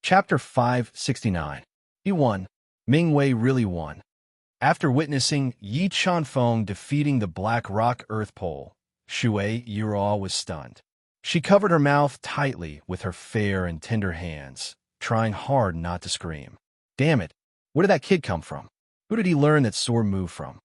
Chapter 569. He won. Ming Wei really won. After witnessing Yi Chanfeng defeating the Black Rock Earth Pole, Shui Yurao was stunned. She covered her mouth tightly with her fair and tender hands, trying hard not to scream. Damn it, where did that kid come from? Who did he learn that sword move from?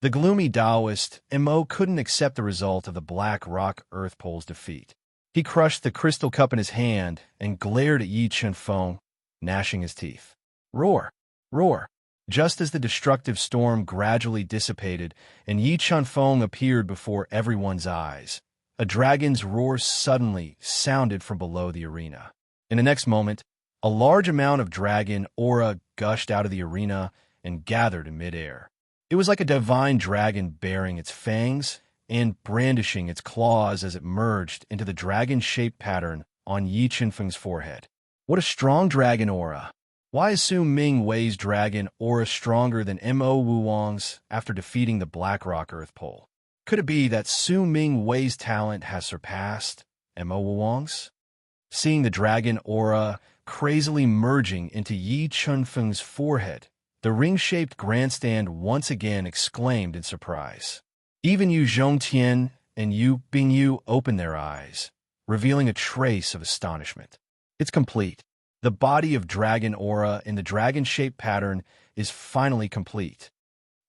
The gloomy Taoist, Mo, couldn't accept the result of the Black Rock Earth Pole's defeat. He crushed the crystal cup in his hand and glared at Yi Chanfeng, gnashing his teeth. Roar! Roar! Just as the destructive storm gradually dissipated and Yi Chanfeng appeared before everyone's eyes, a dragon's roar suddenly sounded from below the arena. In the next moment, a large amount of dragon aura gushed out of the arena and gathered in midair. It was like a divine dragon bearing its fangs and brandishing its claws as it merged into the dragon-shaped pattern on Yi Chanfeng's forehead. What a strong dragon aura! Why is Su Ming Wei's dragon aura stronger than Mo Wuwang's after defeating the Black Rock Earth Pole? Could it be that Su Ming Wei's talent has surpassed Mo Wuwang's? Seeing the dragon aura crazily merging into Yi Chanfeng's forehead, the ring-shaped grandstand once again exclaimed in surprise. Even Yu Zhongtian and Yu Bingyu opened their eyes, revealing a trace of astonishment. It's complete. The body of dragon aura in the dragon-shaped pattern is finally complete.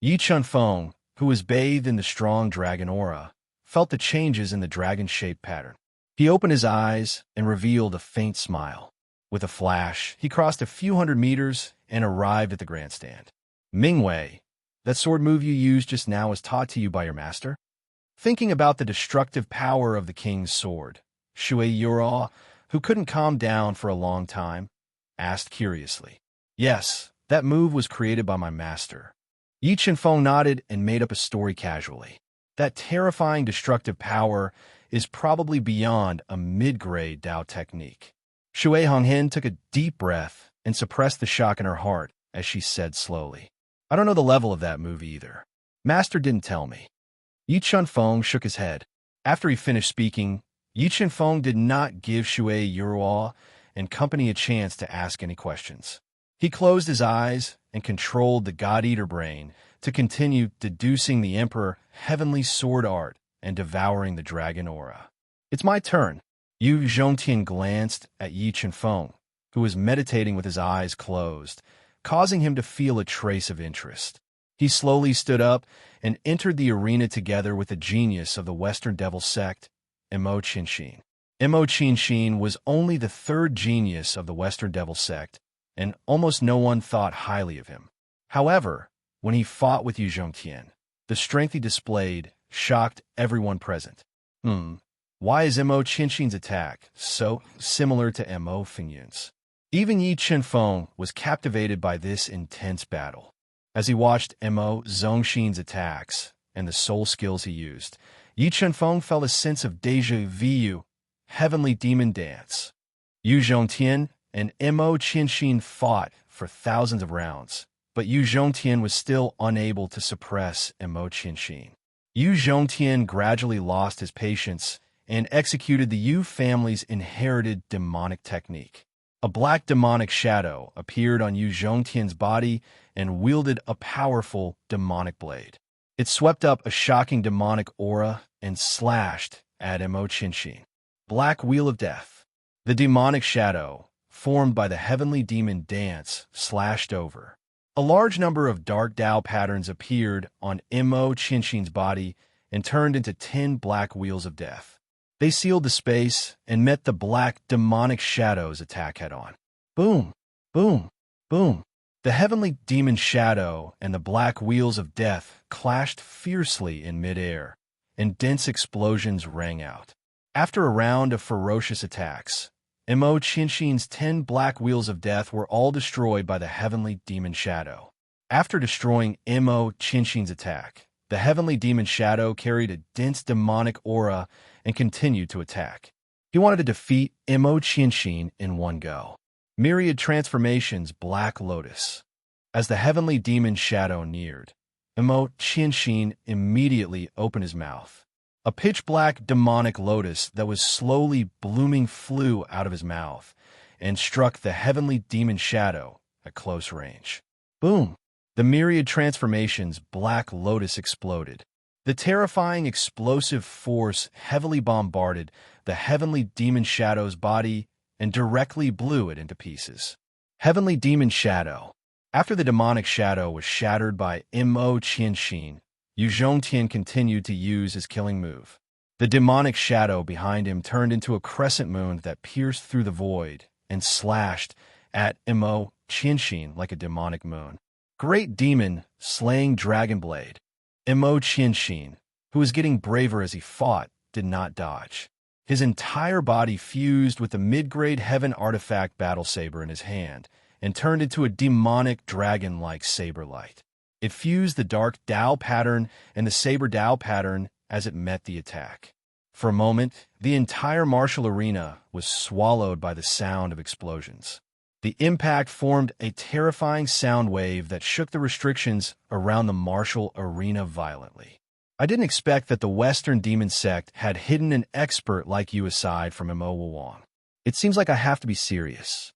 Yi Chanfeng, who was bathed in the strong dragon aura, felt the changes in the dragon-shaped pattern. He opened his eyes and revealed a faint smile. With a flash, he crossed a few hundred meters and arrived at the grandstand. Ming Wei, that sword move you used just now was taught to you by your master? Thinking about the destructive power of the king's sword, Shui Yurao, who couldn't calm down for a long time, asked curiously. Yes, that move was created by my master. Yi Chanfeng nodded and made up a story casually. That terrifying destructive power is probably beyond a mid-grade Dao technique. Shui Honghen took a deep breath and suppressed the shock in her heart as she said slowly, I don't know the level of that move either. Master didn't tell me. Yi Chanfeng shook his head. After he finished speaking, Yi Chanfeng did not give Shui Yurao and company a chance to ask any questions. He closed his eyes and controlled the God-Eater brain to continue deducing the Emperor heavenly sword art and devouring the dragon aura. It's my turn. Yu Zhongtian glanced at Yi Chanfeng, who was meditating with his eyes closed, causing him to feel a trace of interest. He slowly stood up and entered the arena together with the genius of the Western Devil sect, Mo Qinshin. Mo Qinshin was only the third genius of the Western Devil sect, and almost no one thought highly of him. However, when he fought with Yu Zhongtian, the strength he displayed shocked everyone present. Why is Mo Qinshin's attack so similar to Mo Fingyun's? Even Yi Chanfeng was captivated by this intense battle. As he watched Mo Zongshin's attacks and the soul skills he used, Yi Chanfeng felt a sense of déjà vu, heavenly demon dance. Yu Zhongtian and Mo Qinshin fought for thousands of rounds, but Yu Zhongtian was still unable to suppress Mo Qinshin. Yu Zhongtian gradually lost his patience and executed the Yu family's inherited demonic technique. A black demonic shadow appeared on Yu Zhongtian's body and wielded a powerful demonic blade. It swept up a shocking demonic aura and slashed at Mo Qinshin. Black Wheel of Death. The demonic shadow, formed by the heavenly demon dance, slashed over. A large number of dark Dao patterns appeared on Mo Qinshin's body and turned into 10 black wheels of death. They sealed the space and met the black demonic shadow's attack head-on. Boom! Boom! Boom! The heavenly demon shadow and the black wheels of death clashed fiercely in midair, and dense explosions rang out. After a round of ferocious attacks, Mo Qinshin's 10 black wheels of death were all destroyed by the heavenly demon shadow. After destroying Mo Qinshin's attack, the heavenly demon shadow carried a dense demonic aura and continued to attack. He wanted to defeat Mo Qinshin in one go. Myriad transformations Black Lotus. As the heavenly demon shadow neared, Mo Qinshin immediately opened his mouth. A pitch-black demonic lotus that was slowly blooming flew out of his mouth, and struck the heavenly demon Shadow at close range. Boom! The myriad transformations Black Lotus exploded. The terrifying explosive force heavily bombarded the heavenly demon Shadow's body and directly blew it into pieces. Heavenly demon Shadow. After the demonic shadow was shattered by Mo Qianxin, Yu Zhongtian continued to use his killing move. The demonic shadow behind him turned into a crescent moon that pierced through the void and slashed at Mo Qianxin like a demonic moon. Great demon, slaying dragon blade. Mo Qianxin, who was getting braver as he fought, did not dodge. His entire body fused with the mid-grade heaven artifact battle saber in his hand and turned into a demonic dragon-like saber light. It fused the dark Dao pattern and the saber Dao pattern as it met the attack. For a moment, the entire martial arena was swallowed by the sound of explosions. The impact formed a terrifying sound wave that shook the restrictions around the martial arena violently. I didn't expect that the Western demon sect had hidden an expert like you aside from Mo Wang. It seems like I have to be serious.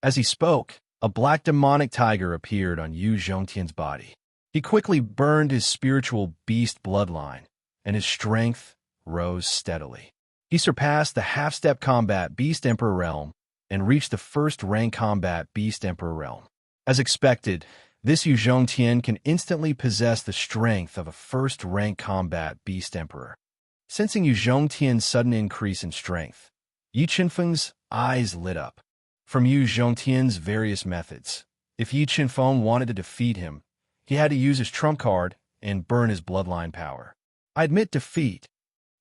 As he spoke, a black demonic tiger appeared on Yu Zhongtian's body. He quickly burned his spiritual beast bloodline, and his strength rose steadily. He surpassed the half-step combat Beast Emperor realm and reached the first-rank combat Beast Emperor realm. As expected, this Yu Zhongtian can instantly possess the strength of a first-rank combat Beast Emperor. Sensing Yu Zhongtian's sudden increase in strength, Yi Qinfeng's eyes lit up. From Yu Zhongtian's various methods, if Yi Qinfeng wanted to defeat him, he had to use his trump card and burn his bloodline power. I admit defeat.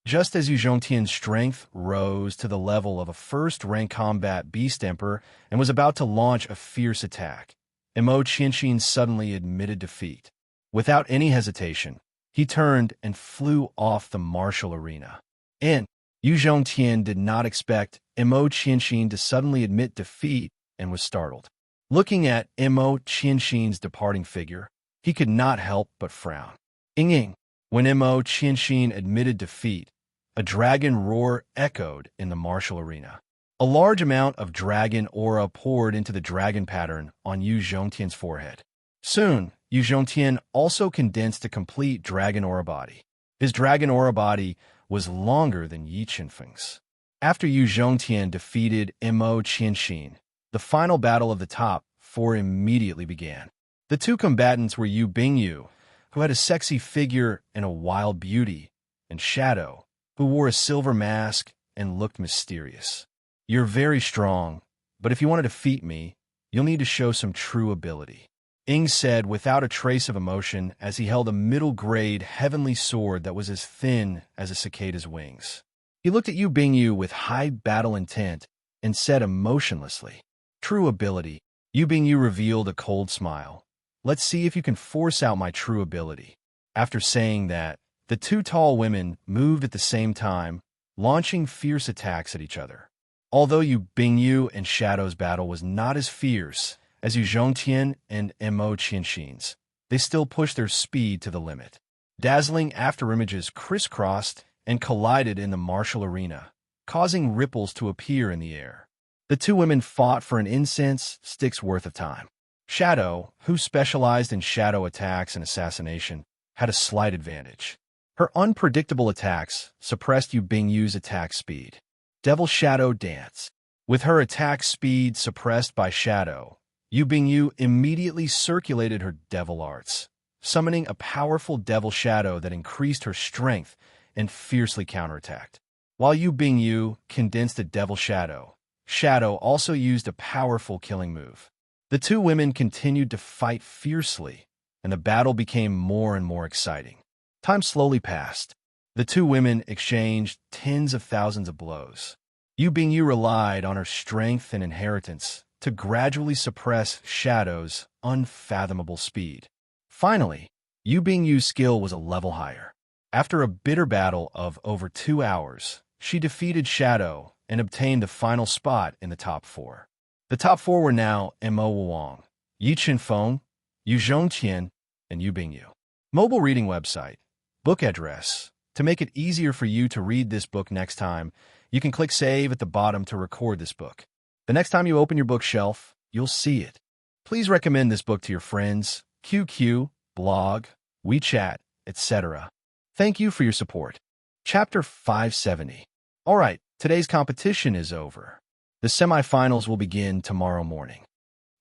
Just as Yu Zhongtian's strength rose to the level of a first-rank combat Beast Emperor and was about to launch a fierce attack, Mo Qianxin suddenly admitted defeat. Without any hesitation, he turned and flew off the martial arena. And Yu Zhongtian did not expect Mo Qianxin to suddenly admit defeat and was startled. Looking at Mo Qianxin's departing figure, he could not help but frown. Ying. When Mo Qianxin admitted defeat, a dragon roar echoed in the martial arena. A large amount of dragon aura poured into the dragon pattern on Yu Zhongtian's forehead. Soon, Yu Zhongtian also condensed a complete dragon aura body. His dragon aura body was longer than Yi Qinfeng's. After Yu Zhongtian defeated Mo Qianxin, the final battle of the top four immediately began. The two combatants were Yu Bingyu, who had a sexy figure and a wild beauty, and Shadow, who wore a silver mask and looked mysterious. You're very strong, but if you want to defeat me, you'll need to show some true ability, Ying said without a trace of emotion as he held a middle-grade heavenly sword that was as thin as a cicada's wings. He looked at Yu Bingyu with high battle intent and said emotionlessly, "True ability." Yu Bingyu revealed a cold smile. "Let's see if you can force out my true ability." After saying that, the two tall women moved at the same time, launching fierce attacks at each other. Although Yu Bingyu and Shadow's battle was not as fierce as Yu Zhongtian and Mo Qianxin's, they still pushed their speed to the limit. Dazzling afterimages crisscrossed and collided in the martial arena, causing ripples to appear in the air. The two women fought for an incense stick's worth of time. Shadow, who specialized in shadow attacks and assassination, had a slight advantage. Her unpredictable attacks suppressed Yu Bingyu's attack speed. Devil Shadow Dance. With her attack speed suppressed by Shadow, Yu Bingyu immediately circulated her devil arts, summoning a powerful devil shadow that increased her strength and fiercely counterattacked. While Yu Bingyu condensed a devil shadow, Shadow also used a powerful killing move. The two women continued to fight fiercely, and the battle became more and more exciting. Time slowly passed. The two women exchanged tens of thousands of blows. Yu Bingyu relied on her strength and inheritance to gradually suppress Shadow's unfathomable speed. Finally, Yu Bingyu's skill was a level higher. After a bitter battle of over 2 hours, she defeated Shadow and obtained the final spot in the top four. The top four were now Mo Wang, Yi Qinfeng, Yu Zhongtian, and Yu Bingyu. Mobile reading website. Book address. To make it easier for you to read this book next time, you can click Save at the bottom to record this book. The next time you open your bookshelf, you'll see it. Please recommend this book to your friends, QQ, blog, WeChat, etc. Thank you for your support. Chapter 570. Alright, today's competition is over. The semifinals will begin tomorrow morning.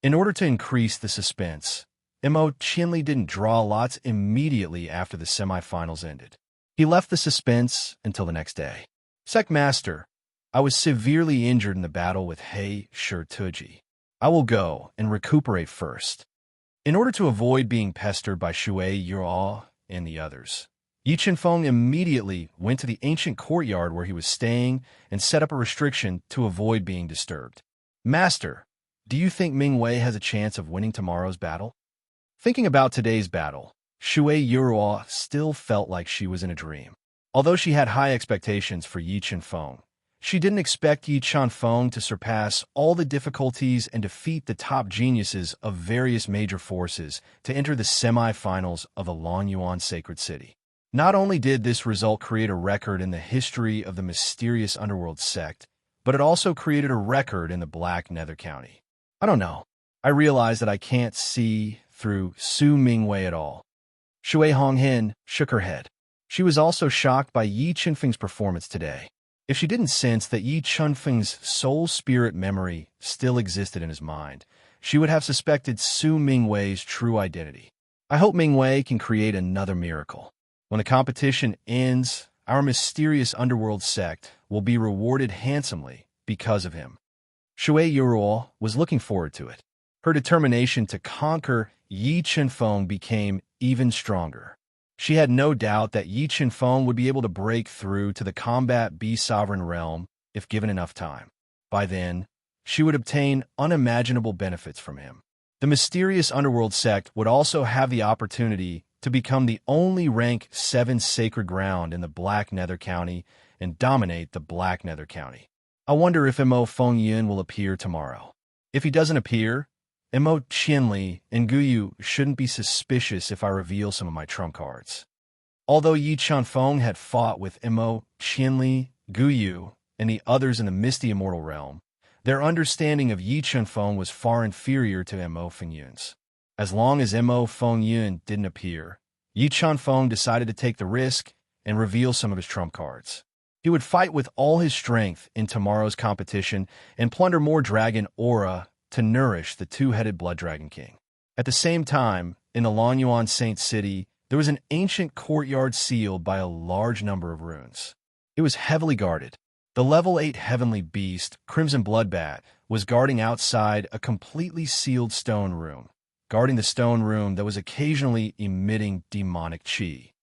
In order to increase the suspense, Mo Chinley didn't draw lots immediately after the semifinals ended. He left the suspense until the next day. Sec Master, I was severely injured in the battle with He Shirtuji. I will go and recuperate first. In order to avoid being pestered by Shui Yuao and the others, Yi Chenfeng immediately went to the ancient courtyard where he was staying and set up a restriction to avoid being disturbed. Master, do you think Ming Wei has a chance of winning tomorrow's battle? Thinking about today's battle, Shui Yuao still felt like she was in a dream. Although she had high expectations for Yi Chenfeng, she didn't expect Yi Chenfeng to surpass all the difficulties and defeat the top geniuses of various major forces to enter the semi-finals of the Longyuan Sacred City. Not only did this result create a record in the history of the mysterious underworld sect, but it also created a record in the Black Nether County. I don't know. I realize that I can't see through Su Mingwei at all. Shui Honghen shook her head. She was also shocked by Yi Chenfeng's performance today. If she didn't sense that Yi Chenfeng's soul-spirit memory still existed in his mind, she would have suspected Su Mingwei's true identity. I hope Mingwei can create another miracle. When the competition ends, our mysterious underworld sect will be rewarded handsomely because of him. Shui Yuruo was looking forward to it. Her determination to conquer Yi Chenfeng became even stronger. She had no doubt that Yi Chenfeng would be able to break through to the Combat B Sovereign Realm if given enough time. By then, she would obtain unimaginable benefits from him. The mysterious underworld sect would also have the opportunity to become the only rank 7 sacred ground in the Black Nether County and dominate the Black Nether County. I wonder if Mo Fengyun will appear tomorrow. If he doesn't appear, Mo Chinley and Guyu shouldn't be suspicious if I reveal some of my trump cards. Although Yi Chenfeng had fought with Mo Chinley, Guyu, and the others in the misty immortal realm, their understanding of Yi Chenfeng was far inferior to Mo Fengyun's. As long as Mo Fengyun didn't appear, Yi Chenfeng decided to take the risk and reveal some of his trump cards. He would fight with all his strength in tomorrow's competition and plunder more dragon aura to nourish the two-headed Blood Dragon King. At the same time, in the Longyuan Saint City, there was an ancient courtyard sealed by a large number of runes. It was heavily guarded. The level 8 heavenly beast, Crimson Bloodbat, was guarding outside a completely sealed stone room, guarding the stone room that was occasionally emitting demonic chi.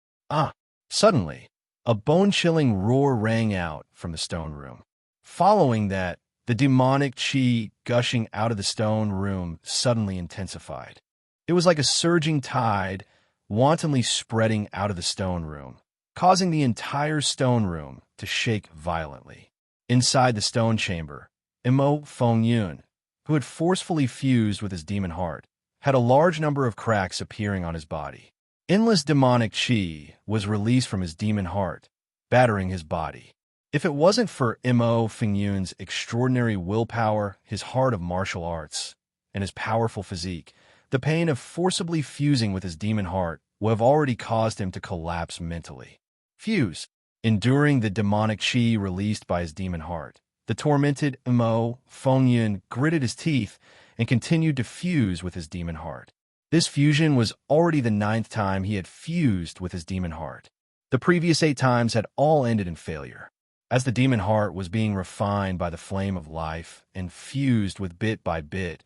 Suddenly, a bone-chilling roar rang out from the stone room. Following that, the demonic chi gushing out of the stone room suddenly intensified. It was like a surging tide, wantonly spreading out of the stone room, causing the entire stone room to shake violently. Inside the stone chamber, Mo Fengyun, who had forcefully fused with his demon heart, had a large number of cracks appearing on his body. Endless demonic chi was released from his demon heart, battering his body. If it wasn't for Mo Fengyun's extraordinary willpower, his heart of martial arts, and his powerful physique, the pain of forcibly fusing with his demon heart would have already caused him to collapse mentally. Fuse. Enduring the demonic chi released by his demon heart, the tormented Mo Fengyun gritted his teeth and continued to fuse with his demon heart. This fusion was already the 9th time he had fused with his demon heart. The previous 8 times had all ended in failure. As the demon heart was being refined by the flame of life and fused with bit by bit,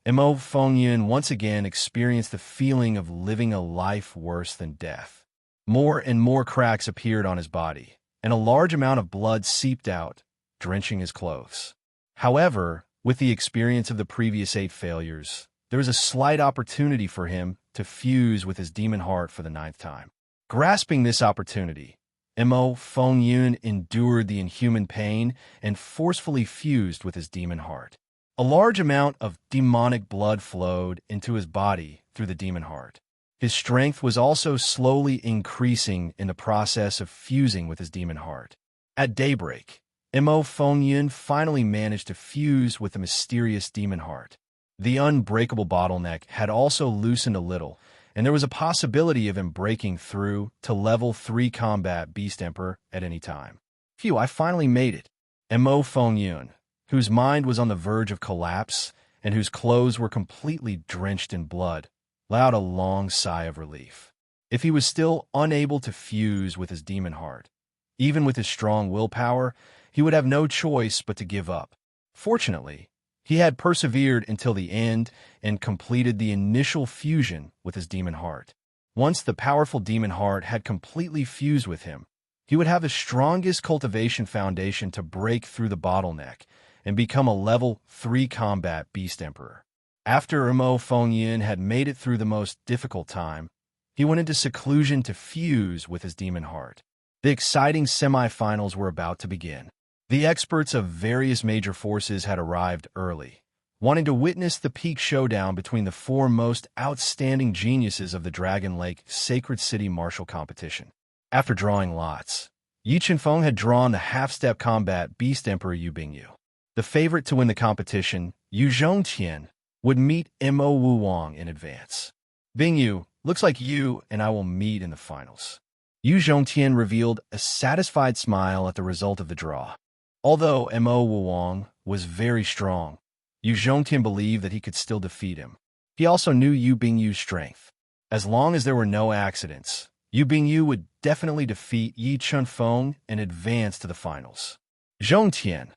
Mo Fengyun once again experienced the feeling of living a life worse than death. More and more cracks appeared on his body, and a large amount of blood seeped out, drenching his clothes. However, with the experience of the previous 8 failures, there was a slight opportunity for him to fuse with his demon heart for the 9th time. Grasping this opportunity, Mo Fengyun endured the inhuman pain and forcefully fused with his demon heart. A large amount of demonic blood flowed into his body through the demon heart. His strength was also slowly increasing in the process of fusing with his demon heart. At daybreak, Mo Fengyun finally managed to fuse with the mysterious demon heart. The unbreakable bottleneck had also loosened a little, and there was a possibility of him breaking through to level 3 combat Beast Emperor at any time. Phew, I finally made it. Mo Fengyun, whose mind was on the verge of collapse and whose clothes were completely drenched in blood, let out a long sigh of relief. If he was still unable to fuse with his demon heart, even with his strong willpower, he would have no choice but to give up. Fortunately, he had persevered until the end and completed the initial fusion with his demon heart. Once the powerful demon heart had completely fused with him, he would have the strongest cultivation foundation to break through the bottleneck and become a level 3 combat Beast Emperor. After Mo Fengyun had made it through the most difficult time, he went into seclusion to fuse with his demon heart. The exciting semi-finals were about to begin. The experts of various major forces had arrived early, wanting to witness the peak showdown between the 4 most outstanding geniuses of the Dragon Lake Sacred City martial competition. After drawing lots, Yi Chenfeng had drawn the half-step combat Beast Emperor Yu Bingyu. The favorite to win the competition, Yu Zhongtian, would meet Mo Wuwang in advance. Bingyu, looks like you and I will meet in the finals. Yu Zhongtian revealed a satisfied smile at the result of the draw. Although Mo Wuwang was very strong, Yu Zhongtian believed that he could still defeat him. He also knew Yu Bingyu's strength. As long as there were no accidents, Yu Bingyu would definitely defeat Yi Chenfeng and advance to the finals. Zhongtian,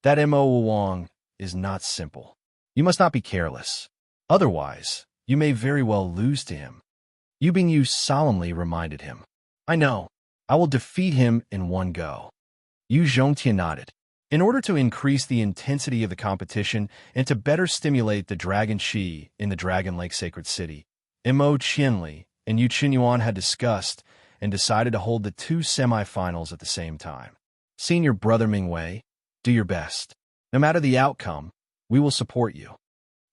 that Mo Wuwang is not simple. You must not be careless. Otherwise, you may very well lose to him. Yu Bingyu solemnly reminded him. I know. I will defeat him in one go. Yu Zhongtian nodded. In order to increase the intensity of the competition and to better stimulate the Dragon Qi in the Dragon Lake Sacred City, Mo Qianli and Yu Qinyuan had discussed and decided to hold the 2 semi-finals at the same time. Senior brother Mingwei, do your best. No matter the outcome, we will support you.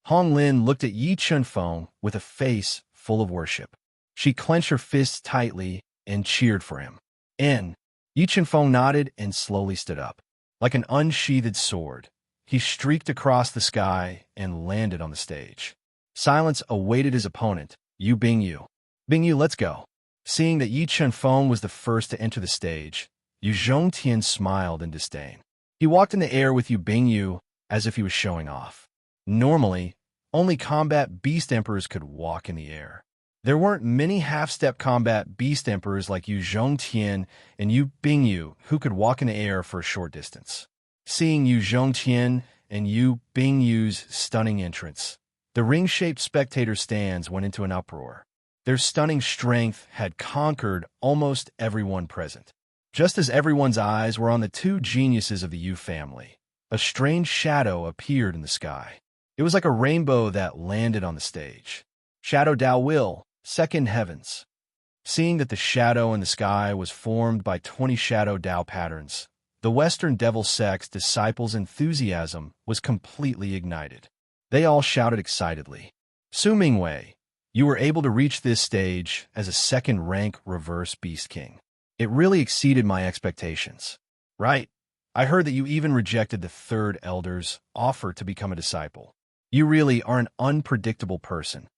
Hong Lin looked at Yi Chenfeng with a face full of worship. She clenched her fists tightly and cheered for him. Yi Chenfeng nodded and slowly stood up. Like an unsheathed sword, he streaked across the sky and landed on the stage. Silence awaited his opponent, Yu Bingyu. Bingyu, let's go. Seeing that Yi Chenfeng was the first to enter the stage, Yu Zhongtian smiled in disdain. He walked in the air with Yu Bingyu as if he was showing off. Normally, only combat Beast Emperors could walk in the air. There weren't many half-step combat Beast Emperors like Yu Zhongtian and Yu Bingyu who could walk in the air for a short distance. Seeing Yu Zhongtian and Yu Bingyu's stunning entrance, the ring-shaped spectator stands went into an uproar. Their stunning strength had conquered almost everyone present. Just as everyone's eyes were on the 2 geniuses of the Yu family, a strange shadow appeared in the sky. It was like a rainbow that landed on the stage. Shadow Dao Will, Second Heavens. Seeing that the shadow in the sky was formed by 20 Shadow Dao patterns, the Western Devil Sect's disciples' enthusiasm was completely ignited. They all shouted excitedly. Su Mingwei, you were able to reach this stage as a second-rank reverse Beast King. It really exceeded my expectations. Right. I heard that you even rejected the 3rd Elder's offer to become a disciple. You really are an unpredictable person.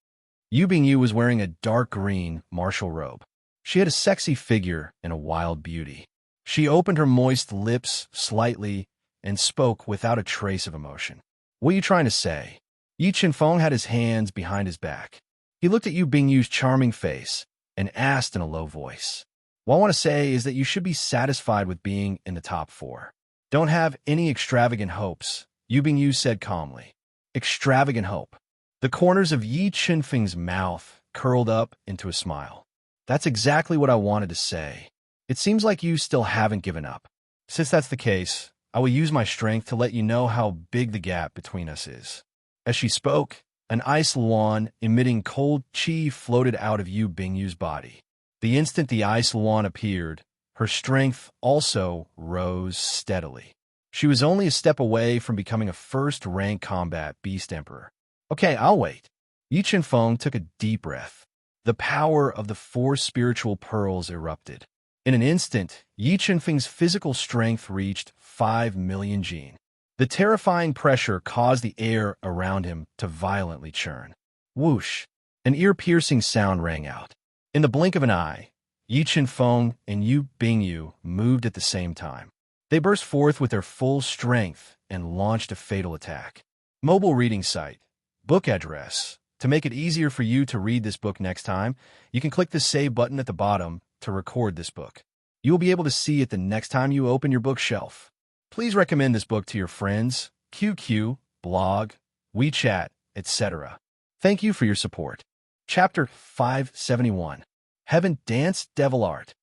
Yu Bingyu was wearing a dark green martial robe. She had a sexy figure and a wild beauty. She opened her moist lips slightly and spoke without a trace of emotion. What are you trying to say? Yi Chenfeng had his hands behind his back. He looked at Yu Bingyu's charming face and asked in a low voice. What I want to say is that you should be satisfied with being in the top 4. Don't have any extravagant hopes, Yu Bingyu said calmly. Extravagant hope. The corners of Yi Chenfeng's mouth curled up into a smile. That's exactly what I wanted to say. It seems like you still haven't given up. Since that's the case, I will use my strength to let you know how big the gap between us is. As she spoke, an ice luan emitting cold qi floated out of Yu Bingyu's body. The instant the ice luan appeared, her strength also rose steadily. She was only a step away from becoming a first-rank combat Beast Emperor. Okay, I'll wait. Yi Chenfeng took a deep breath. The power of the 4 spiritual pearls erupted. In an instant, Yi Chenfeng's physical strength reached 5 million jin. The terrifying pressure caused the air around him to violently churn. Whoosh! An ear-piercing sound rang out. In the blink of an eye, Yi Chenfeng and Yu Bingyu moved at the same time. They burst forth with their full strength and launched a fatal attack. Mobile reading site. Book address. To make it easier for you to read this book next time, you can click the Save button at the bottom to record this book. You will be able to see it the next time you open your bookshelf. Please recommend this book to your friends, QQ, blog, WeChat, etc. Thank you for your support. Chapter 571. Heaven Dance Devil Art.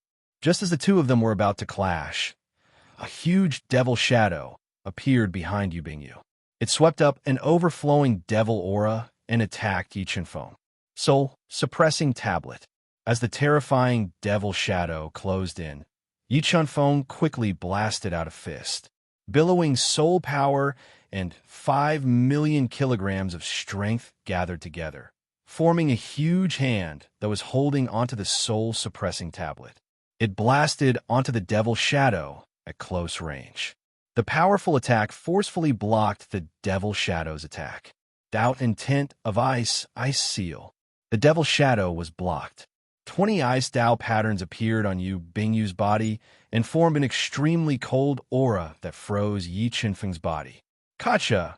Just as the two of them were about to clash, a huge devil shadow appeared behind Yu Bingyu. It swept up an overflowing devil aura and attacked Yi Chenfeng. Soul Suppressing Tablet. As the terrifying devil shadow closed in, Yi Chenfeng quickly blasted out a fist. Billowing soul power and 5 million kilograms of strength gathered together, forming a huge hand that was holding onto the soul-suppressing tablet. It blasted onto the devil shadow at close range. The powerful attack forcefully blocked the devil shadow's attack. Doubt Intent of Ice Seal. The devil shadow was blocked. 20 ice Dao patterns appeared on Yu Bingyu's body and formed an extremely cold aura that froze Yi Chenfeng's body. Kacha!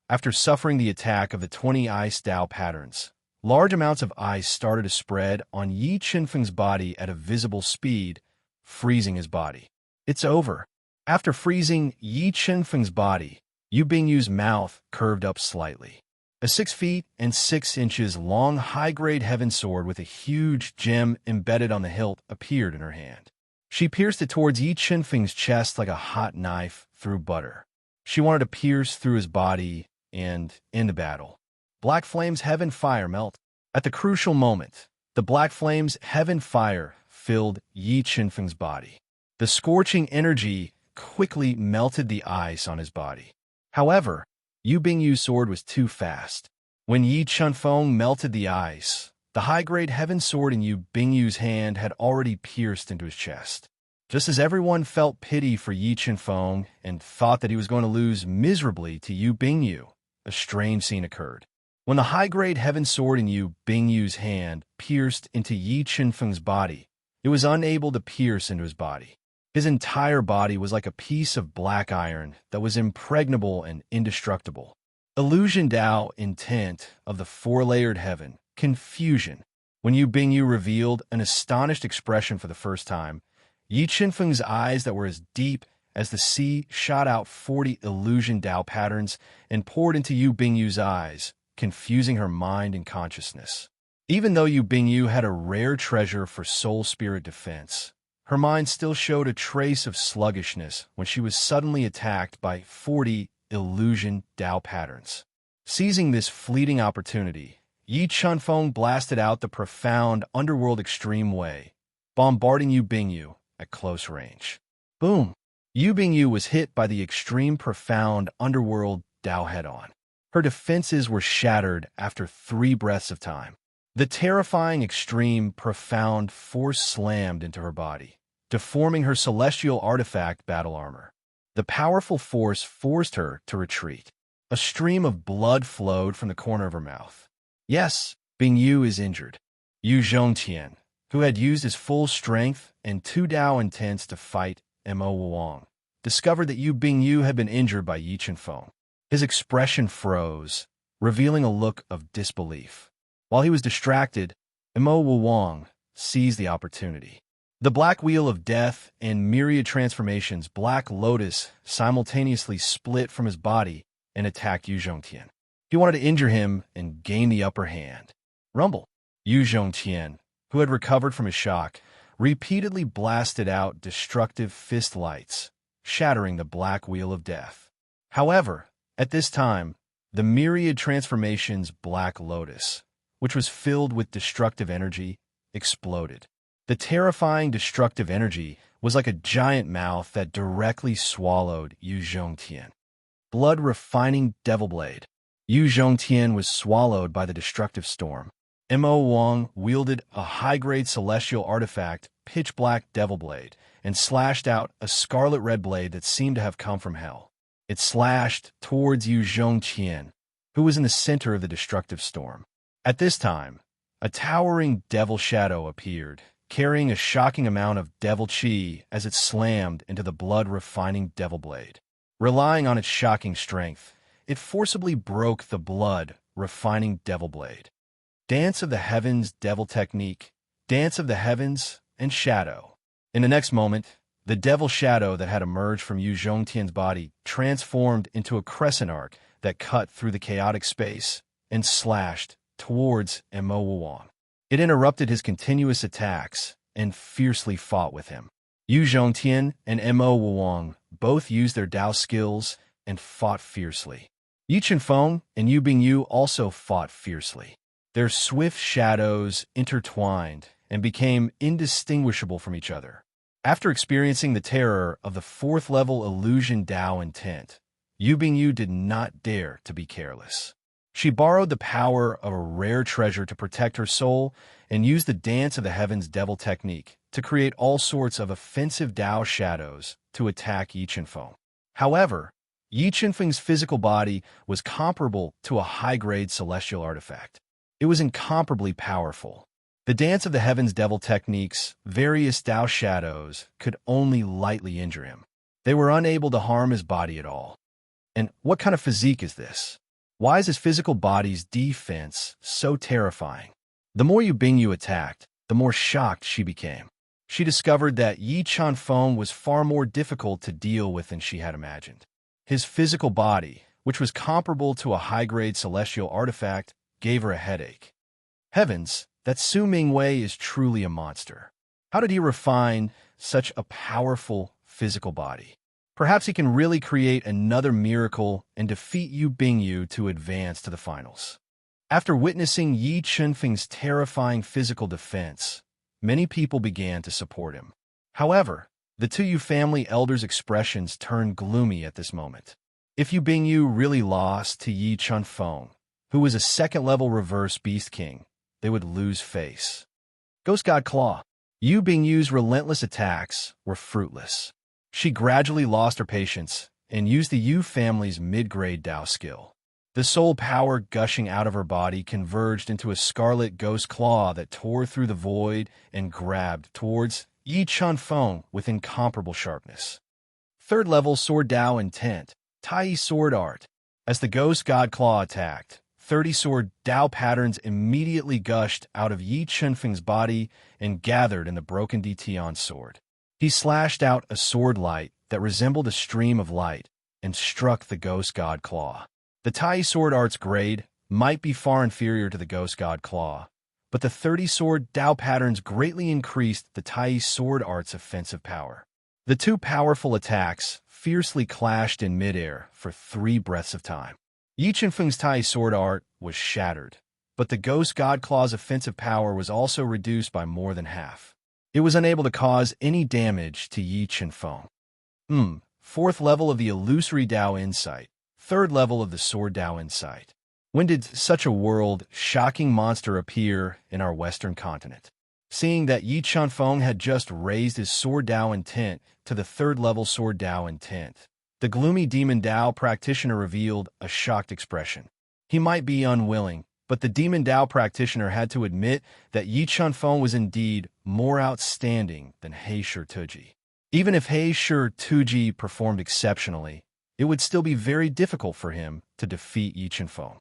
After suffering the attack of the 20 ice Dao patterns, large amounts of ice started to spread on Yi Chenfeng's body at a visible speed, freezing his body. It's over. After freezing Yi Chenfeng's body, Yu Bingyu's mouth curved up slightly. A 6 feet and 6 inches long high-grade heaven sword with a huge gem embedded on the hilt appeared in her hand. She pierced it towards Yi Chenfeng's chest like a hot knife through butter. She wanted to pierce through his body and end the battle. Black Flame's Heaven Fire melt. At the crucial moment, the Black Flame's Heaven Fire filled Yi Chenfeng's body. The scorching energy quickly melted the ice on his body. However, Yu Bingyu's sword was too fast. When Yi Chenfeng melted the ice, the high-grade heaven sword in Yu Bingyu's hand had already pierced into his chest. Just as everyone felt pity for Yi Chenfeng and thought that he was going to lose miserably to Yu Bingyu, a strange scene occurred. When the high-grade heaven sword in Yu Bingyu's hand pierced into Yi Chenfeng's body, it was unable to pierce into his body. His entire body was like a piece of black iron that was impregnable and indestructible. Illusion Dao Intent of the Four-Layered Heaven. Confusion. When Yu Bingyu revealed an astonished expression for the first time, Yi Chenfeng's eyes that were as deep as the sea shot out 40 illusion Dao patterns and poured into Yu Bingyu's eyes, confusing her mind and consciousness. Even though Yu Bingyu had a rare treasure for soul-spirit defense, her mind still showed a trace of sluggishness when she was suddenly attacked by 40 illusion Dao patterns. Seizing this fleeting opportunity, Yi Chenfeng blasted out the profound underworld extreme way, bombarding Yu Bingyu at close range. Boom! Yu Bingyu was hit by the extreme profound underworld Dao head-on. Her defenses were shattered after 3 breaths of time. The terrifying extreme profound force slammed into her body, deforming her celestial artifact battle armor. The powerful force forced her to retreat. A stream of blood flowed from the corner of her mouth. Yes, Bingyu is injured. Yu Zhongtian, who had used his full strength and 2 Dao intents to fight Mo Wang, discovered that Yu Bingyu had been injured by Yi Chenfeng. His expression froze, revealing a look of disbelief. While he was distracted, Mo Wang seized the opportunity. The Black Wheel of Death and Myriad Transformations Black Lotus simultaneously split from his body and attacked Yu Zhongtian. He wanted to injure him and gain the upper hand. Rumble. Yu Zhongtian, who had recovered from his shock, repeatedly blasted out destructive fist lights, shattering the Black Wheel of Death. However, at this time, the Myriad Transformations Black Lotus, which was filled with destructive energy, exploded. The terrifying destructive energy was like a giant mouth that directly swallowed Yu Zhongtian. Blood-refining Devil Blade. Yu Zhongtian was swallowed by the destructive storm. Mo Wang wielded a high-grade celestial artifact, pitch-black devil blade, and slashed out a scarlet-red blade that seemed to have come from hell. It slashed towards Yu Zhongqian, who was in the center of the destructive storm. At this time, a towering devil shadow appeared, carrying a shocking amount of devil chi as it slammed into the blood-refining devil blade. Relying on its shocking strength, it forcibly broke the blood-refining devil blade. Dance of the Heavens Devil Technique, Dance of the Heavens and Shadow. In the next moment, the devil shadow that had emerged from Yu Zhongtian's body transformed into a crescent arc that cut through the chaotic space and slashed towards Mo Wang. It interrupted his continuous attacks and fiercely fought with him. Yu Zhongtian and Mo Wang both used their Dao skills and fought fiercely. Yi Chenfeng and Yu Bingyu also fought fiercely. Their swift shadows intertwined and became indistinguishable from each other. After experiencing the terror of the fourth-level illusion Dao intent, Yu Bingyu did not dare to be careless. She borrowed the power of a rare treasure to protect her soul and used the Dance of the Heavens Devil technique to create all sorts of offensive Dao shadows to attack Yi Chenfeng. However, Yi Chenfeng's physical body was comparable to a high-grade celestial artifact. It was incomparably powerful. The Dance of the Heavens Devil technique's various Dao shadows could only lightly injure him. They were unable to harm his body at all. And what kind of physique is this? Why is his physical body's defense so terrifying? The more Yu Bingyu attacked, the more shocked she became. She discovered that Yi Chenfeng was far more difficult to deal with than she had imagined. His physical body, which was comparable to a high-grade celestial artifact, gave her a headache. Heavens, that Su Mingwei is truly a monster. How did he refine such a powerful physical body? Perhaps he can really create another miracle and defeat Yu Bingyu to advance to the finals. After witnessing Yi Chenfeng's terrifying physical defense, many people began to support him. However, the two Yu family elders' expressions turned gloomy at this moment. If Yu Bingyu really lost to Yi Chenfeng, who was a second-level reverse beast king, they would lose face. Ghost God Claw. Yu Bingyu's relentless attacks were fruitless. She gradually lost her patience and used the Yu family's mid-grade Dao skill. The soul power gushing out of her body converged into a scarlet ghost claw that tore through the void and grabbed towards Yi Chenfeng with incomparable sharpness. Third-level Sword Dao intent, Tai Sword Art. As the ghost god claw attacked, 30 sword Dao patterns immediately gushed out of Yi Chenfeng's body and gathered in the broken Ditian sword. He slashed out a sword light that resembled a stream of light and struck the ghost god claw. The Tai sword art's grade might be far inferior to the ghost god claw, but the 30 sword Dao patterns greatly increased the Tai sword art's offensive power. The two powerful attacks fiercely clashed in midair for 3 breaths of time. Yi Chenfeng's Tai sword art was shattered, but the ghost god claw's offensive power was also reduced by more than half. It was unable to cause any damage to Yi Chenfeng. 4th level of the illusory Dao insight, 3rd level of the sword Dao insight. When did such a world-shocking monster appear in our western continent? Seeing that Yi Chenfeng had just raised his sword Dao intent to the 3rd level sword Dao intent, the gloomy demon Dao practitioner revealed a shocked expression. He might be unwilling, but the demon Dao practitioner had to admit that Yi Chenfeng was indeed more outstanding than He Shi Tuji. Even if He Shi Tuji performed exceptionally, it would still be very difficult for him to defeat Yi Chenfeng.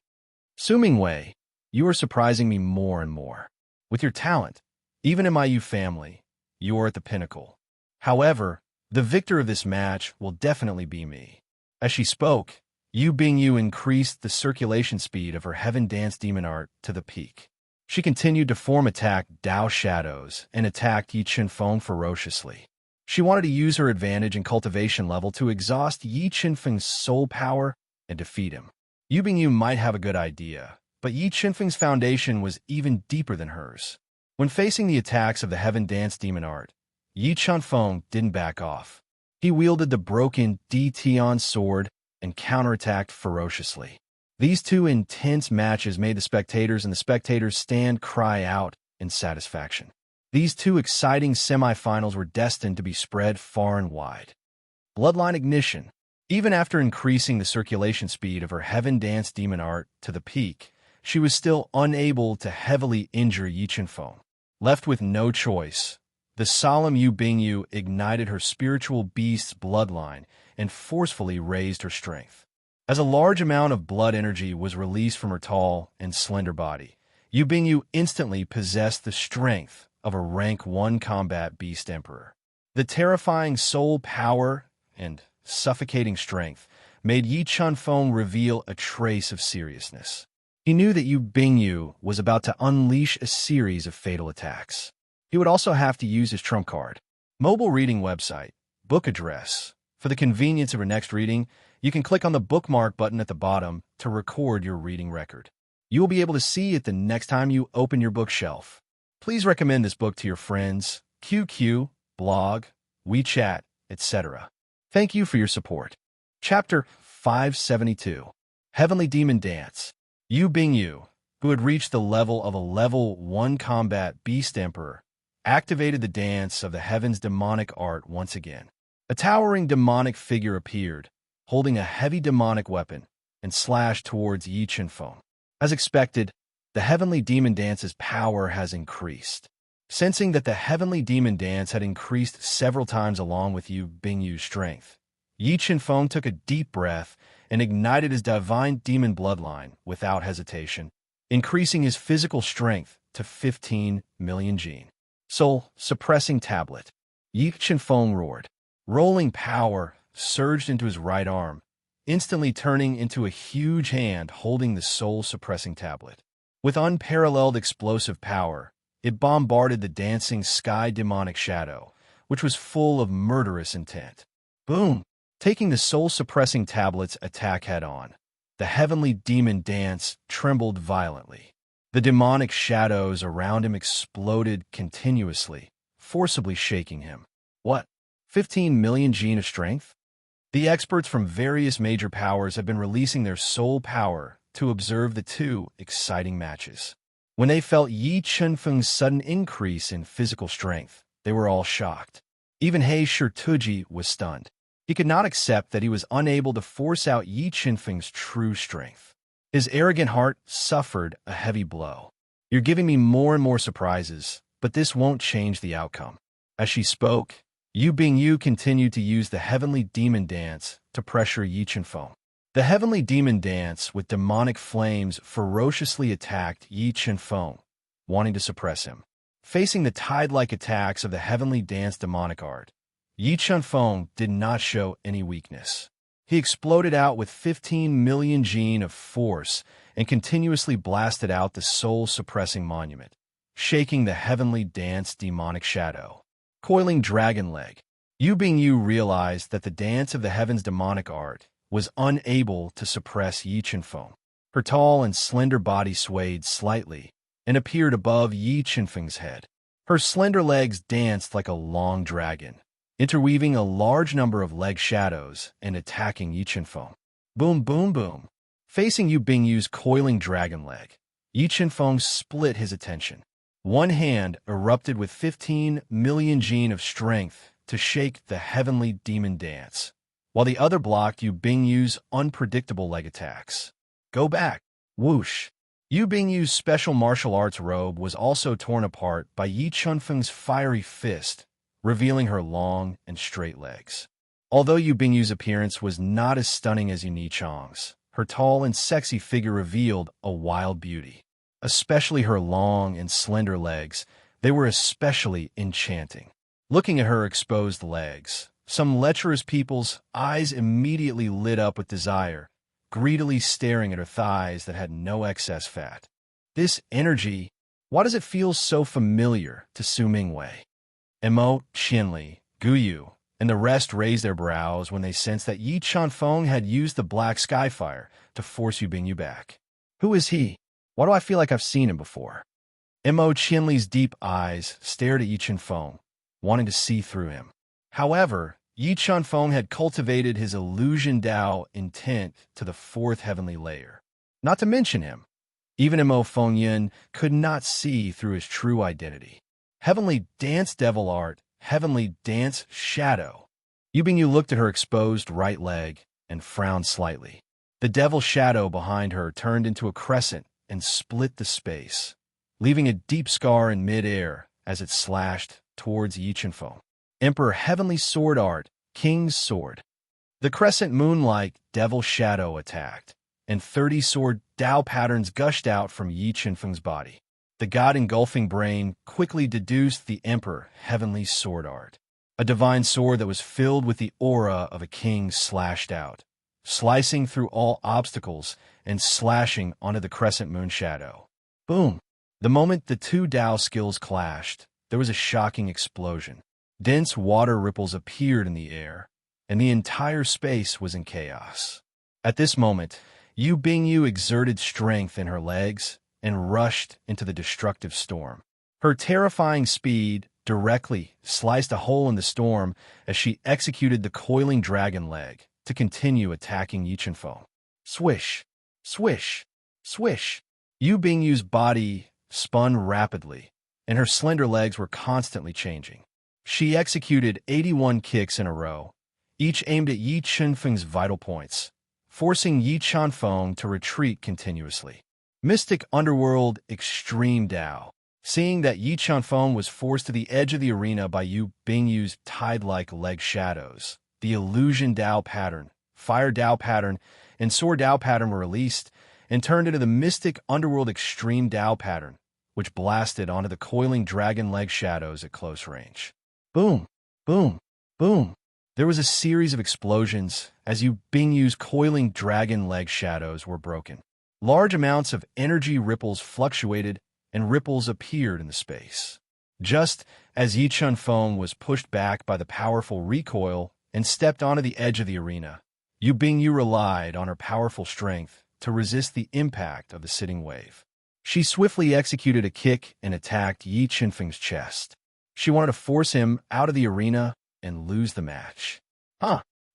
Su Mingwei, you are surprising me more and more. With your talent, even in my Yu family, you are at the pinnacle. However, the victor of this match will definitely be me. As she spoke, Yu Bingyu increased the circulation speed of her Heaven Dance Demon Art to the peak. She continued to form attack Dao shadows and attacked Yi Chenfeng ferociously. She wanted to use her advantage in cultivation level to exhaust Yi Chenfeng's soul power and defeat him. Yu Bingyu might have a good idea, but Yi Chenfeng's foundation was even deeper than hers. When facing the attacks of the Heaven Dance Demon Art, Yi Chenfeng didn't back off. He wielded the broken Ditian sword and counterattacked ferociously. These two intense matches made the spectators and the spectators' stand cry out in satisfaction. These two exciting semifinals were destined to be spread far and wide. Bloodline ignition. Even after increasing the circulation speed of her Heaven Dance Demon art to the peak, she was still unable to heavily injure Yi Qianfeng. Left with no choice, the solemn Yu Bingyu ignited her spiritual beast's bloodline and forcefully raised her strength. As a large amount of blood energy was released from her tall and slender body, Yu Bingyu instantly possessed the strength of a rank 1 combat beast emperor. The terrifying soul power and suffocating strength made Yi Qianfeng reveal a trace of seriousness. He knew that Yu Bingyu was about to unleash a series of fatal attacks. He would also have to use his trump card. Mobile reading website, book address. For the convenience of your next reading, you can click on the bookmark button at the bottom to record your reading record. You will be able to see it the next time you open your bookshelf. Please recommend this book to your friends, QQ, blog, WeChat, etc. Thank you for your support. Chapter 572. Heavenly Demon Dance. Yu Bingyu, who had reached the level of a level 1 combat beast emperor, activated the dance of the heaven's demonic art once again. A towering demonic figure appeared, holding a heavy demonic weapon, and slashed towards Yi Qianfeng. As expected, the Heavenly Demon Dance's power has increased. Sensing that the Heavenly Demon Dance had increased several times along with Yu Bingyu's strength, Yi Qianfeng took a deep breath and ignited his divine demon bloodline without hesitation, increasing his physical strength to 15 million Jin. Soul suppressing tablet. Yi Qianfeng roared. Rolling power surged into his right arm, instantly turning into a huge hand holding the soul-suppressing tablet. With unparalleled explosive power, it bombarded the dancing sky demonic shadow, which was full of murderous intent. Boom! Taking the soul-suppressing tablet's attack head-on, the heavenly demon dance trembled violently. The demonic shadows around him exploded continuously, forcibly shaking him. What? 15 million Jin of strength? The experts from various major powers have been releasing their soul power to observe the two exciting matches. When they felt Yi Qianfeng's sudden increase in physical strength, they were all shocked. Even He Shituji was stunned. He could not accept that he was unable to force out Yi Qianfeng's true strength. His arrogant heart suffered a heavy blow. You're giving me more and more surprises, but this won't change the outcome. As she spoke, Yu Bingyu continued to use the Heavenly Demon Dance to pressure Yi Qianfeng. The Heavenly Demon Dance with demonic flames ferociously attacked Yi Qianfeng, wanting to suppress him. Facing the tide-like attacks of the Heavenly Dance demonic art, Yi Qianfeng did not show any weakness. He exploded out with 15 million Jin of force and continuously blasted out the soul-suppressing monument, shaking the Heavenly Dance demonic shadow. Coiling dragon leg. Yu Bingyu realized that the dance of the heaven's demonic art was unable to suppress Yi Qianfeng. Her tall and slender body swayed slightly and appeared above Yi Qianfeng's head. Her slender legs danced like a long dragon, interweaving a large number of leg shadows and attacking Yi Qianfeng. Boom, boom, boom. Facing Yu Bingyu's coiling dragon leg, Yi Qianfeng split his attention. One hand erupted with 15 million Jin of strength to shake the Heavenly Demon Dance, while the other blocked Yu Bingyu's unpredictable leg attacks. Go back. Whoosh. Yu Bingyu's special martial arts robe was also torn apart by Yi Qianfeng's fiery fist, revealing her long and straight legs. Although Yu Bingyu's appearance was not as stunning as Yu Nichang's, her tall and sexy figure revealed a wild beauty. Especially her long and slender legs, they were especially enchanting. Looking at her exposed legs, some lecherous people's eyes immediately lit up with desire, greedily staring at her thighs that had no excess fat. This energy, why does it feel so familiar to Su Mingwei? Emo, Qianli, Guyu, and the rest raised their brows when they sensed that Yi Qianfeng had used the black skyfire to force Yu Bingyu back. Who is he? Why do I feel like I've seen him before? Mo Qianli's deep eyes stared at Yi Qianfeng, wanting to see through him. However, Yi Qianfeng had cultivated his illusion Dao intent to the fourth heavenly layer. Not to mention him. Even Mo Fengyan could not see through his true identity. Heavenly dance devil art, heavenly dance shadow. Yu Bingyu looked at her exposed right leg and frowned slightly. The devil shadow behind her turned into a crescent and split the space, leaving a deep scar in mid-air as it slashed towards Yi Chenfeng. Emperor Heavenly Sword Art, King's Sword. The crescent moon-like devil shadow attacked, and 30 sword Dao patterns gushed out from Yi Chenfeng's body. The god-engulfing brain quickly deduced the Emperor Heavenly Sword Art. A divine sword that was filled with the aura of a king slashed out, slicing through all obstacles and slashing onto the crescent moon shadow. Boom! The moment the two Dao skills clashed, there was a shocking explosion. Dense water ripples appeared in the air, and the entire space was in chaos. At this moment, Yu Bingyu exerted strength in her legs and rushed into the destructive storm. Her terrifying speed directly sliced a hole in the storm as she executed the coiling dragon leg to continue attacking Yi Chenfeng. Swish, swish, swish. Yu Bingyu's body spun rapidly, and her slender legs were constantly changing. She executed 81 kicks in a row, each aimed at Yi Chenfeng's vital points, forcing Yi Chenfeng to retreat continuously. Mystic Underworld Extreme Dao. Seeing that Yi Chenfeng was forced to the edge of the arena by Yu Bingyu's tide-like leg shadows, the Illusion Dao pattern, Fire Dao pattern, and Sword Dao pattern were released and turned into the Mystic Underworld Extreme Dao pattern, which blasted onto the coiling dragon leg shadows at close range. Boom, boom, boom. There was a series of explosions as Yu Bingyu's coiling dragon leg shadows were broken. Large amounts of energy ripples fluctuated and ripples appeared in the space. Just as Yi Chenfeng was pushed back by the powerful recoil and stepped onto the edge of the arena, Yu Bingyu relied on her powerful strength to resist the impact of the sitting wave. She swiftly executed a kick and attacked Yi Chenfeng's chest. She wanted to force him out of the arena and lose the match.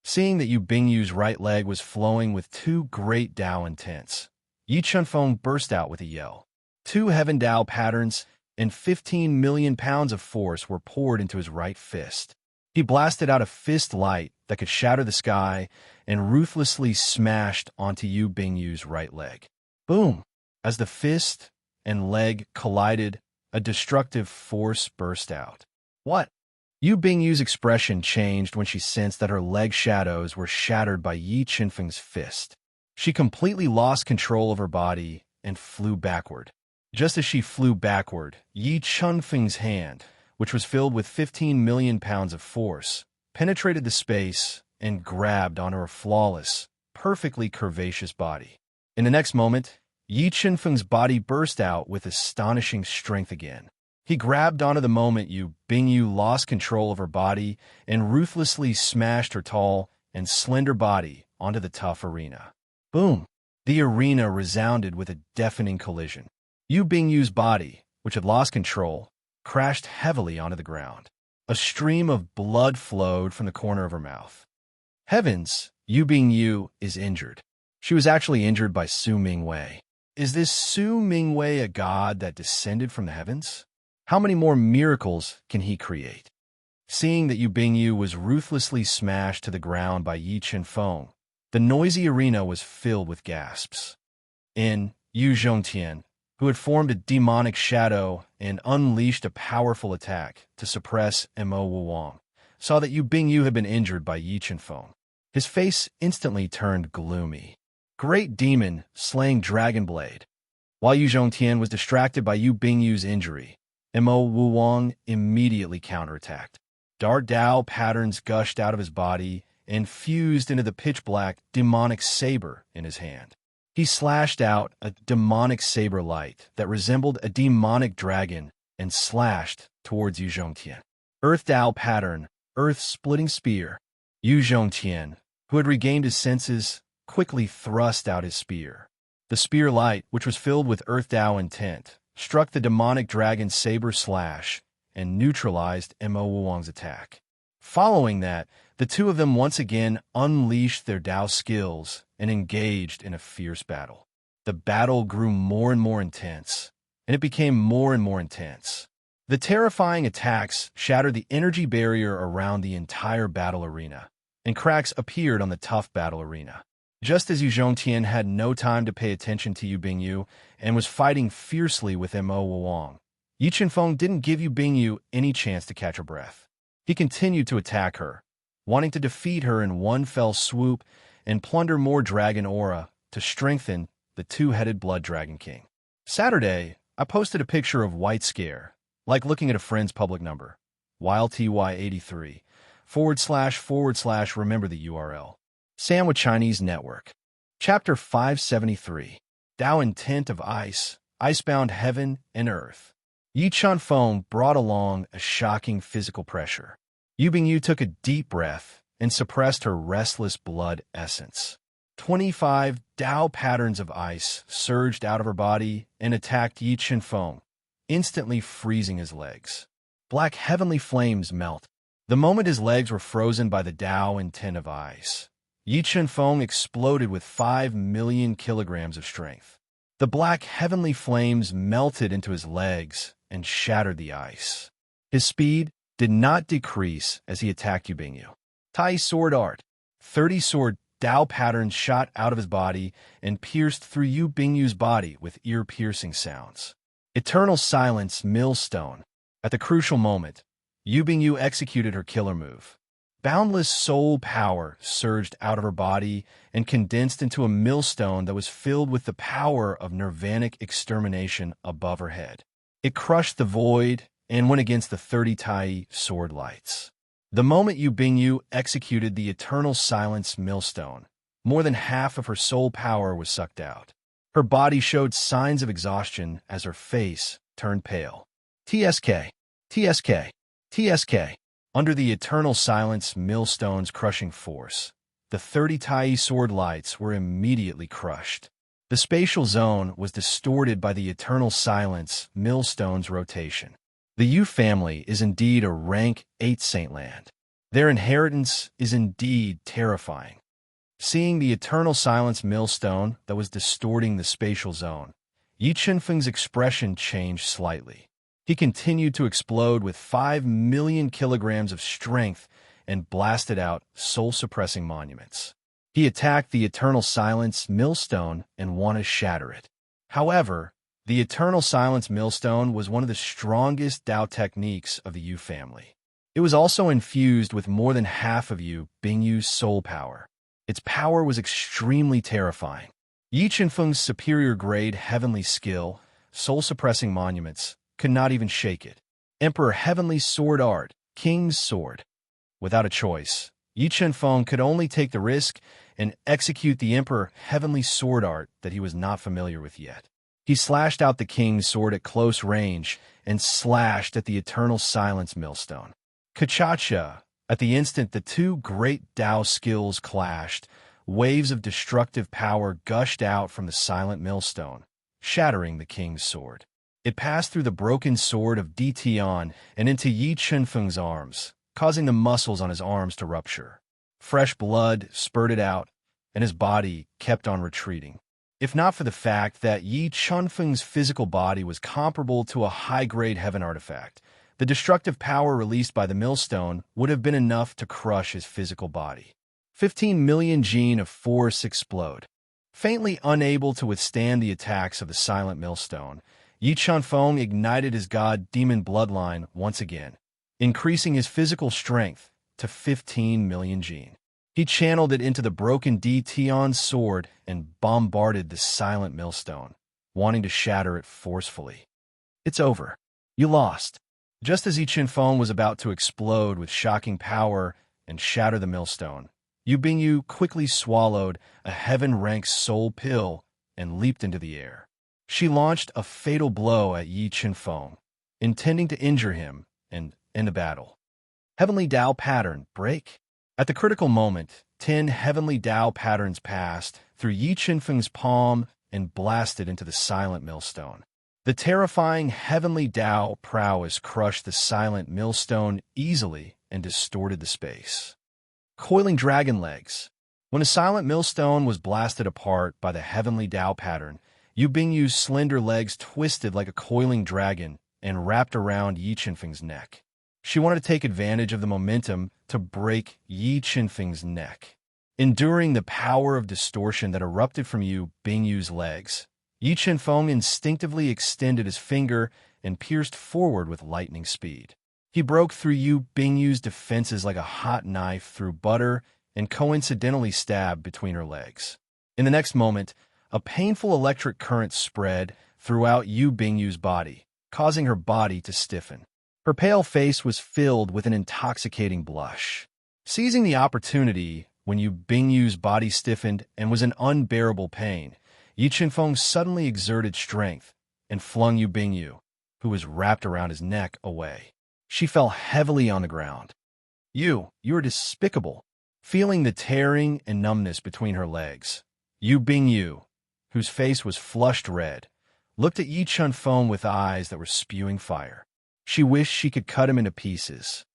Seeing that Yu Bingyu's right leg was flowing with two great Dao intents, Yi Chenfeng burst out with a yell. 2 Heaven Dao patterns and 15 million pounds of force were poured into his right fist. He blasted out a fist light that could shatter the sky and ruthlessly smashed onto Yu Bingyu's right leg. Boom! As the fist and leg collided, a destructive force burst out. What? Yu Bingyu's expression changed when she sensed that her leg shadows were shattered by Yi Chenfeng's fist. She completely lost control of her body and flew backward. Just as she flew backward, Yi Chenfeng's hand, which was filled with 15 million pounds of force, penetrated the space and grabbed onto her flawless, perfectly curvaceous body. In the next moment, Yi Chenfeng's body burst out with astonishing strength again. He grabbed onto the moment Yu Bingyu lost control of her body and ruthlessly smashed her tall and slender body onto the tough arena. Boom! The arena resounded with a deafening collision. Yu Bingyu's body, which had lost control, crashed heavily onto the ground. A stream of blood flowed from the corner of her mouth. Heavens, Yu Bingyu is injured. She was actually injured by Su Mingwei. Is this Su Mingwei a god that descended from the heavens? How many more miracles can he create? Seeing that Yu Bingyu was ruthlessly smashed to the ground by Yi Chenfeng, the noisy arena was filled with gasps. Yu Zhongtian, who had formed a demonic shadow and unleashed a powerful attack to suppress Mo Wuwang, saw that Yu Bingyu had been injured by Yi Chenfeng. His face instantly turned gloomy. Great demon slaying Dragon Blade. While Yu Zhongtian was distracted by Yu Bingyu's injury, Mo Wuwang immediately counterattacked. Dark Dao patterns gushed out of his body and fused into the pitch-black demonic saber in his hand. He slashed out a demonic saber light that resembled a demonic dragon and slashed towards Yu Zhongtian. Earth Dao pattern, earth-splitting spear. Yu Zhongtian, who had regained his senses, quickly thrust out his spear. The spear light, which was filled with Earth Dao intent, struck the demonic dragon's saber slash and neutralized Mo Wuwang's attack. Following that, the two of them once again unleashed their Dao skills and engaged in a fierce battle. The battle grew more and more intense, and it became more and more intense. The terrifying attacks shattered the energy barrier around the entire battle arena, and cracks appeared on the tough battle arena. Just as Yu Zhongtian had no time to pay attention to Yu Bingyu and was fighting fiercely with Mo Wang, Yi Chenfeng didn't give Yu Bingyu any chance to catch her breath. He continued to attack her, wanting to defeat her in one fell swoop and plunder more dragon aura to strengthen the two-headed Blood Dragon King. Saturday, I posted a picture of White Scare, like looking at a friend's public number. WildTY83 / remember the URL. Sandwich Chinese Network. Chapter 573. Tao Intent of Ice, Icebound Heaven and Earth. Yi Chenfeng brought along a shocking physical pressure. Yu Bingyu took a deep breath and suppressed her restless blood essence. 25 Tao patterns of ice surged out of her body and attacked Yi Chenfeng, instantly freezing his legs. Black heavenly flames melt. The moment his legs were frozen by the Tao intent of ice, Yi Chenfeng exploded with 5 million kilograms of strength. The black heavenly flames melted into his legs and shattered the ice. His speed did not decrease as he attacked Yu Bingyu. Tai Sword Art. 30 sword Tao patterns shot out of his body and pierced through Yu Bingyu's body with ear-piercing sounds. Eternal Silence Millstone. At the crucial moment, Yu Bingyu executed her killer move. Boundless soul power surged out of her body and condensed into a millstone that was filled with the power of nirvanic extermination above her head. It crushed the void and went against the 30 Tai sword lights. The moment Yu Bingyu executed the Eternal Silence millstone, more than half of her soul power was sucked out. Her body showed signs of exhaustion as her face turned pale. TSK, TSK, TSK. Under the Eternal Silence millstone's crushing force, the 30 Tai sword lights were immediately crushed. The spatial zone was distorted by the Eternal Silence millstone's rotation. The Yu family is indeed a rank 8 saintland. Their inheritance is indeed terrifying. Seeing the Eternal Silence millstone that was distorting the spatial zone, Yi Chenfeng's expression changed slightly. He continued to explode with 5 million kilograms of strength and blasted out soul-suppressing monuments. He attacked the Eternal Silence millstone and wanted to shatter it. However, the Eternal Silence millstone was one of the strongest Tao techniques of the Yu family. It was also infused with more than half of Yu Bingyu's soul power. Its power was extremely terrifying. Yi Chenfeng's superior-grade heavenly skill, soul-suppressing monuments, could not even shake it. Emperor Heavenly Sword Art, King's Sword. Without a choice, Yi Chenfeng could only take the risk and execute the Emperor Heavenly Sword Art that he was not familiar with yet. He slashed out the King's Sword at close range and slashed at the Eternal Silence millstone. Kachacha. At the instant the two great Tao skills clashed, waves of destructive power gushed out from the silent millstone, shattering the King's Sword. It passed through the broken sword of Di Tian and into Yi Chenfeng's arms, causing the muscles on his arms to rupture. Fresh blood spurted out, and his body kept on retreating. If not for the fact that Yi Chenfeng's physical body was comparable to a high-grade heaven artifact, the destructive power released by the millstone would have been enough to crush his physical body. 15 million gene of force explode. Faintly unable to withstand the attacks of the silent millstone, Yi Chenfeng ignited his god-demon bloodline once again, increasing his physical strength to 15 million gene. He channeled it into the broken Di Tian's sword and bombarded the silent millstone, wanting to shatter it forcefully. It's over. You lost. Just as Yi Chenfeng was about to explode with shocking power and shatter the millstone, Yu Bingyu quickly swallowed a heaven-ranked soul pill and leaped into the air. She launched a fatal blow at Yi Chenfeng, intending to injure him and end the battle. Heavenly Tao pattern break. At the critical moment, 10 heavenly Tao patterns passed through Yi Chenfeng's palm and blasted into the silent millstone. The terrifying heavenly Tao prowess crushed the silent millstone easily and distorted the space. Coiling dragon legs. When a silent millstone was blasted apart by the heavenly Tao pattern, Yu Bingyu's slender legs twisted like a coiling dragon and wrapped around Yi Qinfeng's neck. She wanted to take advantage of the momentum to break Yi Qinfeng's neck. Enduring the power of distortion that erupted from Yu Bingyu's legs, Yi Qinfeng instinctively extended his finger and pierced forward with lightning speed. He broke through Yu Bingyu's defenses like a hot knife through butter and coincidentally stabbed between her legs. In the next moment, a painful electric current spread throughout Yu Bingyu's body, causing her body to stiffen. Her pale face was filled with an intoxicating blush. Seizing the opportunity when Yu Bingyu's body stiffened and was in unbearable pain, Yi Qinfeng suddenly exerted strength and flung Yu Bingyu, who was wrapped around his neck, away. She fell heavily on the ground. You are despicable. Feeling the tearing and numbness between her legs, Yu Bingyu, whose face was flushed red, looked at Yi Qinfeng with eyes that were spewing fire. She wished she could cut him into pieces.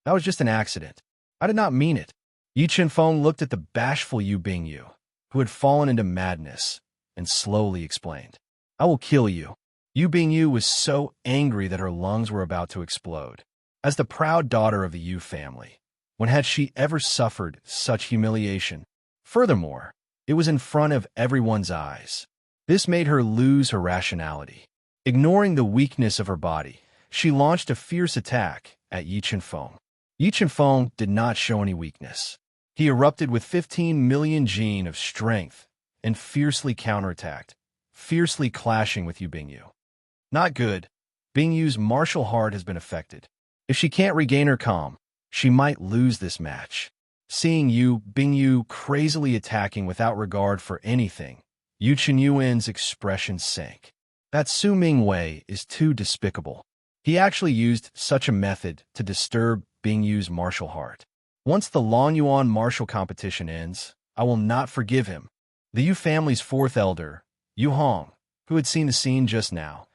That was just an accident. I did not mean it. Yi Qinfeng looked at the bashful Yu Bingyu, who had fallen into madness, and slowly explained, I will kill you. Yu Bingyu was so angry that her lungs were about to explode. As the proud daughter of the Yu family, when had she ever suffered such humiliation? Furthermore, it was in front of everyone's eyes. This made her lose her rationality. Ignoring the weakness of her body, she launched a fierce attack at Yi Qinfeng. Yi Qinfeng did not show any weakness. He erupted with 15 million jin of strength and fiercely counterattacked, fiercely clashing with Yu Bingyu. Not good. Bingyu's martial heart has been affected. If she can't regain her calm, she might lose this match. Seeing Yu Bingyu crazily attacking without regard for anything, Yu Qinyuan's expression sank. That Su Mingwei is too despicable. He actually used such a method to disturb Bingyu's martial heart. Once the Longyuan martial competition ends, I will not forgive him. The Yu family's fourth elder, Yu Hong, who had seen the scene just now,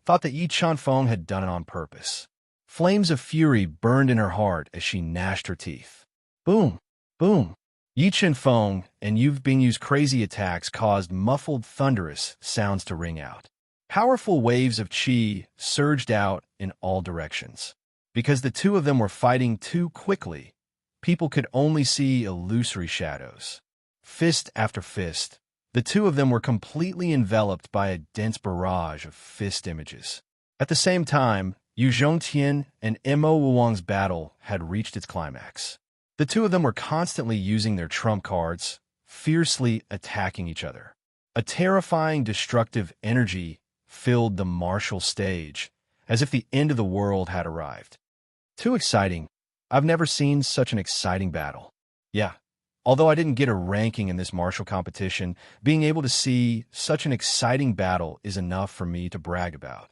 thought that Yi Qinfeng had done it on purpose. Flames of fury burned in her heart as she gnashed her teeth. Boom! Boom! Yi Qinfeng and Yu Bingyu's crazy attacks caused muffled, thunderous sounds to ring out. Powerful waves of qi surged out in all directions. Because the two of them were fighting too quickly, people could only see illusory shadows. Fist after fist, the two of them were completely enveloped by a dense barrage of fist images. At the same time, Yu Zhongtian and Mo Wuwang's battle had reached its climax. The two of them were constantly using their trump cards, fiercely attacking each other. A terrifying, destructive energy filled the martial stage, as if the end of the world had arrived. Too exciting. I've never seen such an exciting battle. Yeah. Although I didn't get a ranking in this martial competition, being able to see such an exciting battle is enough for me to brag about.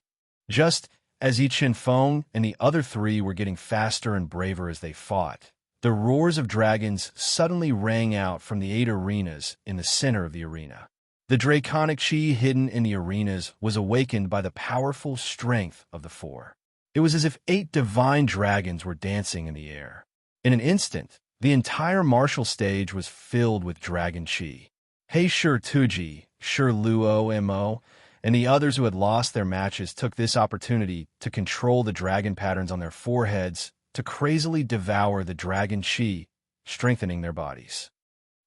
Just as Yi Qinfeng and the other three were getting faster and braver as they fought, the roars of dragons suddenly rang out from the 8 arenas in the center of the arena. The draconic qi hidden in the arenas was awakened by the powerful strength of the 4. It was as if 8 divine dragons were dancing in the air. In an instant, the entire martial stage was filled with dragon qi. He Shi Tuji, Shi Luo Mo, and the others who had lost their matches took this opportunity to control the dragon patterns on their foreheads to crazily devour the dragon qi, strengthening their bodies.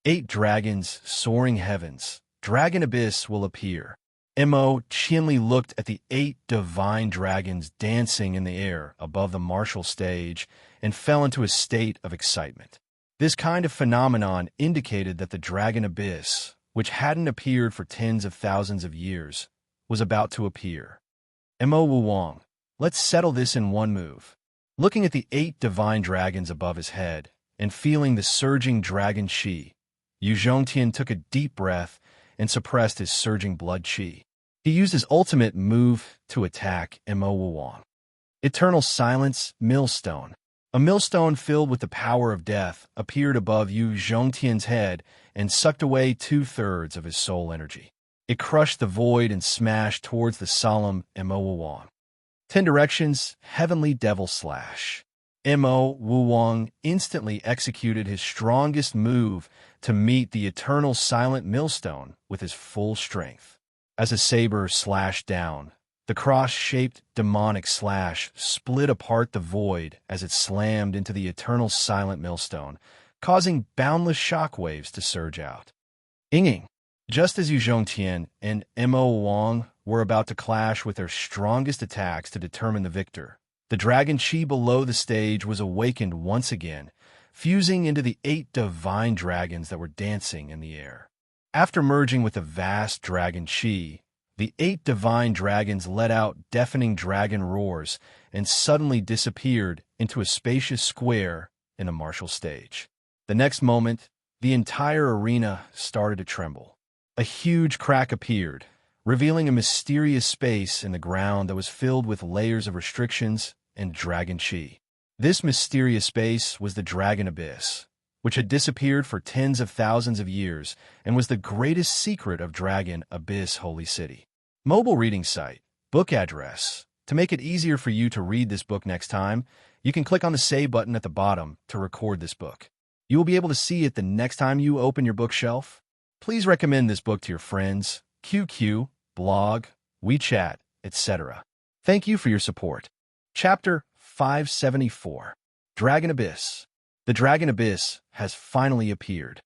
8 dragons soaring heavens, dragon abyss will appear. Mo Qianli looked at the 8 divine dragons dancing in the air above the martial stage and fell into a state of excitement. This kind of phenomenon indicated that the dragon abyss, which hadn't appeared for tens of thousands of years, was about to appear. Mo Wuwang, let's settle this in one move. Looking at the 8 divine dragons above his head and feeling the surging dragon qi, Yu Zhongtian took a deep breath and suppressed his surging blood qi. He used his ultimate move to attack Mo Wuwang. Eternal Silence Millstone. A millstone filled with the power of death appeared above Yu Zhongtian's head and sucked away 2/3 of his soul energy. It crushed the void and smashed towards the solemn Mo Wuwang. 10 Directions Heavenly Devil Slash. Mo Wuwang instantly executed his strongest move to meet the eternal silent millstone with his full strength. As a saber slashed down, the cross-shaped demonic slash split apart the void as it slammed into the eternal silent millstone, causing boundless shockwaves to surge out. Inging. Just as Yu Zhongtian and Mo Wang were about to clash with their strongest attacks to determine the victor, the dragon chi below the stage was awakened once again, fusing into the 8 divine dragons that were dancing in the air. After merging with the vast dragon chi, the 8 divine dragons let out deafening dragon roars and suddenly disappeared into a spacious square in the martial stage. The next moment, the entire arena started to tremble. A huge crack appeared, revealing a mysterious space in the ground that was filled with layers of restrictions and dragon chi. This mysterious space was the Dragon Abyss, which had disappeared for tens of thousands of years and was the greatest secret of Dragon Abyss Holy City. Mobile reading site, book address. To make it easier for you to read this book next time, you can click on the Save button at the bottom to record this book. You will be able to see it the next time you open your bookshelf. Please recommend this book to your friends, QQ, blog, WeChat, etc. Thank you for your support. Chapter 574. Dragon Abyss. The Dragon Abyss has finally appeared.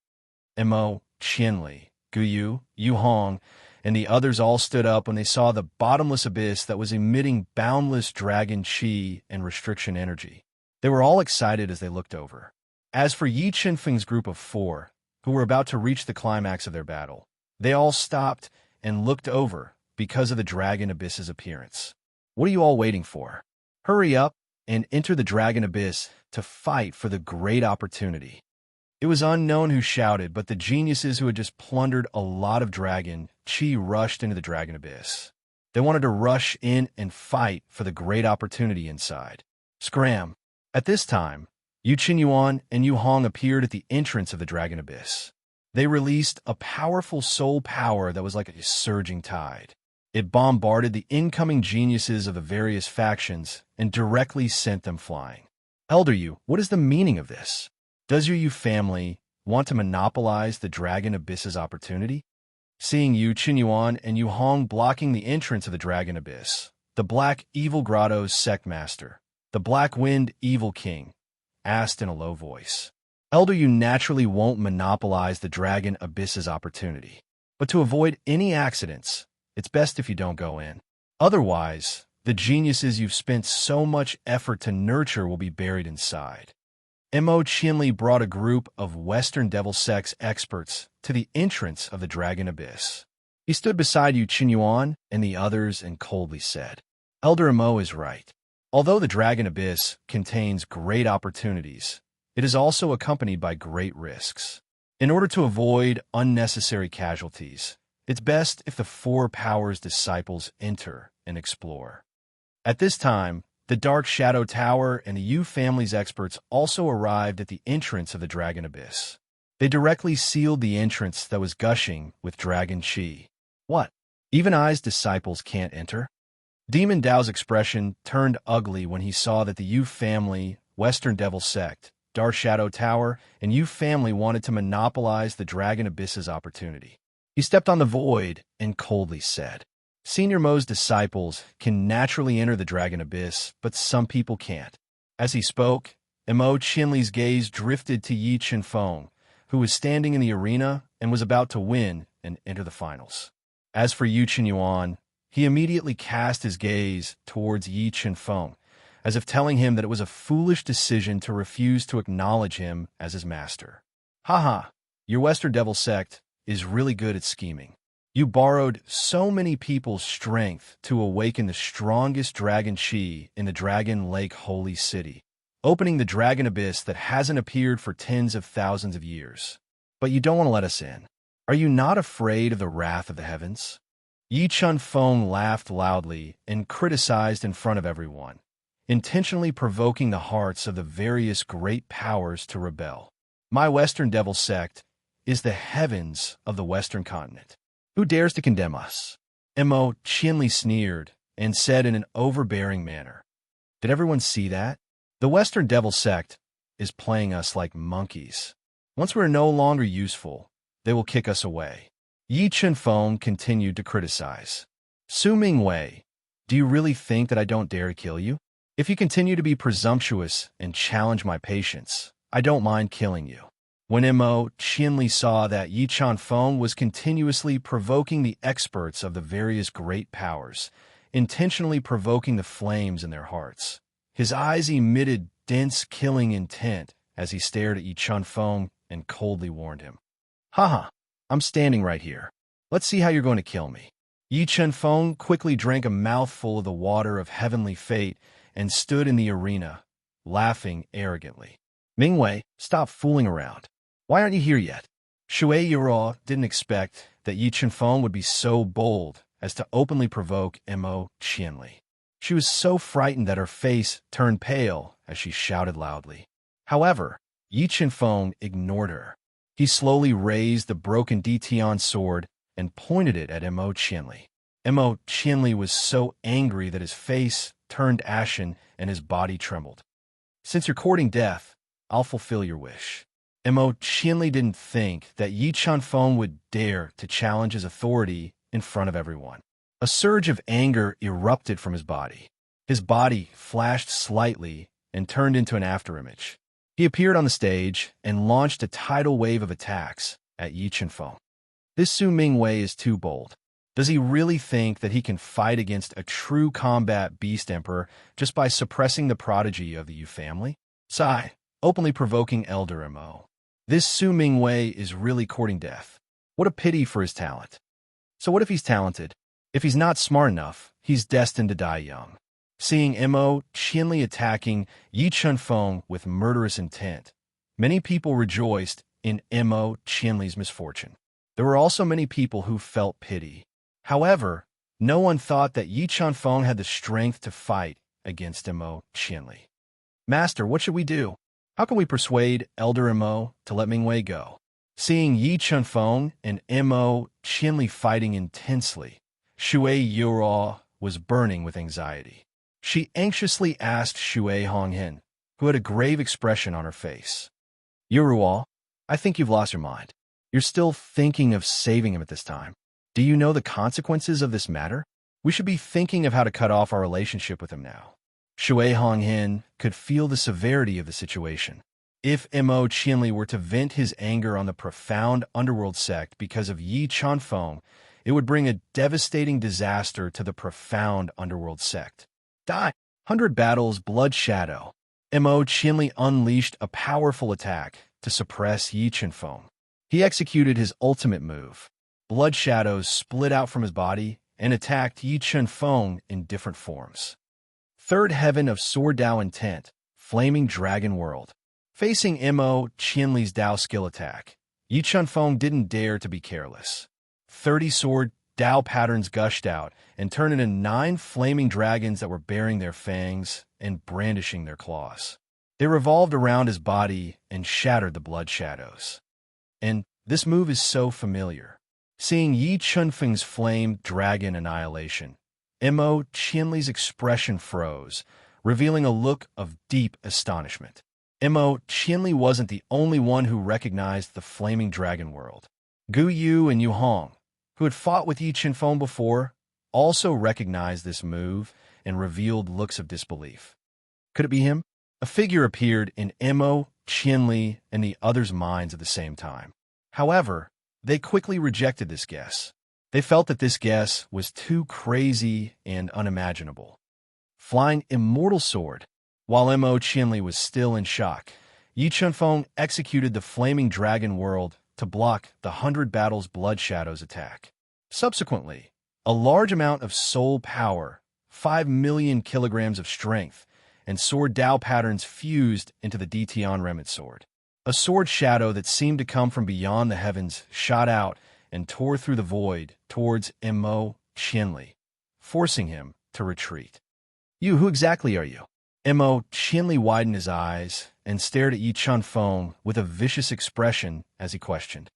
Mo, Qianli, Guyu, Yu Hong, and the others all stood up when they saw the bottomless abyss that was emitting boundless dragon chi and restriction energy. They were all excited as they looked over. As for Yi Qinfeng's group of 4, who were about to reach the climax of their battle, they all stopped and looked over because of the Dragon Abyss's appearance. What are you all waiting for? Hurry up and enter the Dragon Abyss to fight for the great opportunity. It was unknown who shouted, but the geniuses who had just plundered a lot of dragon chi rushed into the Dragon Abyss. They wanted to rush in and fight for the great opportunity inside. Scram! At this time, Yu Qinyuan and Yu Hong appeared at the entrance of the Dragon Abyss. They released a powerful soul power that was like a surging tide. It bombarded the incoming geniuses of the various factions and directly sent them flying. Elder Yu, what is the meaning of this? Does your Yu family want to monopolize the Dragon Abyss's opportunity? Seeing Yu Qinyuan and Yu Hong blocking the entrance of the Dragon Abyss, the Black Evil Grotto's sect master, the Black Wind Evil King, asked in a low voice. Elder Yu naturally won't monopolize the Dragon Abyss's opportunity, but to avoid any accidents, it's best if you don't go in. Otherwise, the geniuses you've spent so much effort to nurture will be buried inside. Mo Qianli brought a group of Western Devil Sect's experts to the entrance of the Dragon Abyss. He stood beside Yu Qinyuan and the others and coldly said, Elder Mo is right. Although the Dragon Abyss contains great opportunities, it is also accompanied by great risks. In order to avoid unnecessary casualties, it's best if the 4 powers disciples enter and explore. At this time, the Dark Shadow Tower and the Yu family's experts also arrived at the entrance of the Dragon Abyss. They directly sealed the entrance that was gushing with dragon chi. What? Even I's disciples can't enter? Demon Dao's expression turned ugly when he saw that the Yu family, Western Devil Sect, Dark Shadow Tower, and Yu family wanted to monopolize the Dragon Abyss's opportunity. He stepped on the void and coldly said, Senior Mo's disciples can naturally enter the Dragon Abyss, but some people can't. As he spoke, Mo Qianli's gaze drifted to Yi Qinfeng, who was standing in the arena and was about to win and enter the finals. As for Yu Qinyuan, he immediately cast his gaze towards Yi Qinfeng, as if telling him that it was a foolish decision to refuse to acknowledge him as his master. Haha, your Western Devil Sect is really good at scheming. You borrowed so many people's strength to awaken the strongest dragon chi in the Dragon Lake Holy City, opening the Dragon Abyss that hasn't appeared for tens of thousands of years. But you don't want to let us in. Are you not afraid of the wrath of the heavens? Yi Qinfeng laughed loudly and criticized in front of everyone, intentionally provoking the hearts of the various great powers to rebel. My Western Devil Sect is the heavens of the Western continent. Who dares to condemn us? Mo Qianli sneered and said in an overbearing manner. Did everyone see that? The Western Devil Sect is playing us like monkeys. Once we're no longer useful, they will kick us away. Yi Chunfeng continued to criticize. Su Mingwei, do you really think that I don't dare to kill you? If you continue to be presumptuous and challenge my patience, I don't mind killing you. When Mo Qianli saw that Yi Chunfeng was continuously provoking the experts of the various great powers, intentionally provoking the flames in their hearts, his eyes emitted dense killing intent as he stared at Yi Chunfeng and coldly warned him. Haha, I'm standing right here. Let's see how you're going to kill me. Yi Chunfeng quickly drank a mouthful of the water of heavenly fate and stood in the arena, laughing arrogantly. Mingwei, stop fooling around. Why aren't you here yet? Shui Yuro didn't expect that Yi Chunfeng would be so bold as to openly provoke Mo Qianli. She was so frightened that her face turned pale as she shouted loudly. However, Yi Chunfeng ignored her. He slowly raised the broken Ditian sword and pointed it at Mo Qianli. Mo Qianli was so angry that his face turned ashen and his body trembled. Since you're courting death, I'll fulfill your wish. Mo Qianli didn't think that Yi Chunfeng would dare to challenge his authority in front of everyone. A surge of anger erupted from his body. His body flashed slightly and turned into an afterimage. He appeared on the stage and launched a tidal wave of attacks at Yi Chunfeng. This Su Mingwei is too bold. Does he really think that he can fight against a true combat beast emperor just by suppressing the prodigy of the Yu family? Sigh, openly provoking Elder Mo. This Su Mingwei is really courting death. What a pity for his talent. So what if he's talented? If he's not smart enough, he's destined to die young. Seeing Mo Qianli attacking Yi Chunfeng with murderous intent, many people rejoiced in Mo Qianli's misfortune. There were also many people who felt pity. However, no one thought that Yi Chunfeng had the strength to fight against Mo Qianli. Master, what should we do? How can we persuade Elder Mo to let Mingwei go? Seeing Yi Chunfeng and Mo Qianli fighting intensely, Shui Yuro was burning with anxiety. She anxiously asked Shui Honghen, who had a grave expression on her face. Yuruo, I think you've lost your mind. You're still thinking of saving him at this time. Do you know the consequences of this matter? We should be thinking of how to cut off our relationship with him now. Shui Honghen could feel the severity of the situation. If Mo Qianli were to vent his anger on the profound underworld sect because of Yi Chunfeng, it would bring a devastating disaster to the profound underworld sect. Die! 100 Battles Blood Shadow. Mo Qianli unleashed a powerful attack to suppress Yi Chunfeng. He executed his ultimate move. Blood shadows split out from his body and attacked Yi Chunfeng in different forms. Third Heaven of Sword Dao Intent, Flaming Dragon World. Facing Mo Qianli's Dao skill attack, Yi Chunfeng didn't dare to be careless. 30 sword Dao patterns gushed out and turned into 9 flaming dragons that were baring their fangs and brandishing their claws. They revolved around his body and shattered the blood shadows. And this move is so familiar. Seeing Yi Chunfeng's flame dragon annihilation, Mo Qianli's expression froze, revealing a look of deep astonishment. Mo Qianli wasn't the only one who recognized the flaming dragon world. Gu Yu and Yu Hong, who had fought with Yi Chunfeng before, also recognized this move and revealed looks of disbelief. Could it be him? A figure appeared in Mo Qianli and the others' minds at the same time. However, they quickly rejected this guess. They felt that this guess was too crazy and unimaginable. Flying Immortal Sword. While Mo Qianli was still in shock, Yi Chunfeng executed the Flaming Dragon World to block the 100 Battles Blood Shadows attack. Subsequently, a large amount of soul power, 5 million kilograms of strength, and sword Dao patterns fused into the Ditian Remnant Sword. A sword shadow that seemed to come from beyond the heavens shot out and tore through the void towards Mo Qianli, forcing him to retreat. You, who exactly are you? Mo Qianli widened his eyes and stared at Yi Chunfeng with a vicious expression as he questioned.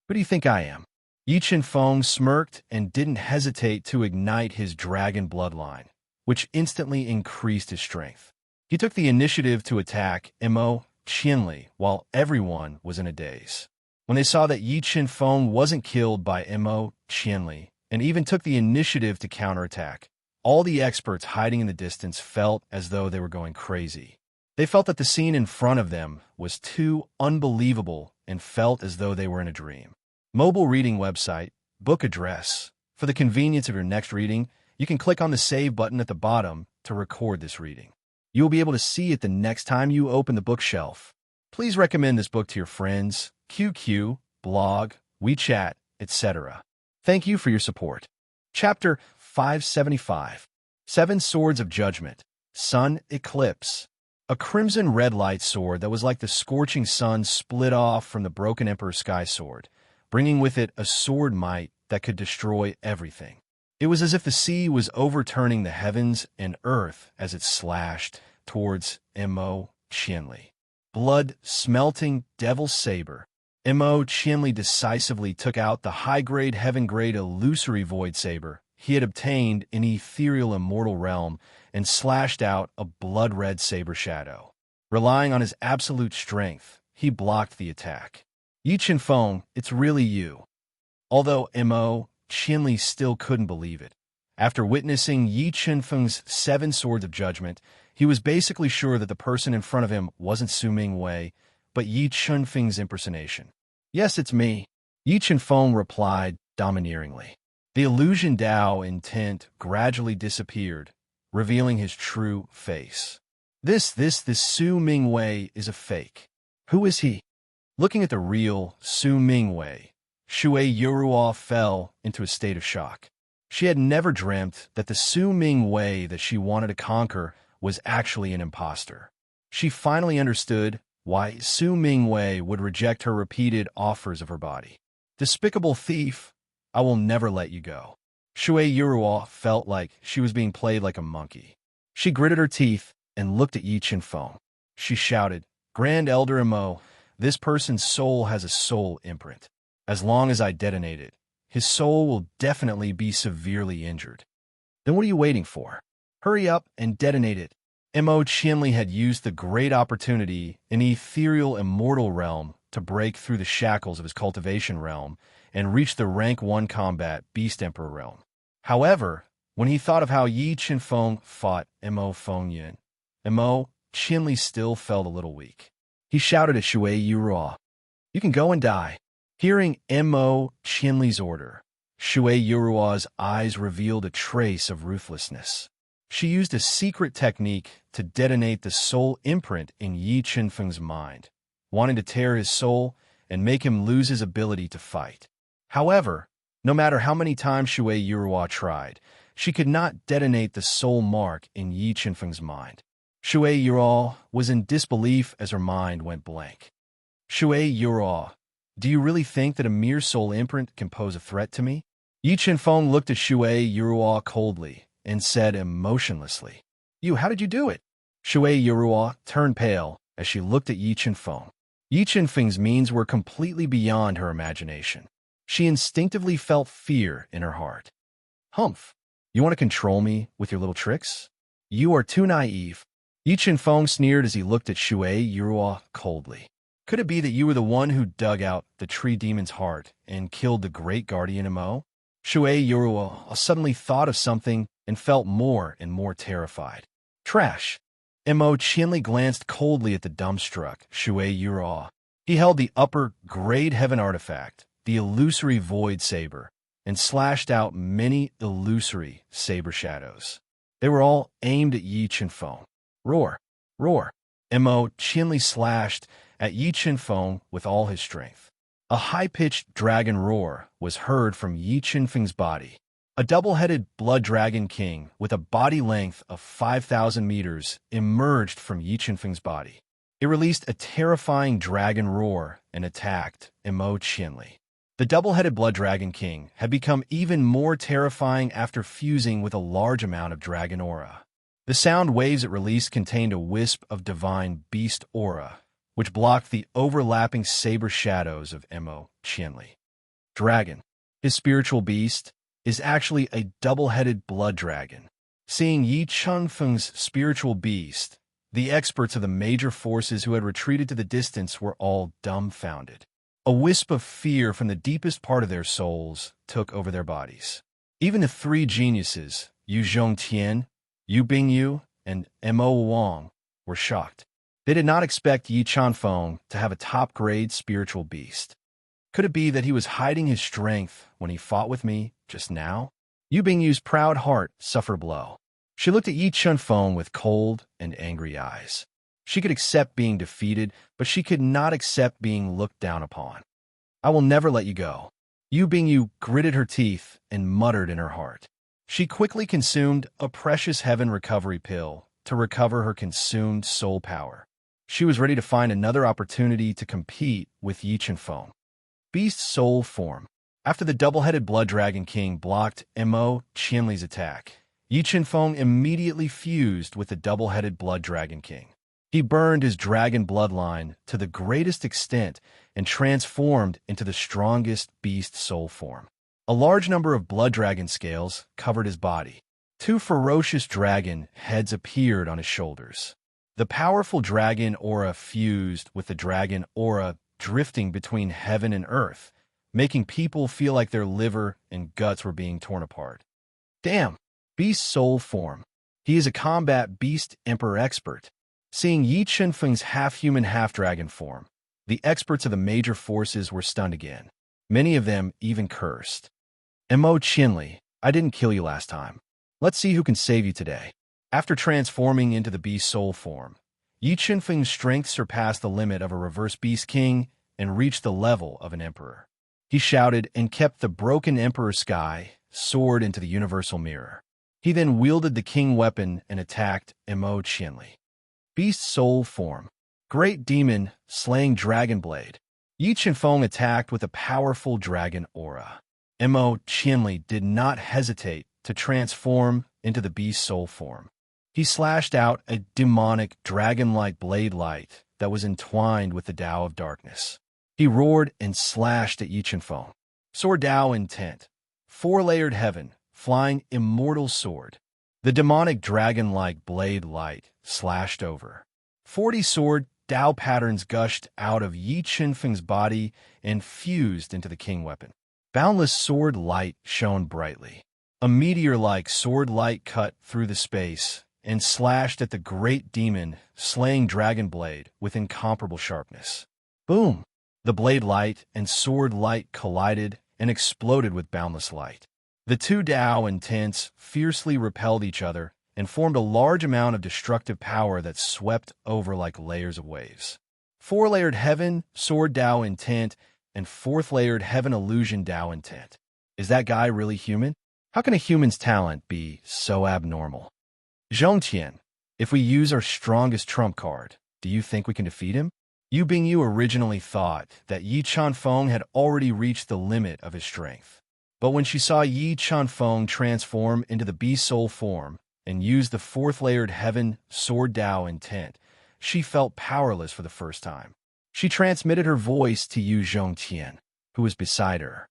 Who do you think I am? Yi Chunfeng smirked and didn't hesitate to ignite his dragon bloodline, which instantly increased his strength. He took the initiative to attack Mo Qianli while everyone was in a daze. When they saw that Yi Qinfeng wasn't killed by Mo Qianli and even took the initiative to counterattack, all the experts hiding in the distance felt as though they were going crazy. They felt that the scene in front of them was too unbelievable and felt as though they were in a dream. Mobile reading website, book address. For the convenience of your next reading, you can click on the Save button at the bottom to record this reading. You will be able to see it the next time you open the bookshelf. Please recommend this book to your friends, QQ, blog, WeChat, etc. Thank you for your support. Chapter 575. 7 Swords of Judgment. Sun Eclipse. A crimson red light sword that was like the scorching sun split off from the broken Emperor's sky sword, bringing with it a sword might that could destroy everything. It was as if the sea was overturning the heavens and earth as it slashed towards Mo Qianli. Blood-smelting devil's saber. Mo Qianli decisively took out the high-grade, heaven-grade illusory void saber he had obtained in ethereal immortal realm and slashed out a blood-red saber shadow. Relying on his absolute strength, he blocked the attack. Yi Qinfeng, it's really you. Although Mo Qianli still couldn't believe it. After witnessing Yi Qinfeng's 7 Swords of Judgment, he was basically sure that the person in front of him wasn't Su Mingwei, but Yi Qinfeng's impersonation. Yes, it's me, Yi Qinfeng replied domineeringly. The illusion Dao intent gradually disappeared, revealing his true face. This Su Mingwei is a fake. Who is he? Looking at the real Su Mingwei, Shui Yuruo fell into a state of shock. She had never dreamt that the Su Mingwei that she wanted to conquer was actually an imposter. She finally understood why Su Mingwei would reject her repeated offers of her body. Despicable thief, I will never let you go. Shui Yuruo felt like she was being played like a monkey. She gritted her teeth and looked at Yi Qinfeng. She shouted, Grand Elder Mo, this person's soul has a soul imprint. As long as I detonate it, his soul will definitely be severely injured. Then what are you waiting for? Hurry up and detonate it. Mo Qianli had used the great opportunity in ethereal immortal realm to break through the shackles of his cultivation realm and reach the rank 1 combat Beast Emperor realm. However, when he thought of how Yi Qinfeng fought Mo Fengyan, Mo Qianli still felt a little weak. He shouted at Shui Yuruo, You can go and die. Hearing Mo Qianli's order, Shui Yuruo's eyes revealed a trace of ruthlessness. She used a secret technique to detonate the soul imprint in Yi Qinfeng's mind, wanting to tear his soul and make him lose his ability to fight. However, no matter how many times Shui Yuruo tried, she could not detonate the soul mark in Yi Qinfeng's mind. Shui Yuruo was in disbelief as her mind went blank. Shui Yuruo, do you really think that a mere soul imprint can pose a threat to me? Yi Qinfeng looked at Shui Yuruo coldly and said emotionlessly, How did you do it? Shui Yuruo turned pale as she looked at Yi Qinfeng. Yi Qinfeng's means were completely beyond her imagination. She instinctively felt fear in her heart. Humph, you want to control me with your little tricks? You are too naive. Yi Qinfeng sneered as he looked at Shui Yuruo coldly. Could it be that you were the one who dug out the tree demon's heart and killed the great guardian Mo? Shui Yuruo suddenly thought of something and felt more and more terrified. Trash. Mo Qianli glanced coldly at the dumbstruck Shui Yuruo. He held the upper grade heaven artifact, the illusory void saber, and slashed out many illusory saber shadows. They were all aimed at Yi Qinfeng. Roar! Roar! Mo Qianli slashed at Yi Qinfeng with all his strength. A high-pitched dragon roar was heard from Yi Qinfeng's body. A double-headed blood dragon king with a body length of 5,000 meters emerged from Yi Qinfeng's body. It released a terrifying dragon roar and attacked Mo Qianli. The double-headed blood dragon king had become even more terrifying after fusing with a large amount of dragon aura. The sound waves it released contained a wisp of divine beast aura, which blocked the overlapping saber shadows of Mo Qianli. Dragon, his spiritual beast, is actually a double-headed blood dragon. Seeing Yi Qinfeng's spiritual beast, the experts of the major forces who had retreated to the distance were all dumbfounded. A wisp of fear from the deepest part of their souls took over their bodies. Even the three geniuses, Yu Zhongtian, Yu Bingyu, and Mo Wang, were shocked. They did not expect Yi Chanfeng to have a top-grade spiritual beast. Could it be that he was hiding his strength when he fought with me just now? Yu Bingyu's proud heart suffered a blow. She looked at Yi Chanfeng with cold and angry eyes. She could accept being defeated, but she could not accept being looked down upon. I will never let you go. Yu Bingyu gritted her teeth and muttered in her heart. She quickly consumed a precious heaven recovery pill to recover her consumed soul power. She was ready to find another opportunity to compete with Yi Chanfeng. Beast soul form. After the double-headed Blood Dragon King blocked Mo Qianli's attack, Yi Chanfeng immediately fused with the double-headed Blood Dragon King. He burned his dragon bloodline to the greatest extent and transformed into the strongest beast soul form. A large number of blood dragon scales covered his body. Two ferocious dragon heads appeared on his shoulders. The powerful dragon aura fused with the dragon aura, drifting between heaven and earth, making people feel like their liver and guts were being torn apart. Damn! Beast soul form. He is a combat beast emperor expert. Seeing Yi Chanfeng's half-human, half-dragon form, the experts of the major forces were stunned again. Many of them even cursed. Mo Qianli, I didn't kill you last time. Let's see who can save you today. After transforming into the beast soul form, Yi Chanfeng's strength surpassed the limit of a reverse beast king and reached the level of an emperor. He shouted and kept the broken emperor sky soared into the universal mirror. He then wielded the king weapon and attacked Mo Qianli. Beast soul form. Great demon, slaying dragon blade. Yi Chanfeng attacked with a powerful dragon aura. Mo Qianli did not hesitate to transform into the beast soul form. He slashed out a demonic, dragon-like blade light that was entwined with the Tao of darkness. He roared and slashed at Yi Chanfeng. Sword Tao intent. Four-layered heaven, flying immortal sword. The demonic dragon-like blade light slashed over. 40 sword Tao patterns gushed out of Yi Chanfeng's body and fused into the king weapon. Boundless sword light shone brightly. A meteor-like sword light cut through the space and slashed at the great demon, slaying dragon blade with incomparable sharpness. Boom! The blade light and sword light collided and exploded with boundless light. The two Tao intents fiercely repelled each other and formed a large amount of destructive power that swept over like layers of waves. Four-layered heaven, sword Tao intent, and fourth-layered heaven illusion Tao intent. Is that guy really human? How can a human's talent be so abnormal? Zhongtian, if we use our strongest trump card, do you think we can defeat him? Yu Bingyu originally thought that Yi Chanfeng had already reached the limit of his strength. But when she saw Yi Chanfeng transform into the beast soul form and use the fourth-layered heaven sword Tao intent, she felt powerless for the first time. She transmitted her voice to Yu Zhongtian, who was beside her.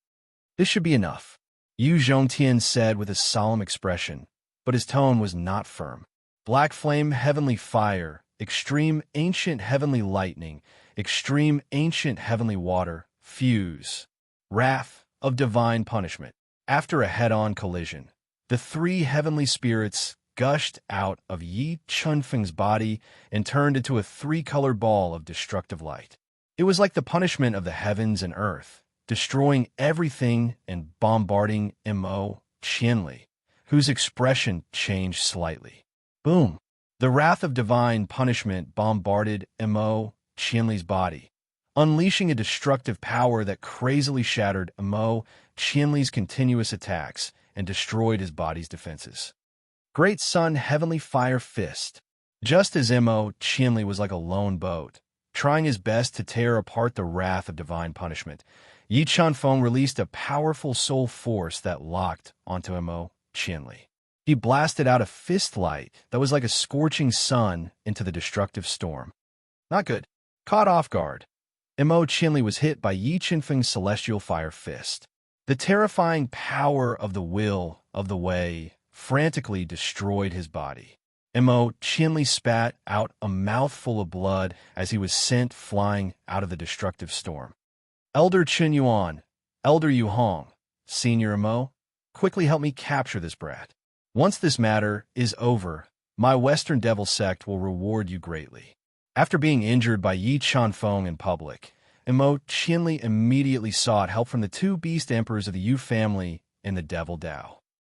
This should be enough, Yu Zhongtian said with a solemn expression, but his tone was not firm. Black flame heavenly fire, extreme ancient heavenly lightning, extreme ancient heavenly water, fuse. Wrath of divine punishment. After a head-on collision, the three heavenly spirits gushed out of Yi Chanfeng's body and turned into a three-colored ball of destructive light. It was like the punishment of the heavens and earth, destroying everything and bombarding Mo Qianli, whose expression changed slightly. Boom! The wrath of divine punishment bombarded Mo Qianli's body, unleashing a destructive power that crazily shattered Mo Qianli's continuous attacks and destroyed his body's defenses. Great Sun Heavenly Fire Fist. Just as Mo Qianli was like a lone boat, trying his best to tear apart the wrath of divine punishment, Yi Chanfeng released a powerful soul force that locked onto Mo Qianli. He blasted out a fist light that was like a scorching sun into the destructive storm. Not good. Caught off guard, Mo Qianli was hit by Yi Chanfeng's celestial fire fist. The terrifying power of the will of the way frantically destroyed his body. Mo Qianli spat out a mouthful of blood as he was sent flying out of the destructive storm. Elder Chen Yuan, Elder Yu Hong, Senior Mo, quickly help me capture this brat. Once this matter is over, my Western Devil sect will reward you greatly. After being injured by Yi Chanfeng in public, Mo Qianli immediately sought help from the two beast emperors of the Yu family in the Devil Dao.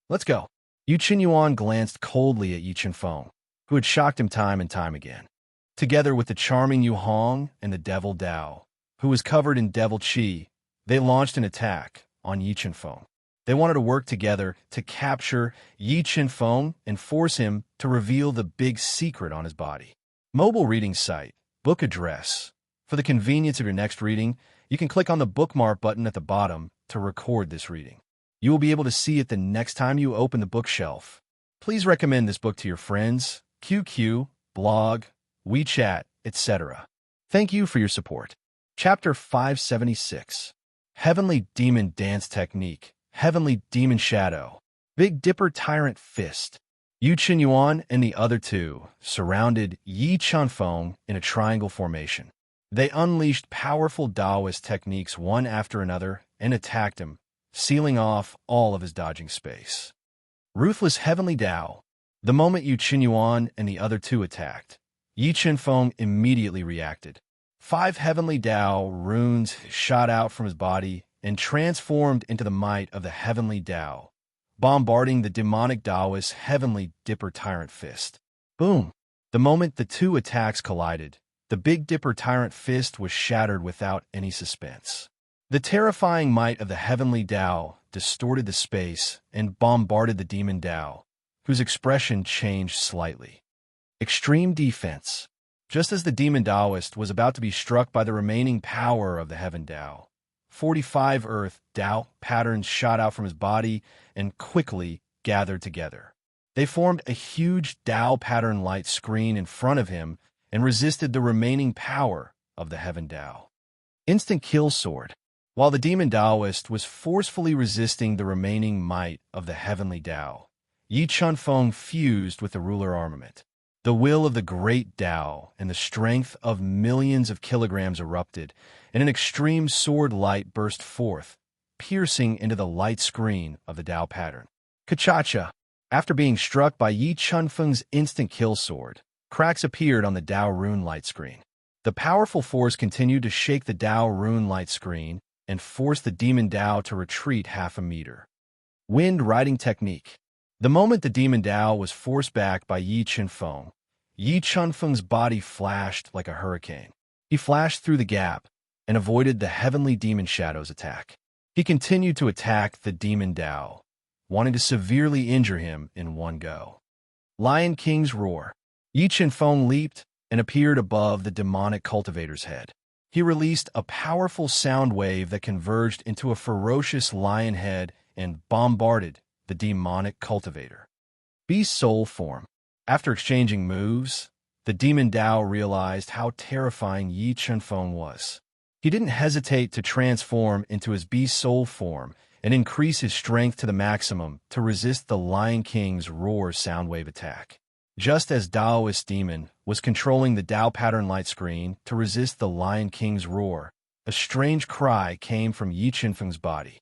Let's go. Yu Qinyuan glanced coldly at Yi Chanfeng, who had shocked him time and time again. Together with the charming Yu Hong and the Devil Dao, who was covered in Devil Qi, they launched an attack on Yi Chanfeng. They wanted to work together to capture Yi Chanfeng and force him to reveal the big secret on his body. Mobile reading site, book address. For the convenience of your next reading, you can click on the bookmark button at the bottom to record this reading. You will be able to see it the next time you open the bookshelf. Please recommend this book to your friends, QQ, blog, WeChat, etc. Thank you for your support. Chapter 576. Heavenly Demon Dance Technique, Heavenly Demon Shadow, Big Dipper Tyrant Fist. Yu Qinyuan and the other two surrounded Yi Chanfeng in a triangle formation. They unleashed powerful Taoist techniques one after another and attacked him, sealing off all of his dodging space. Ruthless Heavenly Dao. The moment Yu Qinyuan and the other two attacked, Yi Chanfeng immediately reacted. 5 Heavenly Dao runes shot out from his body and transformed into the might of the Heavenly Dao, bombarding the demonic Taoist Heavenly Dipper Tyrant Fist. Boom! The moment the two attacks collided, the Big Dipper Tyrant Fist was shattered without any suspense. The terrifying might of the Heavenly Dao distorted the space and bombarded the Demon Dao, whose expression changed slightly. Extreme Defense. Just as the Demon Taoist was about to be struck by the remaining power of the Heaven Dao, 45 Earth Dao patterns shot out from his body and quickly gathered together. They formed a huge Dao pattern light screen in front of him and resisted the remaining power of the Heaven Dao. Instant Kill Sword. While the Demon Taoist was forcefully resisting the remaining might of the Heavenly Dao, Yi Chanfeng fused with the ruler armament. The will of the great Dao and the strength of millions of kilograms erupted, and an extreme sword light burst forth, piercing into the light screen of the Dao pattern. Kachacha. After being struck by Yi Chanfeng's instant kill sword, cracks appeared on the Dao rune light screen. The powerful force continued to shake the Dao rune light screen and force the Demon Dao to retreat half a meter. Wind Riding Technique. The moment the Demon Dao was forced back by Yi Chanfeng, Yi Chanfeng's body flashed like a hurricane. He flashed through the gap and avoided the Heavenly Demon Shadow's attack. He continued to attack the Demon Dao, wanting to severely injure him in one go. Lion King's Roar. Yi Chanfeng leaped and appeared above the demonic cultivator's head. He released a powerful sound wave that converged into a ferocious lion head and bombarded the demonic cultivator. Beast Soul Form. After exchanging moves, the Demon Dao realized how terrifying Yi Chanfeng was. He didn't hesitate to transform into his Beast Soul form and increase his strength to the maximum to resist the Lion King's Roar soundwave attack. Just as Taoist Demon was controlling the Dao pattern light screen to resist the Lion King's Roar, a strange cry came from Yi Chanfeng's body.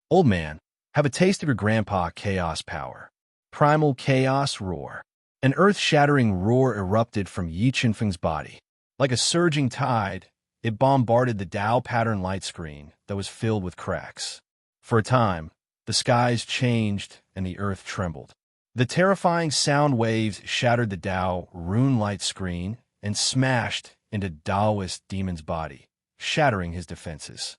Old man, have a taste of your grandpa chaos power. Primal Chaos Roar. An earth-shattering roar erupted from Yi Chanfeng's body. Like a surging tide, it bombarded the Dao pattern light screen that was filled with cracks. For a time, the skies changed and the earth trembled. The terrifying sound waves shattered the Dao rune light screen and smashed into Taoist Demon's body, shattering his defenses.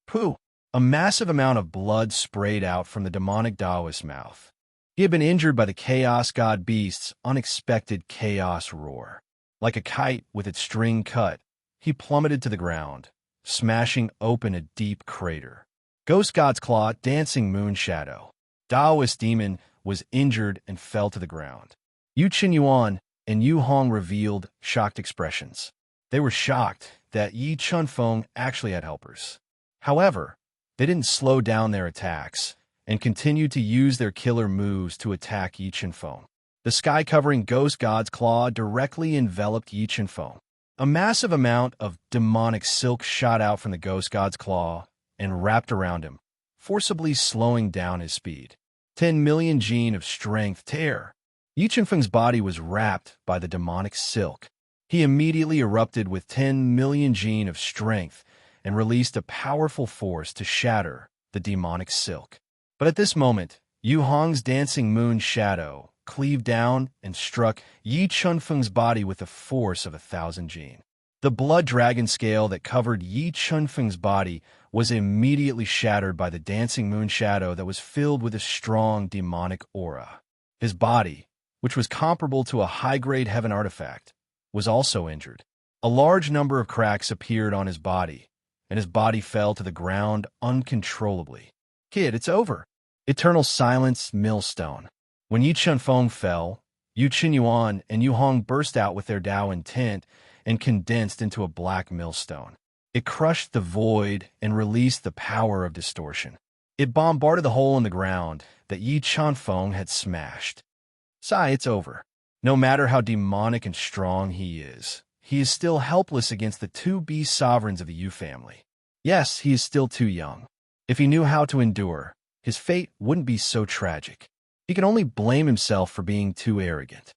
Pooh! A massive amount of blood sprayed out from the demonic Taoist's mouth. He had been injured by the Chaos God Beast's unexpected chaos roar. Like a kite with its string cut, he plummeted to the ground, smashing open a deep crater. Ghost God's Claw Dancing Moon Shadow. Taoist Demon was injured and fell to the ground. Yu Qinyuan and Yu Hong revealed shocked expressions. They were shocked that Yi Chanfeng actually had helpers. However, they didn't slow down their attacks and continued to use their killer moves to attack Yi Chanfeng. The sky-covering Ghost God's Claw directly enveloped Yi Chanfeng. A massive amount of demonic silk shot out from the ghost god's claw and wrapped around him, forcibly slowing down his speed. 10 million gene of strength tear. Yi Chunfeng's body was wrapped by the demonic silk. He immediately erupted with 10 million gene of strength and released a powerful force to shatter the demonic silk. But at this moment, Yu Hong's dancing moon shadow cleaved down and struck Yi Chunfeng's body with the force of 1,000 gene. The blood dragon scale that covered Yi Chunfeng's body was immediately shattered by the dancing moon shadow that was filled with a strong demonic aura. His body, which was comparable to a high-grade heaven artifact, was also injured. A large number of cracks appeared on his body, and his body fell to the ground uncontrollably. Kid, it's over. Eternal silence, millstone. When Yi Chunfeng fell, Yu Qinyuan and Yu Hong burst out with their Dao intent and condensed into a black millstone. It crushed the void and released the power of distortion. It bombarded the hole in the ground that Yi Chunfeng had smashed. Sai, it's over. No matter how demonic and strong he is still helpless against the two beast sovereigns of the Yu family. Yes, he is still too young. If he knew how to endure, his fate wouldn't be so tragic. He can only blame himself for being too arrogant.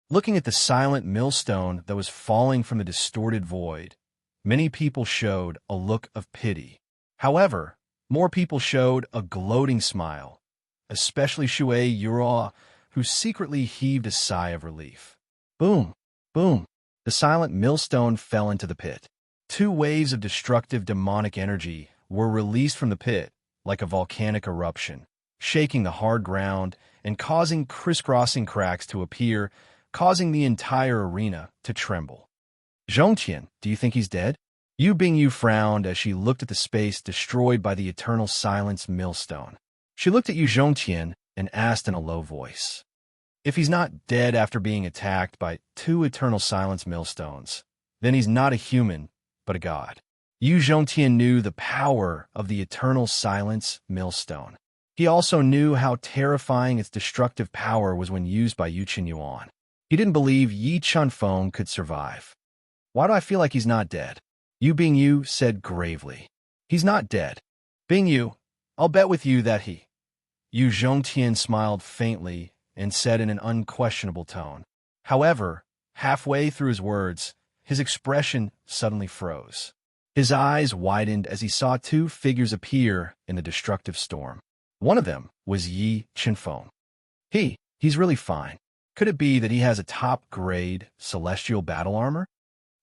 Looking at the silent millstone that was falling from the distorted void, many people showed a look of pity. However, more people showed a gloating smile, especially Shui Yura, who secretly heaved a sigh of relief. Boom! Boom! The silent millstone fell into the pit. 2 waves of destructive demonic energy were released from the pit like a volcanic eruption, shaking the hard ground and causing crisscrossing cracks to appear, causing the entire arena to tremble. Zhongqian, do you think he's dead? Yu Bingyu frowned as she looked at the space destroyed by the eternal silence millstone. She looked at Yu Zhongqian and asked in a low voice, if he's not dead after being attacked by 2 eternal silence millstones, then he's not a human, but a god. Yu Zhongqian knew the power of the eternal silence millstone. He also knew how terrifying its destructive power was when used by Yu Qinyuan. He didn't believe Yi Chunfeng could survive. Why do I feel like he's not dead? Yu Bingyu said gravely. He's not dead. Bingyu, I'll bet with you that he... Yu Zhongqian smiled faintly and said in an unquestionable tone. However, halfway through his words, his expression suddenly froze. His eyes widened as he saw 2 figures appear in the destructive storm. One of them was Yi Chunfeng. He's really fine. Could it be that he has a top-grade celestial battle armor?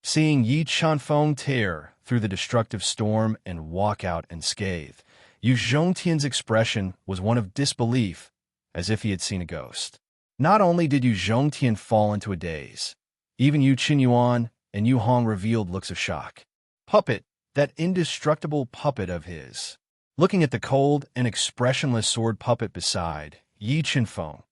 Seeing Yi Chunfeng tear through the destructive storm and walk out unscathed, Yu Zhongqian's expression was one of disbelief, as if he had seen a ghost. Not only did Yu Zhongqian fall into a daze, even Yu Qinyuan and Yu Hong revealed looks of shock. Puppet, that indestructible puppet of his. Looking at the cold and expressionless sword puppet beside Yi Chunfeng,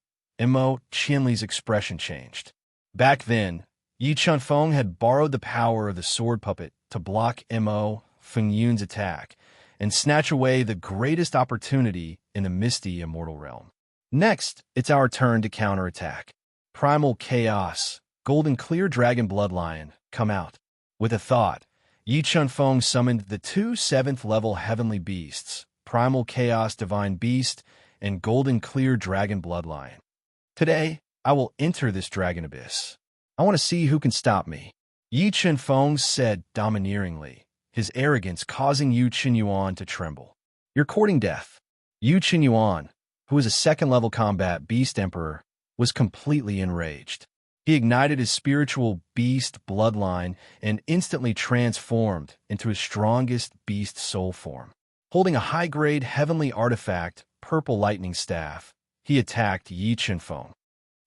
Mo Qianli's expression changed. Back then, Yi Chunfeng had borrowed the power of the sword puppet to block Mo Fengyun's attack and snatch away the greatest opportunity in the misty immortal realm. Next, it's our turn to counterattack. Primal Chaos, Golden Clear Dragon Bloodlion, come out. With a thought, Yi Chunfeng summoned the 2 7th-level heavenly beasts, Primal Chaos Divine Beast and Golden Clear Dragon Bloodlion. Today, I will enter this dragon abyss. I want to see who can stop me. Yi Chunfeng said domineeringly, his arrogance causing Yu Qinyuan to tremble. You're courting death. Yu Qinyuan, who was a 2nd-level combat beast emperor, was completely enraged. He ignited his spiritual beast bloodline and instantly transformed into his strongest beast soul form. Holding a high-grade heavenly artifact, Purple Lightning Staff, he attacked Yi Chunfeng.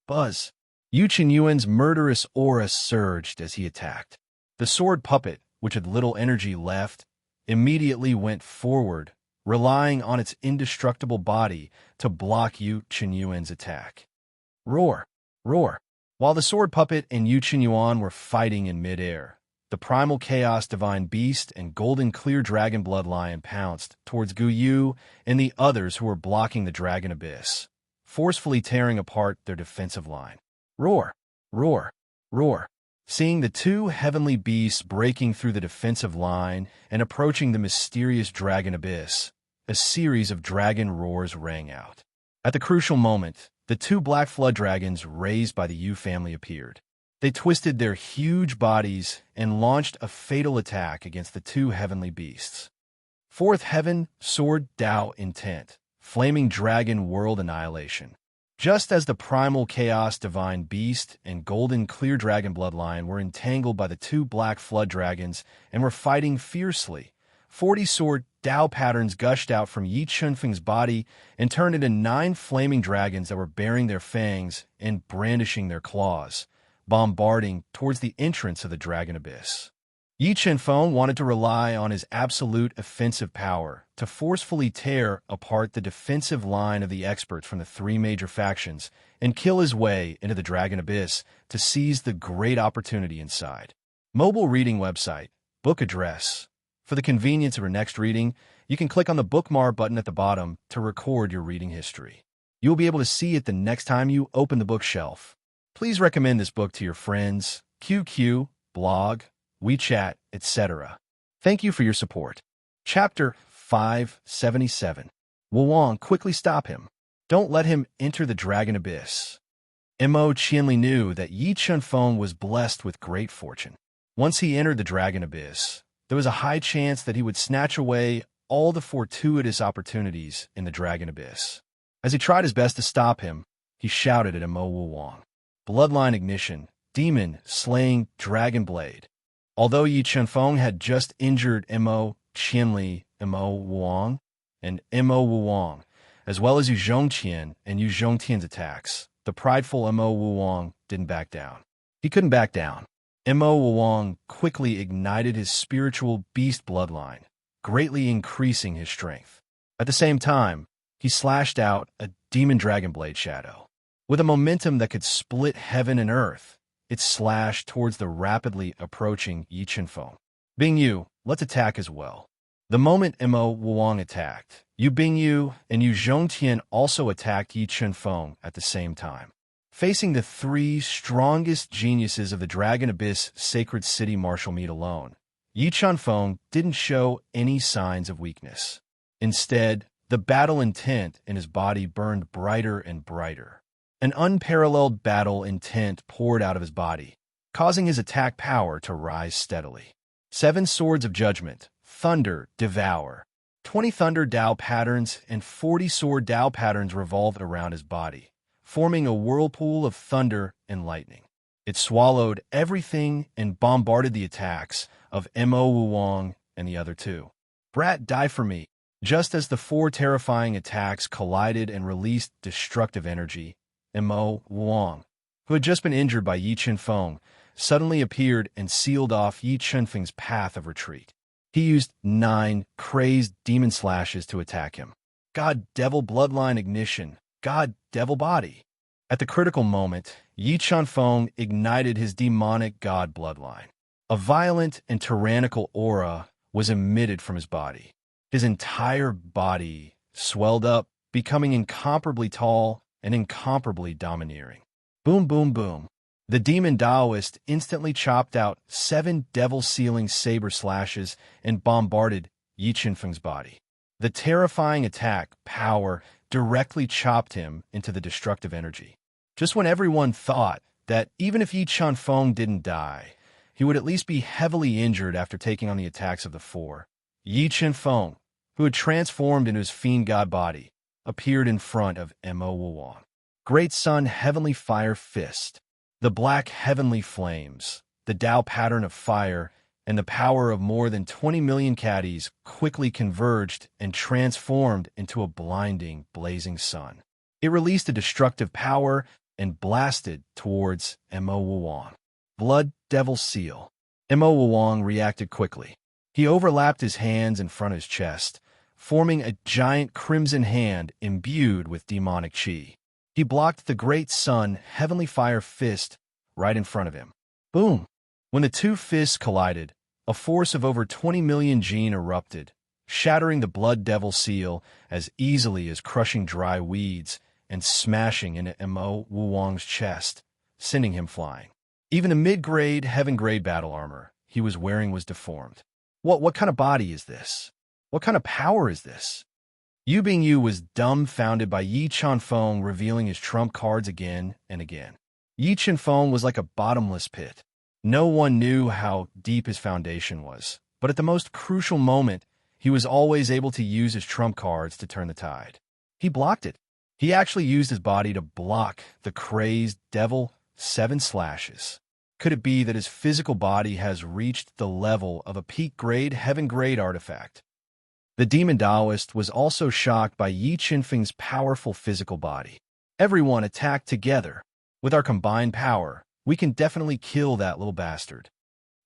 Buzz! Yu Qinyuan's murderous aura surged as he attacked. The sword puppet, which had little energy left, immediately went forward, relying on its indestructible body to block Yu Qinyuan's attack. Roar! Roar! While the sword puppet and Yu Qinyuan were fighting in midair, the Primal Chaos Divine Beast and Golden Clear Dragon Bloodlion pounced towards Gu Yu and the others who were blocking the Dragon Abyss, forcefully tearing apart their defensive line. Roar! Roar! Roar! Seeing the two heavenly beasts breaking through the defensive line and approaching the mysterious dragon abyss, a series of dragon roars rang out. At the crucial moment, the two black flood dragons raised by the Yu family appeared. They twisted their huge bodies and launched a fatal attack against the two heavenly beasts. Fourth heaven, sword, Tao, intent, flaming dragon, world annihilation. Just as the primal chaos divine beast and golden clear dragon bloodline were entangled by the two black flood dragons and were fighting fiercely, 40 sword Tao patterns gushed out from Yi Chunfeng's body and turned into 9 flaming dragons that were baring their fangs and brandishing their claws, bombarding towards the entrance of the dragon abyss. Yi Chunfeng wanted to rely on his absolute offensive power to forcefully tear apart the defensive line of the experts from the 3 major factions and kill his way into the dragon abyss to seize the great opportunity inside. Mobile reading website, book address. For the convenience of your next reading, you can click on the bookmark button at the bottom to record your reading history. You will be able to see it the next time you open the bookshelf. Please recommend this book to your friends, QQ, blog, WeChat, etc. Thank you for your support. Chapter 577. Wang quickly stop him. Don't let him enter the dragon abyss. Mo Qianli knew that Yi Chunfeng was blessed with great fortune. Once he entered the dragon abyss, there was a high chance that he would snatch away all the fortuitous opportunities in the dragon abyss. As he tried his best to stop him, he shouted at Mo Wang. Bloodline ignition, demon, slaying, dragon blade. Although Yi Chunfeng had just injured Mo Qianli, Mo Wang, and Mo Wang, as well as Yu Zhongqian and Yu Zhongtian's attacks, the prideful Mo Wang didn't back down. He couldn't back down. Mo Wang quickly ignited his spiritual beast bloodline, greatly increasing his strength. At the same time, he slashed out a demon dragon blade shadow. With a momentum that could split heaven and earth, it slashed towards the rapidly approaching Yi Chunfeng. Bingyu, let's attack as well. The moment Mo Wang attacked, Yu Bingyu and Yu Zhongtian also attacked Yi Chunfeng at the same time. Facing the 3 strongest geniuses of the Dragon Abyss Sacred City martial meet alone, Yi Chunfeng didn't show any signs of weakness. Instead, the battle intent in his body burned brighter and brighter. An unparalleled battle intent poured out of his body, causing his attack power to rise steadily. 7 swords of judgment, thunder, devour. 20 thunder Tao patterns and 40 sword Tao patterns revolved around his body, forming a whirlpool of thunder and lightning. It swallowed everything and bombarded the attacks of Mo Wang and the other 2. Brat, die for me. Just as the 4 terrifying attacks collided and released destructive energy, Mo Wang, who had just been injured by Yi Chunfeng, suddenly appeared and sealed off Yi Chunfeng's path of retreat. He used 9 crazed demon slashes to attack him. God Devil Bloodline Ignition, God Devil Body. At the critical moment, Yi Chunfeng ignited his demonic God bloodline. A violent and tyrannical aura was emitted from his body. His entire body swelled up, becoming incomparably tall and incomparably domineering. Boom, boom, boom. The demon Taoist instantly chopped out 7 devil-sealing saber slashes and bombarded Yi Chunfeng's body. The terrifying attack power directly chopped him into the destructive energy. Just when everyone thought that even if Yi Chunfeng didn't die, he would at least be heavily injured after taking on the attacks of the 4, Yi Chunfeng, who had transformed into his fiend god body, appeared in front of Mo Wang. Great Sun Heavenly Fire Fist. The black heavenly flames, the Tao pattern of fire, and the power of more than 20 million caddies quickly converged and transformed into a blinding, blazing sun. It released a destructive power and blasted towards Mo Wang. Blood Devil Seal. Mo Wang reacted quickly. He overlapped his hands in front of his chest, forming a giant crimson hand imbued with demonic chi. He blocked the Great Sun Heavenly Fire Fist right in front of him. Boom! When the 2 fists collided, a force of over 20 million Jin erupted, shattering the Blood Devil Seal as easily as crushing dry weeds and smashing into Mo Wang's chest, sending him flying. Even the mid-grade, heaven-grade battle armor he was wearing was deformed. What kind of body is this? What kind of power is this? Yu Bingyu was dumbfounded by Yi Chanfeng revealing his trump cards again and again. Yi Chanfeng was like a bottomless pit. No one knew how deep his foundation was, but at the most crucial moment, he was always able to use his trump cards to turn the tide. He blocked it. He actually used his body to block the crazed devil 7 slashes. Could it be that his physical body has reached the level of a peak-grade, heaven-grade artifact? The demon Taoist was also shocked by Yi Qinfeng's powerful physical body. Everyone attacked together. With our combined power, we can definitely kill that little bastard.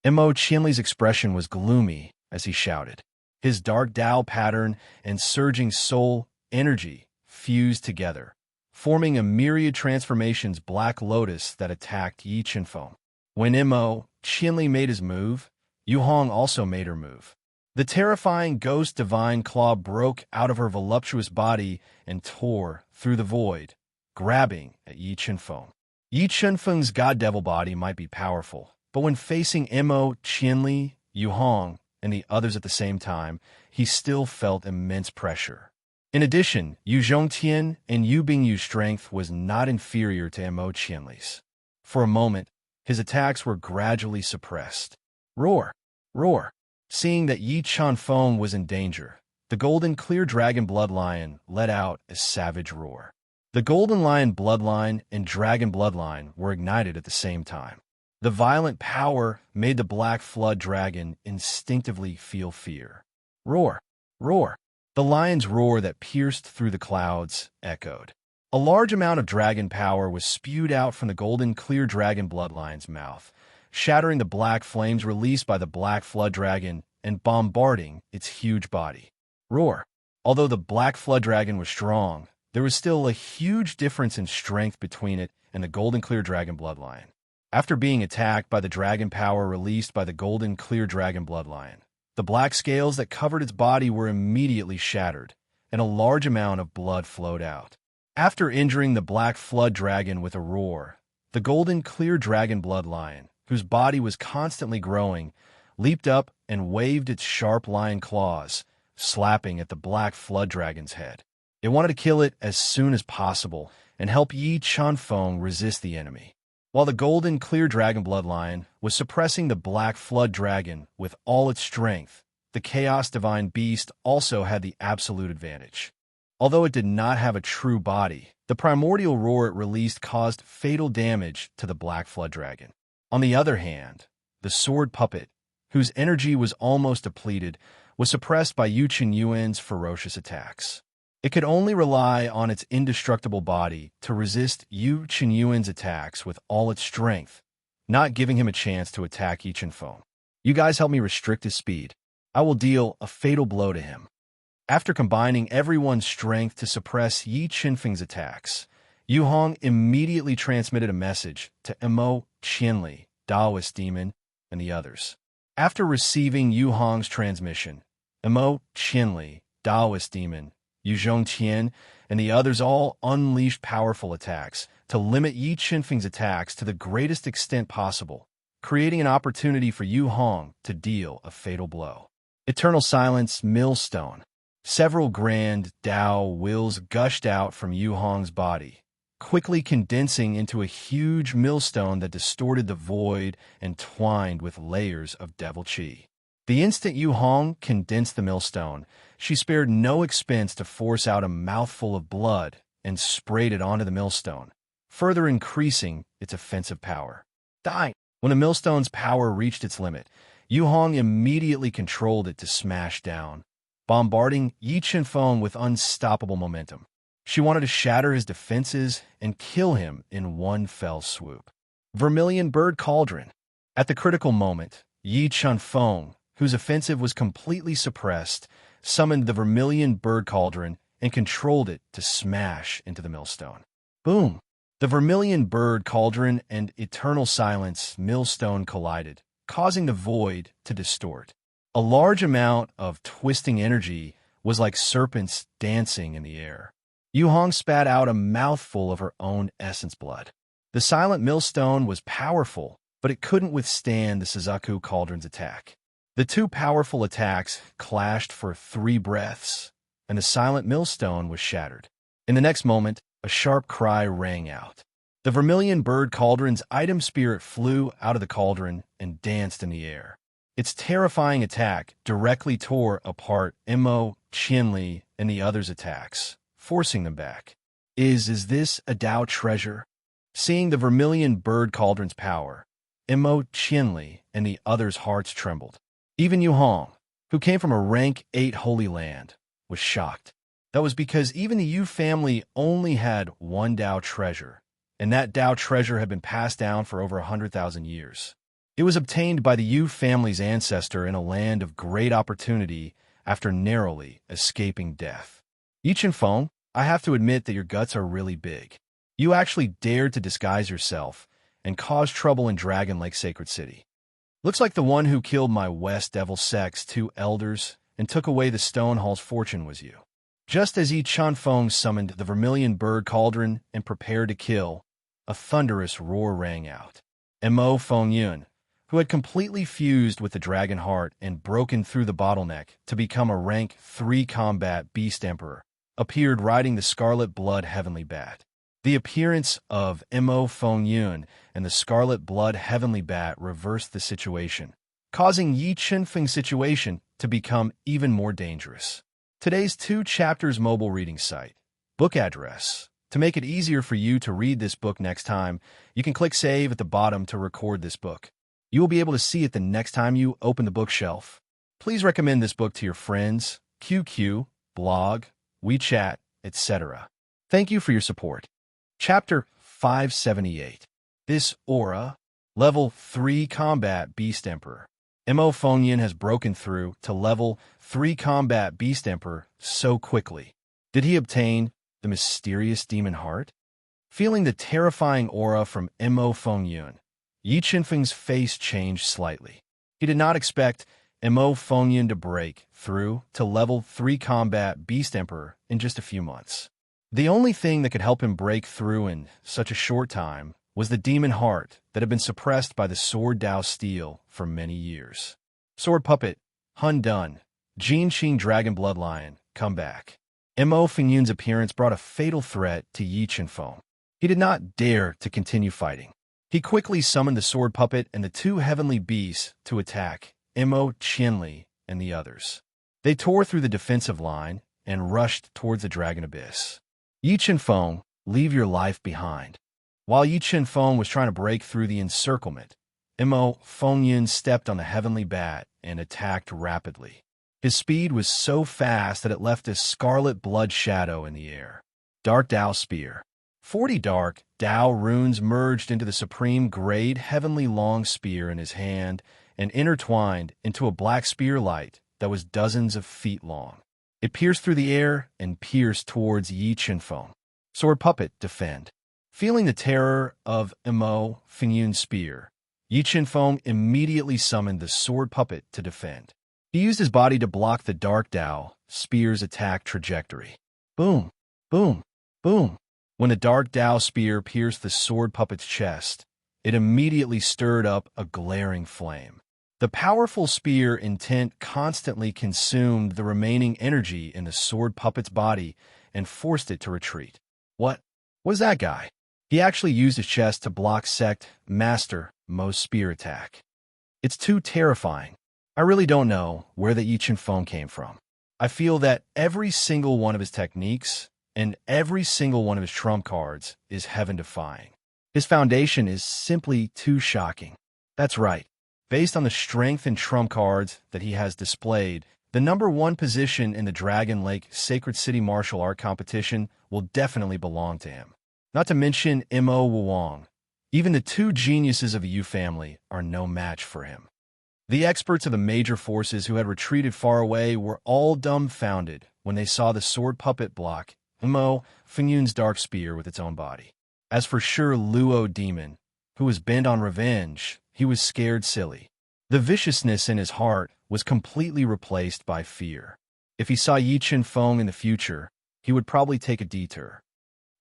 Mo Qianli's expression was gloomy as he shouted. His dark Tao pattern and surging soul energy fused together, forming a myriad transformations black lotus that attacked Yi Qinfeng. When Mo Qianli made his move, Yu Hong also made her move. The terrifying ghost divine claw broke out of her voluptuous body and tore through the void, grabbing at Yi Qinfeng. Yi Qinfeng's god devil body might be powerful, but when facing Mo Qianli, Yu Hong, and the others at the same time, he still felt immense pressure. In addition, Yu Zhongtian and Yu Bingyu's strength was not inferior to Mo Qianli's. For a moment, his attacks were gradually suppressed. Roar! Roar! Seeing that Yi Chanfeng was in danger, the golden clear dragon bloodline let out a savage roar. The golden lion bloodline and dragon bloodline were ignited at the same time. The violent power made the black flood dragon instinctively feel fear. Roar! Roar! The lion's roar that pierced through the clouds echoed. A large amount of dragon power was spewed out from the golden clear dragon bloodline's mouth, shattering the black flames released by the black flood dragon and bombarding its huge body. Roar! Although the black flood dragon was strong, there was still a huge difference in strength between it and the golden clear dragon bloodline. After being attacked by the dragon power released by the golden clear dragon bloodline, the black scales that covered its body were immediately shattered, and a large amount of blood flowed out. After injuring the black flood dragon with a roar, the golden clear dragon bloodline, whose body was constantly growing, leaped up and waved its sharp lion claws, slapping at the black flood dragon's head. It wanted to kill it as soon as possible and help Yi Chanfeng resist the enemy. While the golden clear dragon bloodline was suppressing the black flood dragon with all its strength, the chaos divine beast also had the absolute advantage. Although it did not have a true body, the primordial roar it released caused fatal damage to the black flood dragon. On the other hand, the sword puppet, whose energy was almost depleted, was suppressed by Yu Qinyuan's ferocious attacks. It could only rely on its indestructible body to resist Yu Qinyuan's attacks with all its strength, not giving him a chance to attack Yi Qinfeng. You guys help me restrict his speed. I will deal a fatal blow to him. After combining everyone's strength to suppress Yi Qinfeng's attacks, Yu Hong immediately transmitted a message to Mo Qianli, Taoist demon, and the others. After receiving Yu Hong's transmission, Mo Qianli, Taoist demon, Yu Zhongtian, and the others all unleashed powerful attacks to limit Yi Qinfeng's attacks to the greatest extent possible, creating an opportunity for Yu Hong to deal a fatal blow. Eternal Silence Millstone. Several grand Tao wills gushed out from Yu Hong's body, quickly condensing into a huge millstone that distorted the void and twined with layers of devil chi. The instant Yu Hong condensed the millstone, she spared no expense to force out a mouthful of blood and sprayed it onto the millstone, further increasing its offensive power. Die! When the millstone's power reached its limit, Yu Hong immediately controlled it to smash down, bombarding Yi Qinfeng with unstoppable momentum. She wanted to shatter his defenses and kill him in one fell swoop. Vermilion Bird Cauldron. At the critical moment, Yi Qinfeng, whose offensive was completely suppressed, summoned the Vermilion Bird Cauldron and controlled it to smash into the millstone. Boom! The Vermilion Bird Cauldron and Eternal Silence millstone collided, causing the void to distort. A large amount of twisting energy was like serpents dancing in the air. Yu Hong spat out a mouthful of her own essence blood. The silent millstone was powerful, but it couldn't withstand the Suzaku Cauldron's attack. The two powerful attacks clashed for 3 breaths, and the silent millstone was shattered. In the next moment, a sharp cry rang out. The vermilion bird cauldron's item spirit flew out of the cauldron and danced in the air. Its terrifying attack directly tore apart Mo, Qianli, and the others' attacks, forcing them back. Is this a Dao treasure? Seeing the vermilion bird cauldron's power, Mo, Qianli, and the others' hearts trembled. Even Yu Hong, who came from a rank 8 holy land, was shocked. That was because even the Yu family only had one Dao treasure, and that Dao treasure had been passed down for over 100,000 years. It was obtained by the Yu family's ancestor in a land of great opportunity after narrowly escaping death. Yi Chenfeng, I have to admit that your guts are really big. You actually dared to disguise yourself and cause trouble in Dragon Lake Sacred City. Looks like the one who killed my West Devil Sect's 2 elders and took away the Stone Hall's fortune was you. Just as Yi Chenfeng summoned the vermilion bird cauldron and prepared to kill, a thunderous roar rang out. Mo Fengyun, who had completely fused with the dragon heart and broken through the bottleneck to become a rank 3 combat beast emperor, appeared riding the scarlet blood heavenly bat. The appearance of Mo Fengyun and the scarlet blood heavenly bat reversed the situation, causing Yi Chenfeng's situation to become even more dangerous. Today's 2 chapters mobile reading site. Book address. To make it easier for you to read this book next time, you can click Save at the bottom to record this book. You will be able to see it the next time you open the bookshelf. Please recommend this book to your friends, QQ, blog, WeChat, etc. Thank you for your support. Chapter 578. This aura, Level 3 Combat Beast Emperor. Mo Fengyun has broken through to Level 3 Combat Beast Emperor so quickly. Did he obtain the mysterious demon heart? Feeling the terrifying aura from Mo Fengyun, Yi Chenfeng's face changed slightly. He did not expect Mo Fengyun to break through to Level 3 Combat Beast Emperor in just a few months. The only thing that could help him break through in such a short time was the demon heart that had been suppressed by the Sword Dao Steel for many years. Sword Puppet, Hun Dun, Jin Qing Dragon Bloodlion, come back. Mo Fengyun's appearance brought a fatal threat to Yi Chenfeng. He did not dare to continue fighting. He quickly summoned the Sword Puppet and the 2 heavenly beasts to attack Mo, Qianli, and the others. They tore through the defensive line and rushed towards the Dragon Abyss. Yi Chenfeng, leave your life behind. While Yi Chenfeng was trying to break through the encirclement, Mo Fengyun stepped on the heavenly bat and attacked rapidly. His speed was so fast that it left a scarlet blood shadow in the air. Dark Dao Spear. 40 dark Dao runes merged into the supreme grade heavenly long spear in his hand and intertwined into a black spear light that was dozens of feet long. It pierced through the air and pierced towards Yi Chenfeng. Sword Puppet, defend. Feeling the terror of Mo Fengyun's spear, Yi Chenfeng immediately summoned the Sword Puppet to defend. He used his body to block the Dark Dao spear's attack trajectory. Boom, boom, boom. When the Dark Dao spear pierced the Sword Puppet's chest, it immediately stirred up a glaring flame. The powerful spear intent constantly consumed the remaining energy in the Sword Puppet's body and forced it to retreat. What was that guy? He actually used his chest to block Sect Master Mo's spear attack. It's too terrifying. I really don't know where the Yi Chenfeng came from. I feel that every single one of his techniques and every single one of his trump cards is heaven-defying. His foundation is simply too shocking. That's right. Based on the strength and trump cards that he has displayed, the #1 position in the Dragon Lake Sacred City martial art competition will definitely belong to him. Not to mention Mo Wuong. Even the 2 geniuses of the Yu family are no match for him. The experts of the major forces who had retreated far away were all dumbfounded when they saw the Sword Puppet block Mo Fengyun's dark spear with its own body. As for Sure Luo Demon, who was bent on revenge, he was scared silly. The viciousness in his heart was completely replaced by fear. If he saw Yi Chenfeng in the future, he would probably take a detour.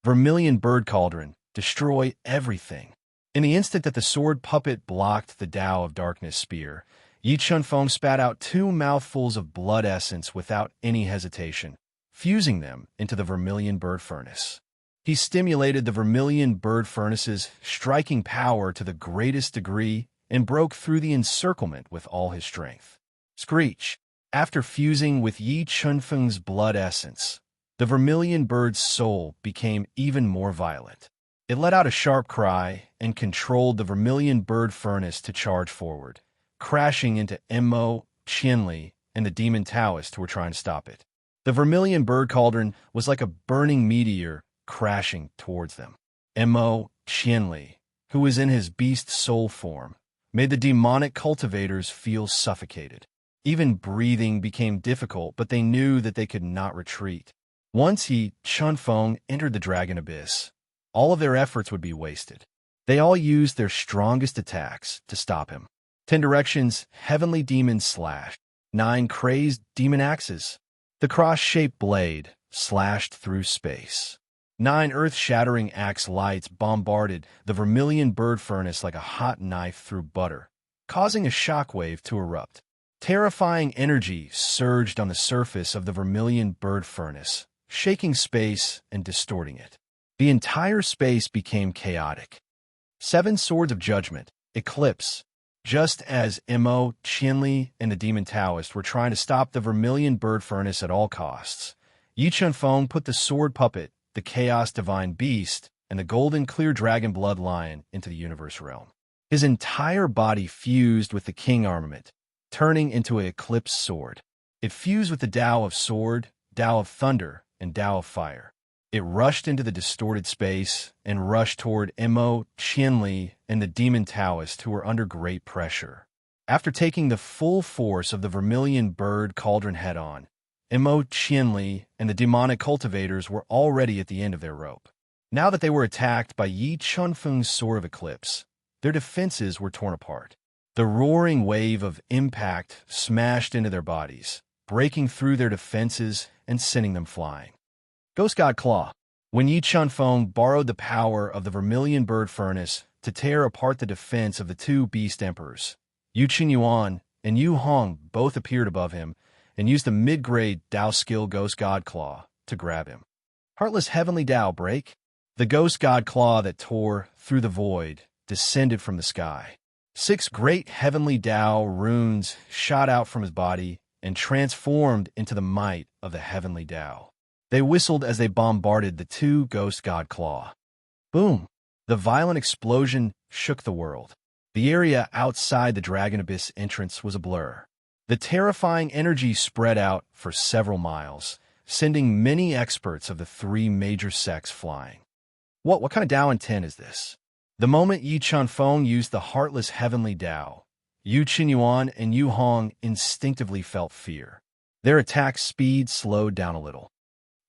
Vermilion Bird Cauldron, destroy everything. In the instant that the sword puppet blocked the Tao of Darkness spear, Yi Chunfeng spat out 2 mouthfuls of blood essence without any hesitation, fusing them into the vermilion bird furnace. He stimulated the vermilion bird furnace's striking power to the greatest degree and broke through the encirclement with all his strength. Screech! After fusing with Yi Chunfeng's blood essence, the vermilion bird's soul became even more violent. It let out a sharp cry and controlled the vermilion bird furnace to charge forward, crashing into Mo, Qianli, and the demon Taoist who were trying to stop it. The vermilion bird cauldron was like a burning meteor crashing towards them. Mo, Qianli, who was in his beast soul form, made the demonic cultivators feel suffocated. Even breathing became difficult, but they knew that they could not retreat. Once Yi Chunfeng entered the dragon abyss, all of their efforts would be wasted. They all used their strongest attacks to stop him. 10 directions, heavenly demons slashed. 9 crazed demon axes. The cross-shaped blade slashed through space. 9 earth-shattering axe lights bombarded the vermilion bird furnace like a hot knife through butter, causing a shockwave to erupt. Terrifying energy surged on the surface of the vermilion bird furnace, shaking space and distorting it. The entire space became chaotic. 7 swords of judgment, eclipse. Just as Mo, Qianli, and the demon Taoist were trying to stop the vermilion bird furnace at all costs, Yi Chunfeng put the sword puppet, the chaos divine beast, and the golden clear dragon blood lion into the universe realm. His entire body fused with the king armament, turning into an eclipse sword. It fused with the Tao of sword, Tao of thunder, and Tao of fire. It rushed into the distorted space and rushed toward Mo, Qianli, and the demon Taoist who were under great pressure. After taking the full force of the vermilion bird cauldron head-on, Mo, Qianli, and the demonic cultivators were already at the end of their rope. Now that they were attacked by Yi Chunfeng's sword of eclipse, their defenses were torn apart. The roaring wave of impact smashed into their bodies, breaking through their defenses and sending them flying. Ghost God Claw. When Yi Chunfeng borrowed the power of the vermilion bird furnace to tear apart the defense of the 2 beast emperors, Yu Qinyuan and Yu Hong both appeared above him and used the mid-grade Tao skill Ghost God Claw to grab him. Heartless Heavenly Tao break. The Ghost God Claw that tore through the void descended from the sky. 6 great heavenly Tao runes shot out from his body and transformed into the might of the heavenly Tao. They whistled as they bombarded the 2 Ghost God Claw. Boom! The violent explosion shook the world. The area outside the Dragon Abyss entrance was a blur. The terrifying energy spread out for several miles, sending many experts of the 3 major sects flying. What kind of Tao intent is this? The moment Yi Chunfeng used the Heartless Heavenly Tao, Yu Qinyuan and Yu Hong instinctively felt fear. Their attack speed slowed down a little.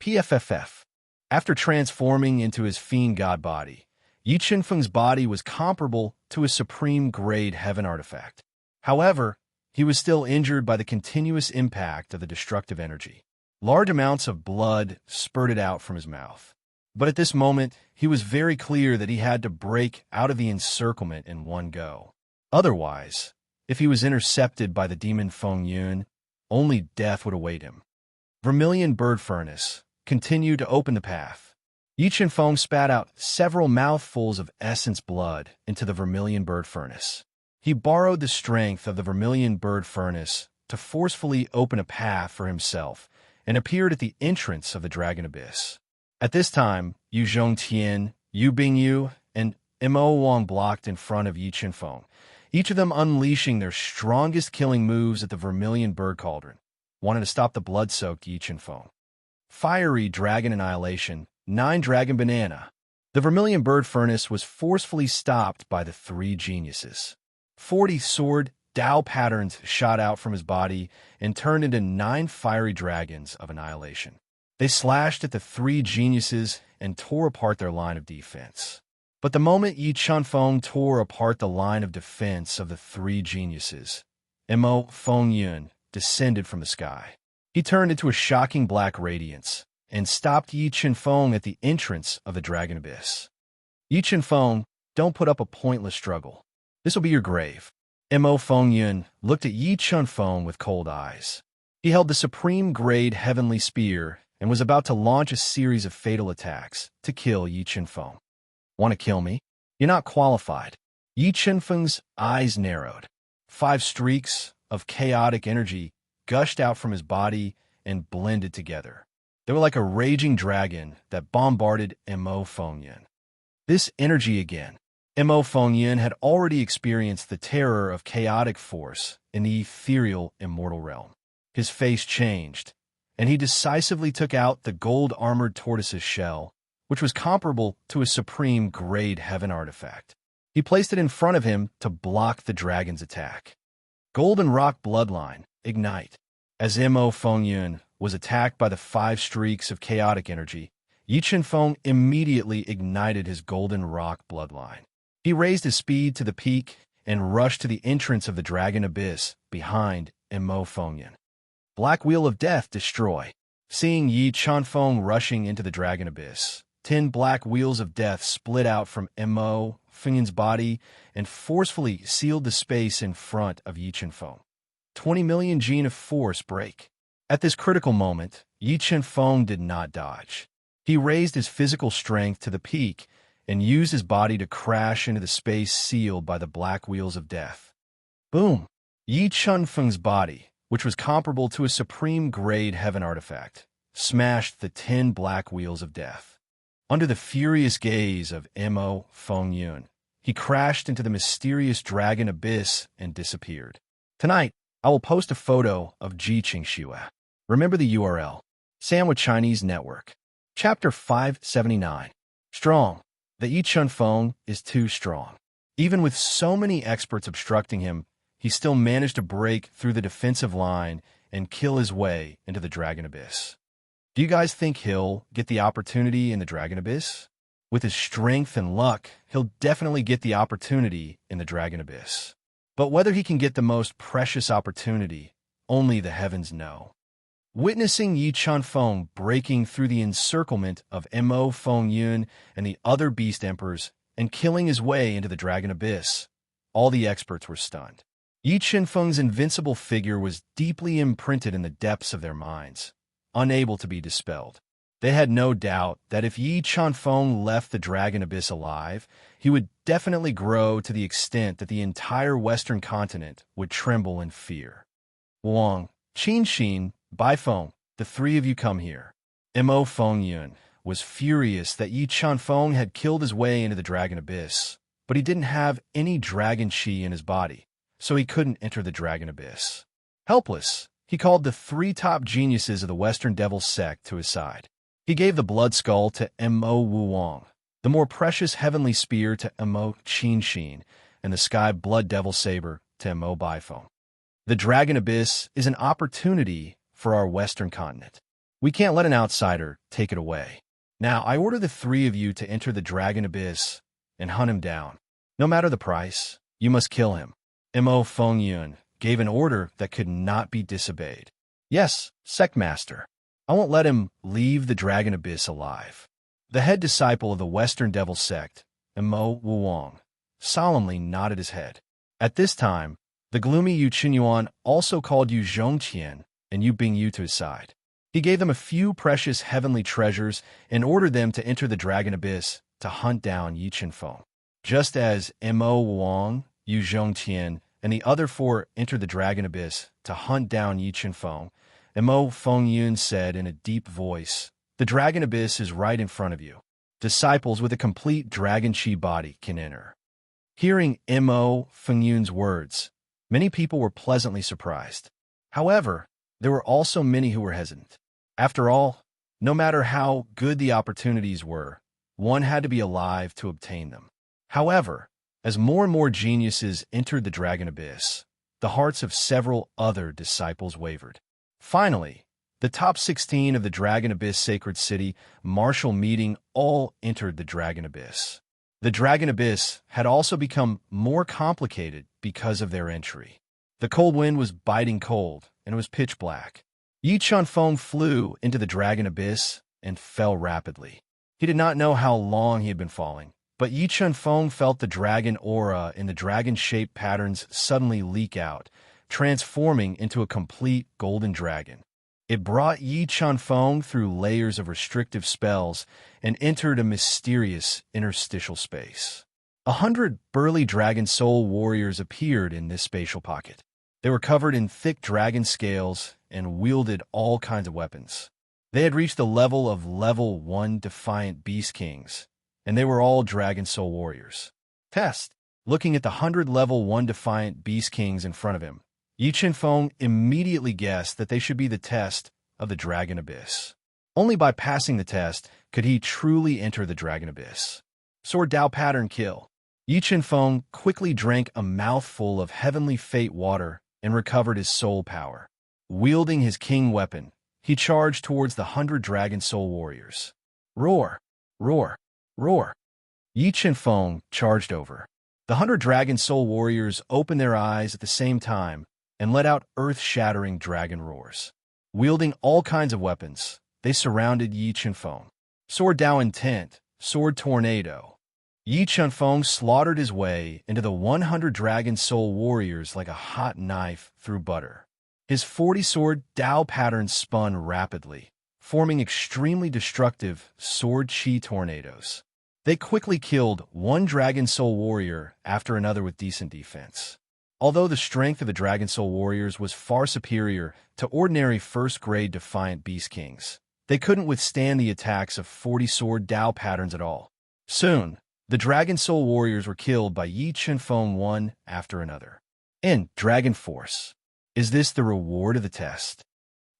PFFF. After transforming into his fiend god body, Yi Chunfeng's body was comparable to a supreme-grade heaven artifact. However, he was still injured by the continuous impact of the destructive energy. Large amounts of blood spurted out from his mouth. But at this moment, he was very clear that he had to break out of the encirclement in one go. Otherwise, if he was intercepted by the demon Feng Yun, only death would await him. Vermilion Bird Furnace continued to open the path. Yi Chunfeng spat out several mouthfuls of essence blood into the vermilion bird furnace. He borrowed the strength of the vermilion bird furnace to forcefully open a path for himself and appeared at the entrance of the dragon abyss. At this time, Yu Zhongtian, Yu Bingyu, and Mo Wang blocked in front of Yi Chunfeng, each of them unleashing their strongest killing moves at the vermilion bird cauldron, wanting to stop the blood-soaked Yi Chunfeng. Fiery Dragon Annihilation, 9 Dragon Banana. The vermilion bird furnace was forcefully stopped by the 3 geniuses. 40 sword Tao patterns shot out from his body and turned into 9 fiery dragons of annihilation. They slashed at the 3 geniuses and tore apart their line of defense. But the moment Yi Chunfeng tore apart the line of defense of the 3 geniuses, Mo Feng Yun descended from the sky. He turned into a shocking black radiance and stopped Yi Chunfeng at the entrance of the Dragon Abyss. Yi Chunfeng, don't put up a pointless struggle. This will be your grave. Mo Fengyun looked at Yi Chunfeng with cold eyes. He held the supreme grade heavenly spear and was about to launch a series of fatal attacks to kill Yi Chunfeng. Want to kill me? You're not qualified. Yi Chunfeng's eyes narrowed. 5 streaks of chaotic energy gushed out from his body and blended together. They were like a raging dragon that bombarded Mo Fengyun. This energy again. Mo Fengyun had already experienced the terror of chaotic force in the ethereal immortal realm. His face changed, and he decisively took out the gold-armored tortoise's shell, which was comparable to a supreme grade heaven artifact. He placed it in front of him to block the dragon's attack. Golden Rock Bloodline, ignite. As Mo Fengyun was attacked by the 5 streaks of chaotic energy, Yi Chunfeng immediately ignited his Golden Rock Bloodline. He raised his speed to the peak and rushed to the entrance of the Dragon Abyss behind Mo Fengyun. Black Wheel of Death, destroy. Seeing Yi Chunfeng rushing into the Dragon Abyss, 10 black wheels of death split out from Mo Fengyun's body and forcefully sealed the space in front of Yi Chunfeng. 20 million gene of force break. At this critical moment, Yi Chunfeng did not dodge. He raised his physical strength to the peak and used his body to crash into the space sealed by the black wheels of death. Boom! Yi Chunfeng's body, which was comparable to a supreme grade heaven artifact, smashed the 10 black wheels of death. Under the furious gaze of Mo Fengyun, he crashed into the mysterious dragon abyss and disappeared. Tonight, I will post a photo of Ji Qingxue. Remember the URL. Sandwich Chinese Network. Chapter 579. Strong. The Yi Chunfeng is too strong. Even with so many experts obstructing him, he still managed to break through the defensive line and kill his way into the Dragon Abyss. Do you guys think he'll get the opportunity in the Dragon Abyss? With his strength and luck, he'll definitely get the opportunity in the Dragon Abyss. But whether he can get the most precious opportunity, only the heavens know. Witnessing Yi Chunfeng breaking through the encirclement of Mo Fengyun and the other beast emperors and killing his way into the Dragon Abyss, all the experts were stunned. Yi Chunfeng's invincible figure was deeply imprinted in the depths of their minds, unable to be dispelled. They had no doubt that if Yi Chunfeng left the Dragon Abyss alive, he would definitely grow to the extent that the entire Western continent would tremble in fear. Wang, Qin, Baifeng, the 3 of you come here. Mo Fengyun was furious that Yi Chunfeng had killed his way into the Dragon Abyss, but he didn't have any dragon chi in his body, so he couldn't enter the Dragon Abyss. Helpless, he called the 3 top geniuses of the Western Devil sect to his side. He gave the Blood Skull to Mo Wuwang, the more precious Heavenly Spear to Mo Qin, and the Sky Blood Devil Saber to Mo Baifeng. The Dragon Abyss is an opportunity for our Western continent. We can't let an outsider take it away. Now, I order the 3 of you to enter the Dragon Abyss and hunt him down. No matter the price, you must kill him. Mo Fengyun gave an order that could not be disobeyed. Yes, Sectmaster. I won't let him leave the Dragon Abyss alive. The head disciple of the Western Devil sect, Mo Wuwang, solemnly nodded his head. At this time, the gloomy Yu Qinyuan also called Yu Zhongqian and Yu Bingyu to his side. He gave them a few precious heavenly treasures and ordered them to enter the Dragon Abyss to hunt down Yi Chunfeng. Just as Mo Wang, Yu Zhongqian, and the other 4 entered the Dragon Abyss to hunt down Yi Chunfeng, Mo Fengyun said in a deep voice, "The Dragon Abyss is right in front of you. Disciples with a complete dragon chi body can enter." Hearing Mo Fengyun's words, many people were pleasantly surprised. However, there were also many who were hesitant. After all, no matter how good the opportunities were, one had to be alive to obtain them. However, as more and more geniuses entered the Dragon Abyss, the hearts of several other disciples wavered. Finally, the top 16 of the Dragon Abyss Sacred City martial meeting all entered the Dragon Abyss. The Dragon Abyss had also become more complicated because of their entry. The cold wind was biting cold, and it was pitch black. Yi Chunfeng flew into the Dragon Abyss and fell rapidly. He did not know how long he had been falling, But Yi Chunfeng felt the dragon aura in the dragon-shaped patterns suddenly leak out, transforming into a complete golden dragon. It brought Yi Chunfeng through layers of restrictive spells and entered a mysterious interstitial space. 100 burly dragon soul warriors appeared in this spatial pocket. They were covered in thick dragon scales and wielded all kinds of weapons. They had reached the level of level 1 defiant beast kings, and they were all dragon soul warriors. Test. Looking at the 100 level 1 defiant beast kings in front of him, Yi Chunfeng immediately guessed that they should be the test of the Dragon Abyss. Only by passing the test could he truly enter the Dragon Abyss. Sword Dao Pattern Kill. Yi Chunfeng quickly drank a mouthful of heavenly fate water and recovered his soul power. Wielding his king weapon, he charged towards the 100 dragon soul warriors. Roar! Roar! Roar! Yi Chunfeng charged over. The 100 dragon soul warriors opened their eyes at the same time and let out earth-shattering dragon roars. Wielding all kinds of weapons, they surrounded Yi Chunfeng. Sword Dao Intent, Sword Tornado. Yi Chunfeng slaughtered his way into the 100 dragon soul warriors like a hot knife through butter. His 40-sword Dao patterns spun rapidly, forming extremely destructive sword chi tornadoes. They quickly killed one dragon soul warrior after another with decent defense. Although the strength of the Dragon Soul Warriors was far superior to ordinary first-grade Defiant Beast Kings, they couldn't withstand the attacks of 40-sword Dao patterns at all. Soon, the Dragon Soul Warriors were killed by Yi Chunfeng one after another. And Dragon Force. Is this the reward of the test?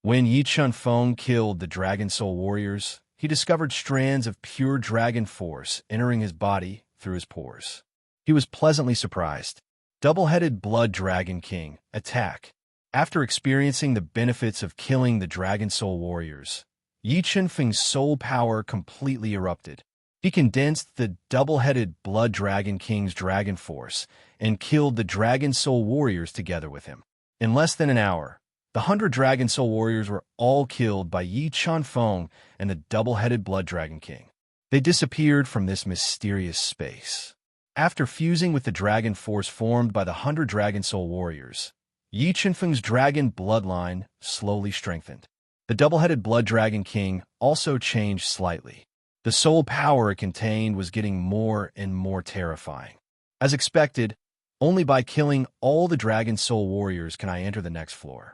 When Yi Chunfeng killed the Dragon Soul Warriors, he discovered strands of pure Dragon Force entering his body through his pores. He was pleasantly surprised. Double-headed Blood Dragon King, attack. After experiencing the benefits of killing the Dragon Soul Warriors, Yi Chunfeng's soul power completely erupted. He condensed the double-headed Blood Dragon King's Dragon Force and killed the Dragon Soul Warriors together with him. In less than an hour, the 100 Dragon Soul Warriors were all killed by Yi Chunfeng and the double-headed Blood Dragon King. They disappeared from this mysterious space. After fusing with the dragon force formed by the 100 Dragon Soul Warriors, Yi Chunfeng's dragon bloodline slowly strengthened. The double-headed Blood Dragon King also changed slightly. The soul power it contained was getting more and more terrifying. As expected, only by killing all the Dragon Soul Warriors can I enter the next floor.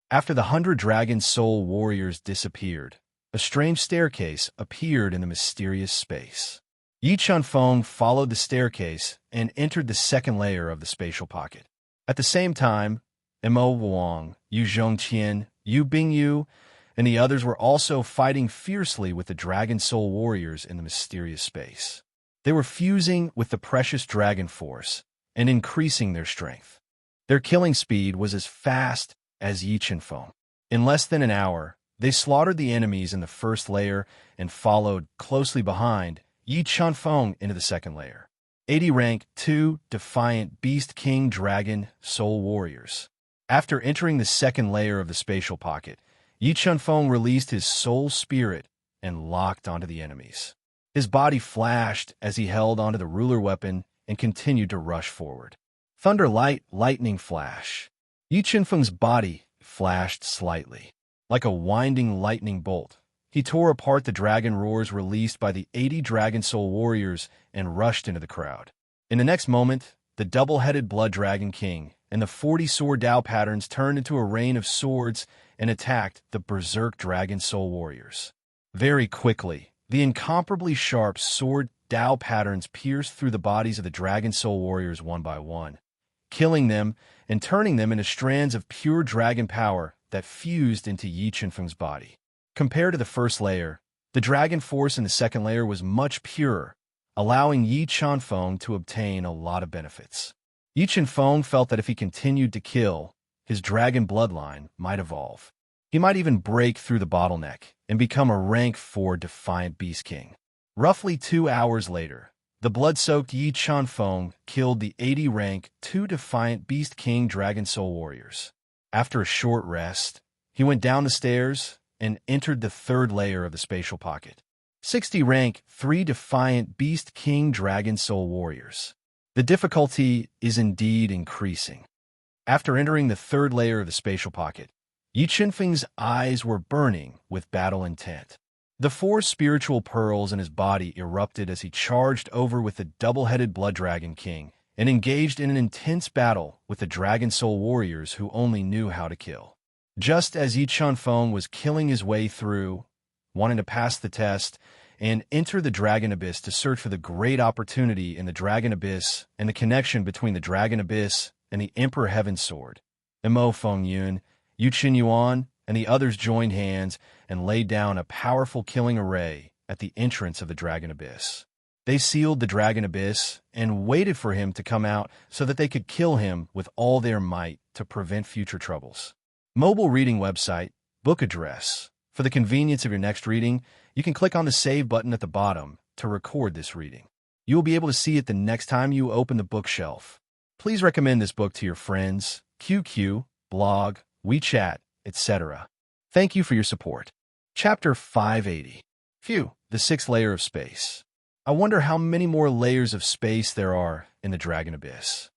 After the 100 Dragon Soul Warriors disappeared, a strange staircase appeared in the mysterious space. Yi Chunfeng followed the staircase and entered the second layer of the spatial pocket. At the same time, Mo Wang, Yu Zhongqian, Yu Bingyu, and the others were also fighting fiercely with the Dragon Soul Warriors in the mysterious space. They were fusing with the precious Dragon Force and increasing their strength. Their killing speed was as fast as Yi Chunfeng. In less than an hour, they slaughtered the enemies in the first layer and followed closely behind Yi Chunfeng into the second layer. 80 rank 2 Defiant Beast King Dragon Soul Warriors. After entering the second layer of the spatial pocket, Yi Chunfeng released his soul spirit and locked onto the enemies. His body flashed as he held onto the ruler weapon and continued to rush forward. Thunder Light Lightning Flash. Yi Chunfeng's body flashed slightly. Like a winding lightning bolt, he tore apart the dragon roars released by the 80 Dragon Soul Warriors and rushed into the crowd. In the next moment, the double-headed Blood Dragon King and the 40 sword Dao patterns turned into a rain of swords and attacked the Berserk Dragon Soul Warriors. Very quickly, the incomparably sharp sword Dao patterns pierced through the bodies of the Dragon Soul Warriors one by one, killing them and turning them into strands of pure dragon power that fused into Yi Chunfeng's body. Compared to the first layer, the dragon force in the second layer was much purer, allowing Yi Chunfeng to obtain a lot of benefits. Yi Chunfeng felt that if he continued to kill, his dragon bloodline might evolve. He might even break through the bottleneck and become a rank 4 Defiant Beast King. Roughly 2 hours later, the blood-soaked Yi Chunfeng killed the 80 rank 2 Defiant Beast King Dragon Soul Warriors. After a short rest, he went down the stairs and entered the third layer of the spatial pocket. 60 rank 3 defiant beast king dragon soul warriors. The difficulty is indeed increasing. After entering the third layer of the spatial pocket, Yi Qinfeng's eyes were burning with battle intent. The 4 spiritual pearls in his body erupted as he charged over with the double-headed Blood Dragon King and engaged in an intense battle with the Dragon Soul warriors who only knew how to kill. Just as Yi Qinfeng was killing his way through, wanting to pass the test, and enter the Dragon Abyss to search for the great opportunity in the Dragon Abyss and the connection between the Dragon Abyss and the Emperor Heaven Sword, Mo Fengyun, Yu Qinyuan, and the others joined hands and laid down a powerful killing array at the entrance of the Dragon Abyss. They sealed the Dragon Abyss and waited for him to come out so that they could kill him with all their might to prevent future troubles. Mobile reading website, book address. For the convenience of your next reading, you can click on the Save button at the bottom to record this reading. You will be able to see it the next time you open the bookshelf. Please recommend this book to your friends, QQ, blog, WeChat, etc. Thank you for your support. Chapter 580. Phew, the 6th layer of space. I wonder how many more layers of space there are in the Dragon Abyss.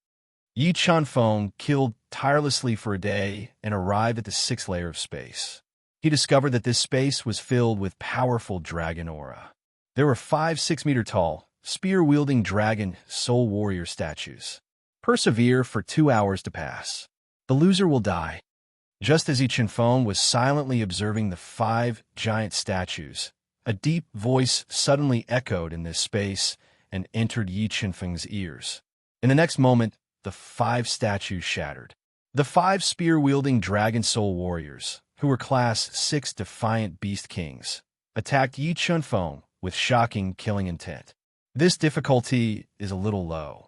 Yi Qinfeng killed tirelessly for a day and arrived at the 6th layer of space. He discovered that this space was filled with powerful dragon aura. There were 5 6-meter-tall, spear-wielding dragon soul warrior statues. Persevere for 2 hours to pass. The loser will die. Just as Yi Qinfeng was silently observing the 5 giant statues, a deep voice suddenly echoed in this space and entered Yi Qinfeng's ears. In the next moment, the 5 statues shattered. The 5 spear-wielding dragon soul warriors, who were Class 6 defiant beast kings, attacked Yi Qinfeng with shocking killing intent. This difficulty is a little low.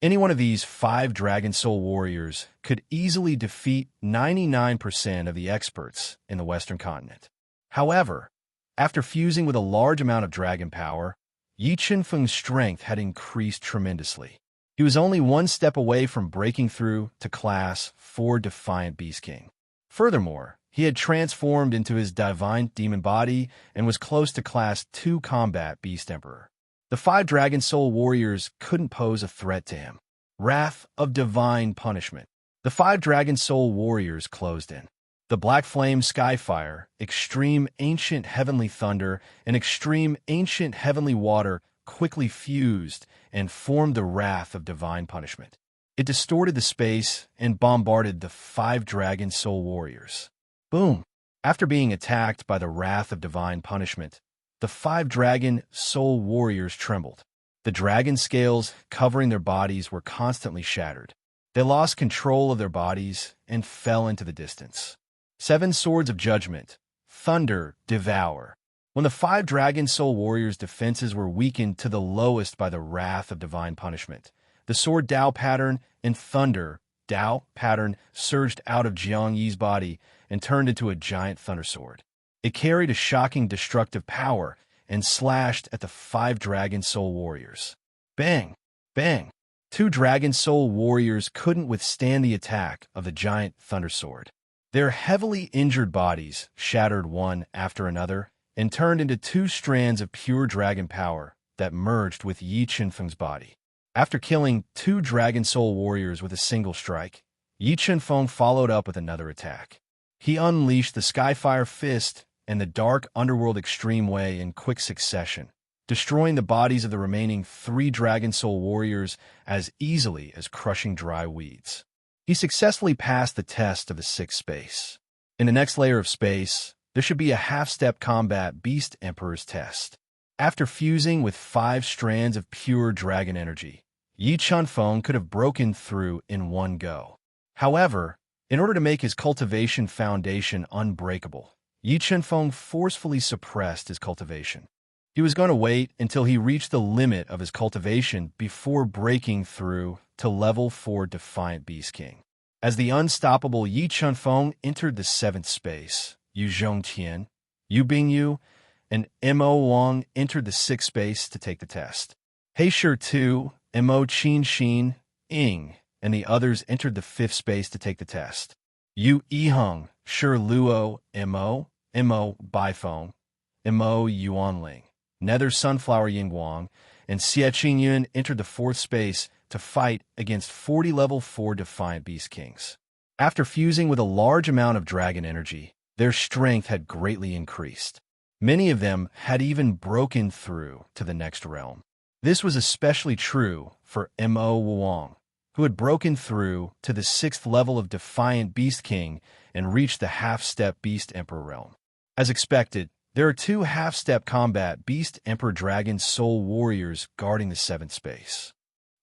Any one of these 5 Dragon Soul warriors could easily defeat 99% of the experts in the Western continent. However, after fusing with a large amount of dragon power, Yi Qinfeng's strength had increased tremendously. He was only 1 step away from breaking through to Class 4 Defiant Beast King. Furthermore, he had transformed into his divine demon body and was close to Class 2 Combat Beast Emperor. The 5 Dragon Soul warriors couldn't pose a threat to him. Wrath of Divine Punishment. The 5 Dragon Soul warriors closed in. The Black Flame Skyfire, Extreme Ancient Heavenly Thunder, and Extreme Ancient Heavenly Water quickly fused and formed the Wrath of Divine Punishment. It distorted the space and bombarded the 5 Dragon Soul warriors. Boom! After being attacked by the Wrath of Divine Punishment, the 5 Dragon Soul warriors trembled. The dragon scales covering their bodies were constantly shattered. They lost control of their bodies and fell into the distance. 7 Swords of Judgment, Thunder, Devour. When the 5 Dragon Soul warriors' defenses were weakened to the lowest by the Wrath of Divine Punishment, the Sword Dao pattern and Thunder Dao pattern surged out of Jiang Yi's body and turned into a giant thunder sword. It carried a shocking destructive power and slashed at the 5 Dragon Soul warriors. Bang! Bang! 2 Dragon Soul warriors couldn't withstand the attack of the giant thunder sword. Their heavily injured bodies shattered one after another and turned into 2 strands of pure dragon power that merged with Yi Qinfeng's body. After killing 2 Dragon Soul warriors with a single strike, Yi Qinfeng followed up with another attack. He unleashed the Skyfire Fist and the Dark Underworld Extreme Way in quick succession, destroying the bodies of the remaining 3 Dragon Soul warriors as easily as crushing dry weeds. He successfully passed the test of the 6th space. In the next layer of space, there should be a half-step combat Beast Emperor's test. After fusing with 5 strands of pure dragon energy, Yi Qinfeng could have broken through in one go. However, in order to make his cultivation foundation unbreakable, Yi Qinfeng forcefully suppressed his cultivation. He was going to wait until he reached the limit of his cultivation before breaking through to level 4 Defiant Beast King. As the unstoppable Yi Qinfeng entered the 7th space, Yu Zhongqian, Yu Bingyu, and Mo Wang entered the 6th space to take the test. Heisher Tu, Mo Qinxin, Ying, and the others entered the 5th space to take the test. Yu Yiheng, Shi Luo, Mo Baifeng, Mo Yuanling, Nether Sunflower Yingguang, and Xie Qingyun entered the fourth space to fight against 40 level 4 Defiant Beast Kings. After fusing with a large amount of dragon energy, their strength had greatly increased. Many of them had even broken through to the next realm. This was especially true for Mo Wuong, who had broken through to the 6th level of Defiant Beast King and reached the half-step Beast Emperor realm. As expected, there are 2 half-step combat Beast Emperor Dragon Soul Warriors guarding the 7th space.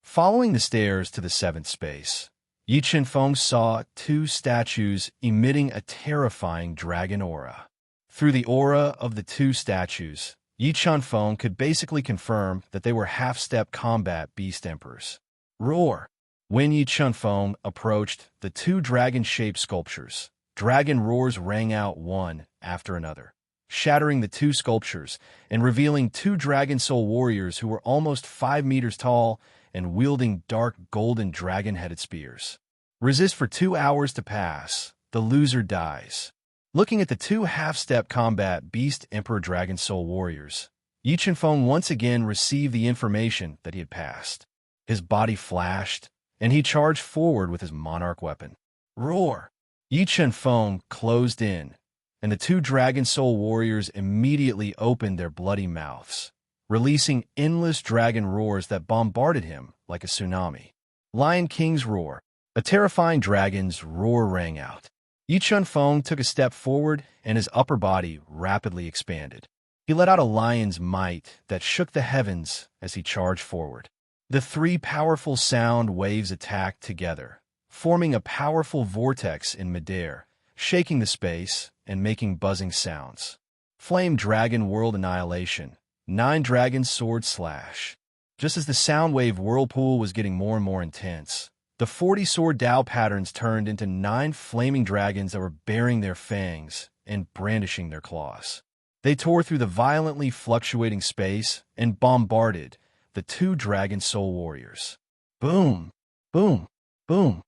Following the stairs to the 7th space, Yi Chenfeng saw 2 statues emitting a terrifying dragon aura. Through the aura of the 2 statues, Yi Chenfeng could basically confirm that they were half-step combat Beast Emperors. Roar! When Yi Chenfeng approached the 2 dragon-shaped sculptures, dragon roars rang out one after another, shattering the 2 sculptures and revealing 2 Dragon Soul Warriors who were almost 5 meters tall and wielding dark golden dragon-headed spears. Resist for 2 hours to pass. The loser dies. Looking at the 2 half-step combat Beast Emperor Dragon Soul Warriors, Yi Chenfeng once again received the information that he had passed. His body flashed, and he charged forward with his monarch weapon. Roar! Yi Chenfeng closed in, and the 2 Dragon Soul Warriors immediately opened their bloody mouths, releasing endless dragon roars that bombarded him like a tsunami. Lion King's roar. A terrifying dragon's roar rang out. Yi Chenfeng took a step forward, and his upper body rapidly expanded. He let out a lion's might that shook the heavens as he charged forward. The 3 powerful sound waves attacked together, forming a powerful vortex in midair, shaking the space and making buzzing sounds. Flame Dragon World Annihilation. 9 Dragon Sword Slash. Just as the sound wave whirlpool was getting more and more intense, the 40 sword Dao patterns turned into 9 flaming dragons that were baring their fangs and brandishing their claws. They tore through the violently fluctuating space and bombarded the 2 Dragon Soul Warriors. Boom! Boom! Boom!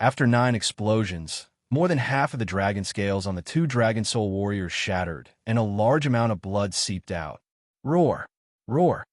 After 9 explosions, more than half of the dragon scales on the 2 Dragon Soul Warriors shattered, and a large amount of blood seeped out. Roar! Roar!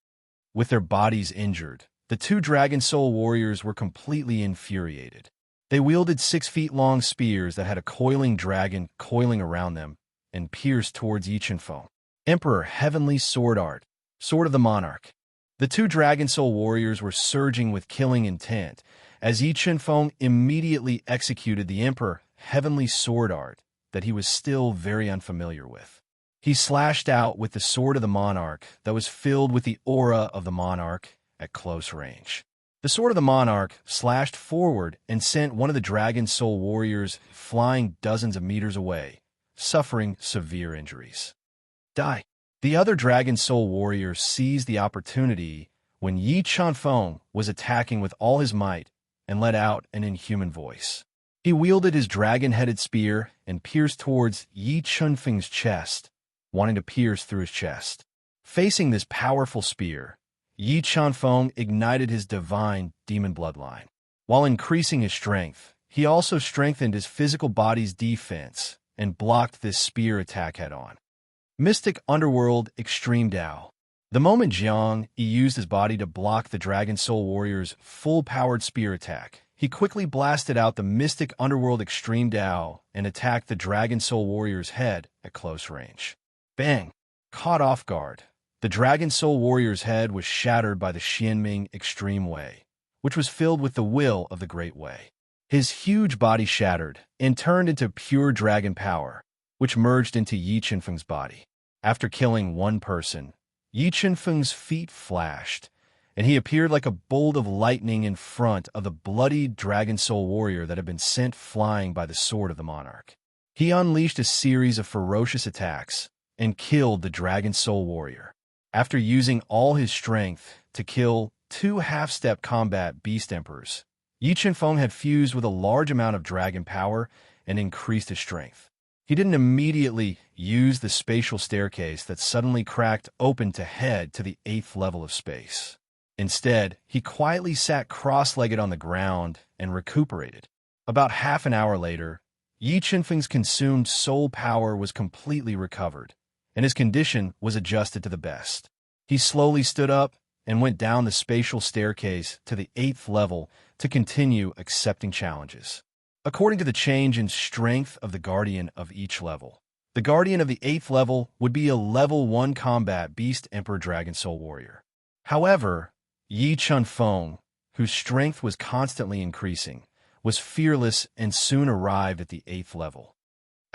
With their bodies injured, the 2 Dragon Soul Warriors were completely infuriated. They wielded 6-feet-long spears that had a coiling dragon coiling around them and pierced towards Yi Chenfeng. Emperor Heavenly Sword Art. Sword of the Monarch. The 2 Dragon Soul Warriors were surging with killing intent as Yi Chenfeng immediately executed the Emperor Heavenly Sword Art that he was still very unfamiliar with. He slashed out with the Sword of the Monarch that was filled with the aura of the Monarch at close range. The Sword of the Monarch slashed forward and sent one of the Dragon Soul Warriors flying dozens of meters away, suffering severe injuries. Die! The other Dragon Soul Warrior seized the opportunity when Yi Chenfeng was attacking with all his might and let out an inhuman voice. He wielded his dragon-headed spear and pierced towards Yi Chenfeng's chest, wanting to pierce through his chest. Facing this powerful spear, Yi Chenfeng ignited his divine demon bloodline. While increasing his strength, he also strengthened his physical body's defense and blocked this spear attack head-on. Mystic Underworld Extreme Dao. The moment Jiang Yi used his body to block the Dragon Soul Warrior's full-powered spear attack, he quickly blasted out the Mystic Underworld Extreme Dao and attacked the Dragon Soul Warrior's head at close range. Bang! Caught off guard, the Dragon Soul Warrior's head was shattered by the Xianming Extreme Way, which was filled with the will of the Great Way. His huge body shattered and turned into pure dragon power, which merged into Yi Chenfeng's body. After killing one person, Yi Chenfeng's feet flashed, and he appeared like a bolt of lightning in front of the bloodied Dragon Soul Warrior that had been sent flying by the Sword of the Monarch. He unleashed a series of ferocious attacks and killed the Dragon Soul Warrior. After using all his strength to kill 2 half-step combat Beast Emperors, Yi Chenfeng had fused with a large amount of dragon power and increased his strength. He didn't immediately use the spatial staircase that suddenly cracked open to head to the 8th level of space. Instead, he quietly sat cross-legged on the ground and recuperated. About half an hour later, Yi Chenfeng's consumed soul power was completely recovered, and his condition was adjusted to the best. He slowly stood up and went down the spatial staircase to the 8th level to continue accepting challenges. According to the change in strength of the guardian of each level, the guardian of the 8th level would be a level 1 combat beast emperor dragon soul warrior. However, Yi Chunfeng, whose strength was constantly increasing, was fearless and soon arrived at the 8th level.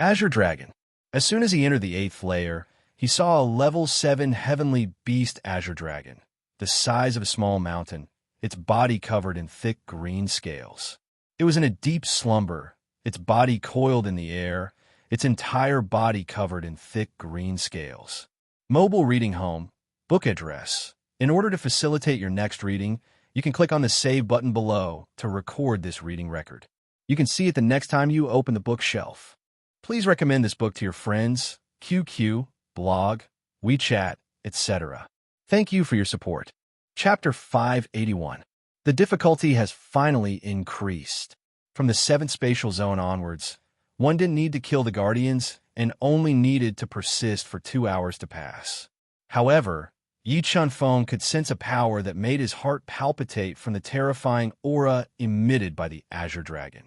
Azure Dragon. As soon as he entered the 8th layer, he saw a level 7 heavenly beast azure dragon, the size of a small mountain, its body covered in thick green scales. It was in a deep slumber, its body coiled in the air, its entire body covered in thick green scales. Mobile reading home, book address. In order to facilitate your next reading, you can click on the Save button below to record this reading record. You can see it the next time you open the bookshelf. Please recommend this book to your friends, QQ, blog, WeChat, etc. Thank you for your support. Chapter 581. The difficulty has finally increased. From the 7th spatial zone onwards, one didn't need to kill the guardians and only needed to persist for 2 hours to pass. However, Yi Chunfeng could sense a power that made his heart palpitate from the terrifying aura emitted by the Azure Dragon.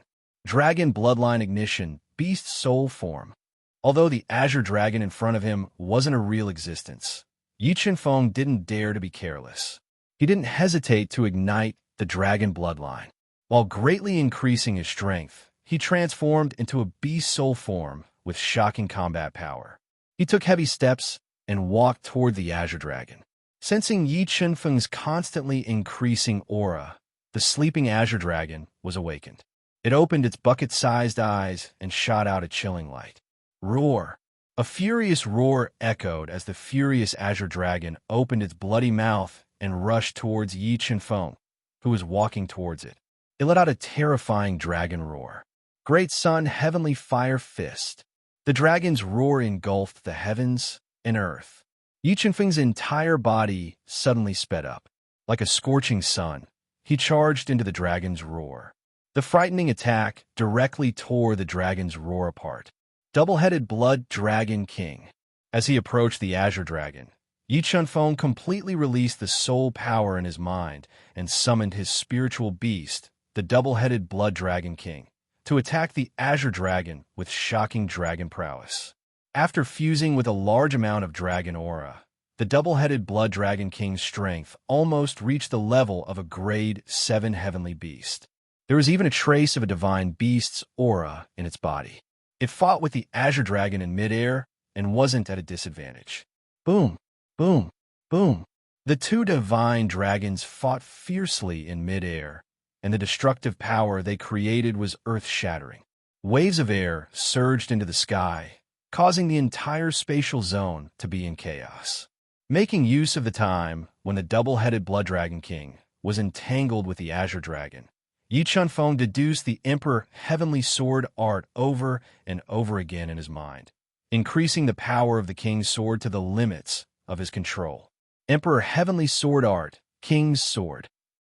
Dragon Bloodline Ignition, Beast Soul Form. Although the Azure Dragon in front of him wasn't a real existence, Yi Chunfeng didn't dare to be careless. He didn't hesitate to ignite the Dragon Bloodline. While greatly increasing his strength, he transformed into a beast soul form with shocking combat power. He took heavy steps and walked toward the Azure Dragon. Sensing Yi Chunfeng's constantly increasing aura, the sleeping Azure Dragon was awakened. It opened its bucket-sized eyes and shot out a chilling light. Roar! A furious roar echoed as the furious Azure Dragon opened its bloody mouth and rushed towards Yi Chunfeng, who was walking towards it. It let out a terrifying dragon roar. Great Sun Heavenly Fire Fist. The dragon's roar engulfed the heavens and earth. Yi Chunfeng's entire body suddenly sped up. Like a scorching sun, he charged into the dragon's roar. The frightening attack directly tore the dragon's roar apart. Double-headed Blood Dragon King. As he approached the Azure Dragon, Yi Chunfeng completely released the soul power in his mind and summoned his spiritual beast, the double-headed Blood Dragon King, to attack the Azure Dragon with shocking dragon prowess. After fusing with a large amount of dragon aura, the double-headed Blood Dragon King's strength almost reached the level of a grade 7 heavenly beast. There was even a trace of a divine beast's aura in its body. It fought with the Azure Dragon in midair and wasn't at a disadvantage. Boom, boom, boom. The two divine dragons fought fiercely in midair, and the destructive power they created was earth-shattering. Waves of air surged into the sky, causing the entire spatial zone to be in chaos. Making use of the time when the double-headed Blood Dragon King was entangled with the Azure Dragon, Yi Chunfeng deduced the Emperor Heavenly Sword art over and over again in his mind, increasing the power of the King's Sword to the limits of his control. Emperor Heavenly Sword art, King's Sword.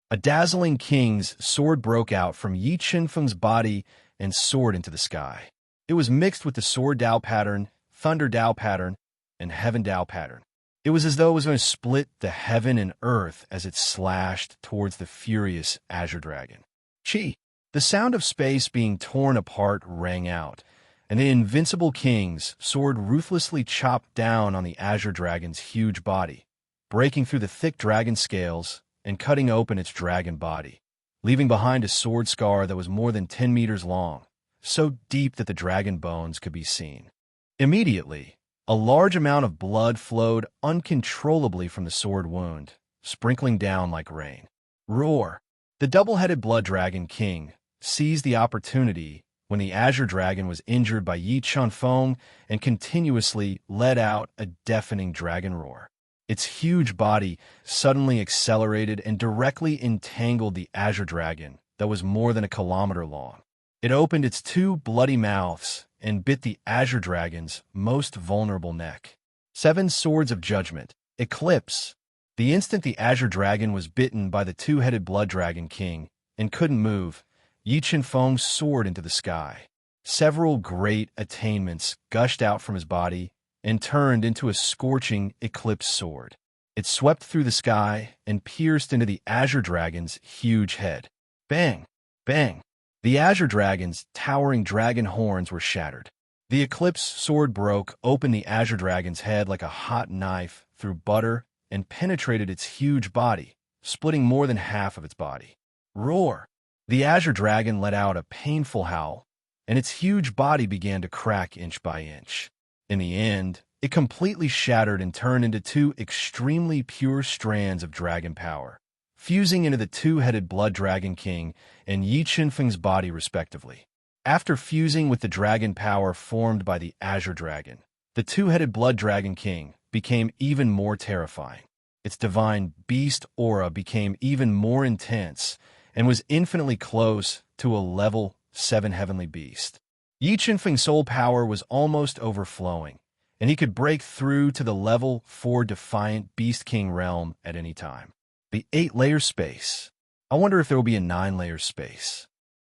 A dazzling King's Sword broke out from Yi Chunfeng's body and soared into the sky. It was mixed with the Sword Dao pattern, Thunder Dao pattern, and Heaven Dao pattern. It was as though it was going to split the heaven and earth as it slashed towards the furious Azure Dragon. Chi! The sound of space being torn apart rang out, and the invincible King's Sword ruthlessly chopped down on the Azure Dragon's huge body, breaking through the thick dragon scales and cutting open its dragon body, leaving behind a sword scar that was more than 10 meters long, so deep that the dragon bones could be seen. Immediately, a large amount of blood flowed uncontrollably from the sword wound, sprinkling down like rain. Roar! The double-headed Blood Dragon King seized the opportunity when the Azure Dragon was injured by Yi Chunfeng and continuously let out a deafening dragon roar. Its huge body suddenly accelerated and directly entangled the Azure Dragon that was more than a kilometer long. It opened its two bloody mouths and bit the Azure Dragon's most vulnerable neck. 7 Swords of Judgment. Eclipse. The instant the Azure Dragon was bitten by the two-headed Blood Dragon King and couldn't move, Yi Chunfeng soared into the sky. Several great attainments gushed out from his body and turned into a scorching eclipse sword. It swept through the sky and pierced into the Azure Dragon's huge head. Bang! Bang! The Azure Dragon's towering dragon horns were shattered. The Eclipse sword broke open the Azure Dragon's head like a hot knife through butter and penetrated its huge body, splitting more than half of its body. Roar! The Azure Dragon let out a painful howl, and its huge body began to crack inch by inch. In the end, it completely shattered and turned into two extremely pure strands of dragon power, fusing into the two-headed Blood Dragon King and Yi Qinfeng's body respectively. After fusing with the dragon power formed by the Azure Dragon, the two-headed Blood Dragon King became even more terrifying. Its divine beast aura became even more intense and was infinitely close to a level 7 heavenly beast. Yi Qinfeng's soul power was almost overflowing, and he could break through to the level 4 defiant Beast King realm at any time. The 8-layer space. I wonder if there will be a 9-layer space.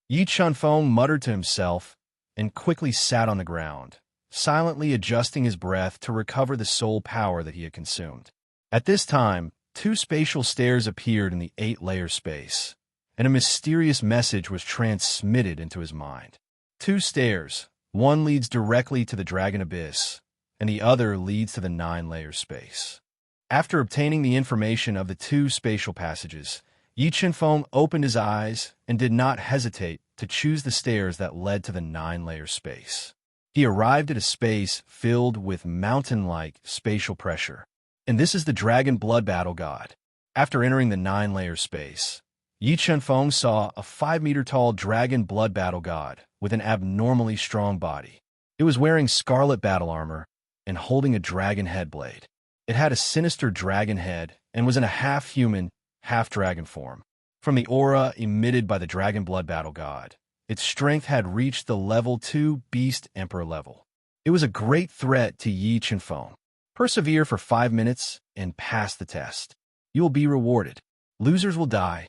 Yi Qinfeng muttered to himself and quickly sat on the ground, silently adjusting his breath to recover the soul power that he had consumed. At this time, 2 spatial stairs appeared in the 8-layer space, and a mysterious message was transmitted into his mind. 2 stairs, one leads directly to the Dragon Abyss, and the other leads to the 9-layer space. After obtaining the information of the 2 spatial passages, Yi Qinfeng opened his eyes and did not hesitate to choose the stairs that led to the 9-layer space. He arrived at a space filled with mountain-like spatial pressure, and this is the Dragon Blood Battle God. After entering the 9-layer space, Yi Qinfeng saw a 5-meter-tall Dragon Blood Battle God with an abnormally strong body. It was wearing scarlet battle armor and holding a dragon head blade. It had a sinister dragon head and was in a half-human, half-dragon form. From the aura emitted by the Dragon Blood Battle God, its strength had reached the level 2 Beast Emperor level. It was a great threat to Yi Qinfeng. Persevere for 5 minutes and pass the test. You will be rewarded. Losers will die.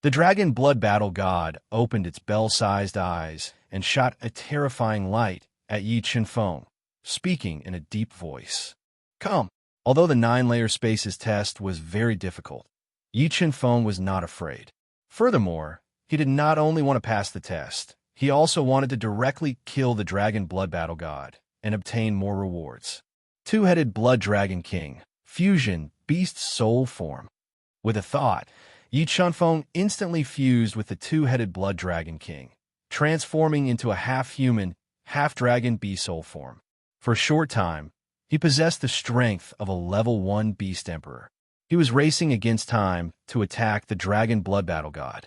The Dragon Blood Battle God opened its bell-sized eyes and shot a terrifying light at Yi Qinfeng, speaking in a deep voice. Come. Although the 9-layer spaces test was very difficult, Yi Qinfeng was not afraid. Furthermore, he did not only want to pass the test, he also wanted to directly kill the Dragon Blood Battle God and obtain more rewards. Two-headed Blood Dragon King, fusion, beast soul form. With a thought, Yi Qinfeng instantly fused with the two-headed Blood Dragon King, transforming into a half-human, half-dragon beast soul form. For a short time, he possessed the strength of a level 1 Beast Emperor. He was racing against time to attack the Dragon Blood Battle God.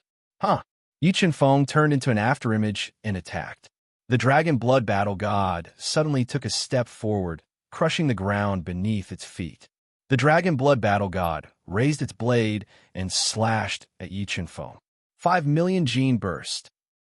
Yi Qinfeng turned into an afterimage and attacked. The Dragon Blood Battle God suddenly took a step forward, crushing the ground beneath its feet. The Dragon Blood Battle God raised its blade and slashed at Yi Qinfeng. 5 million gene burst.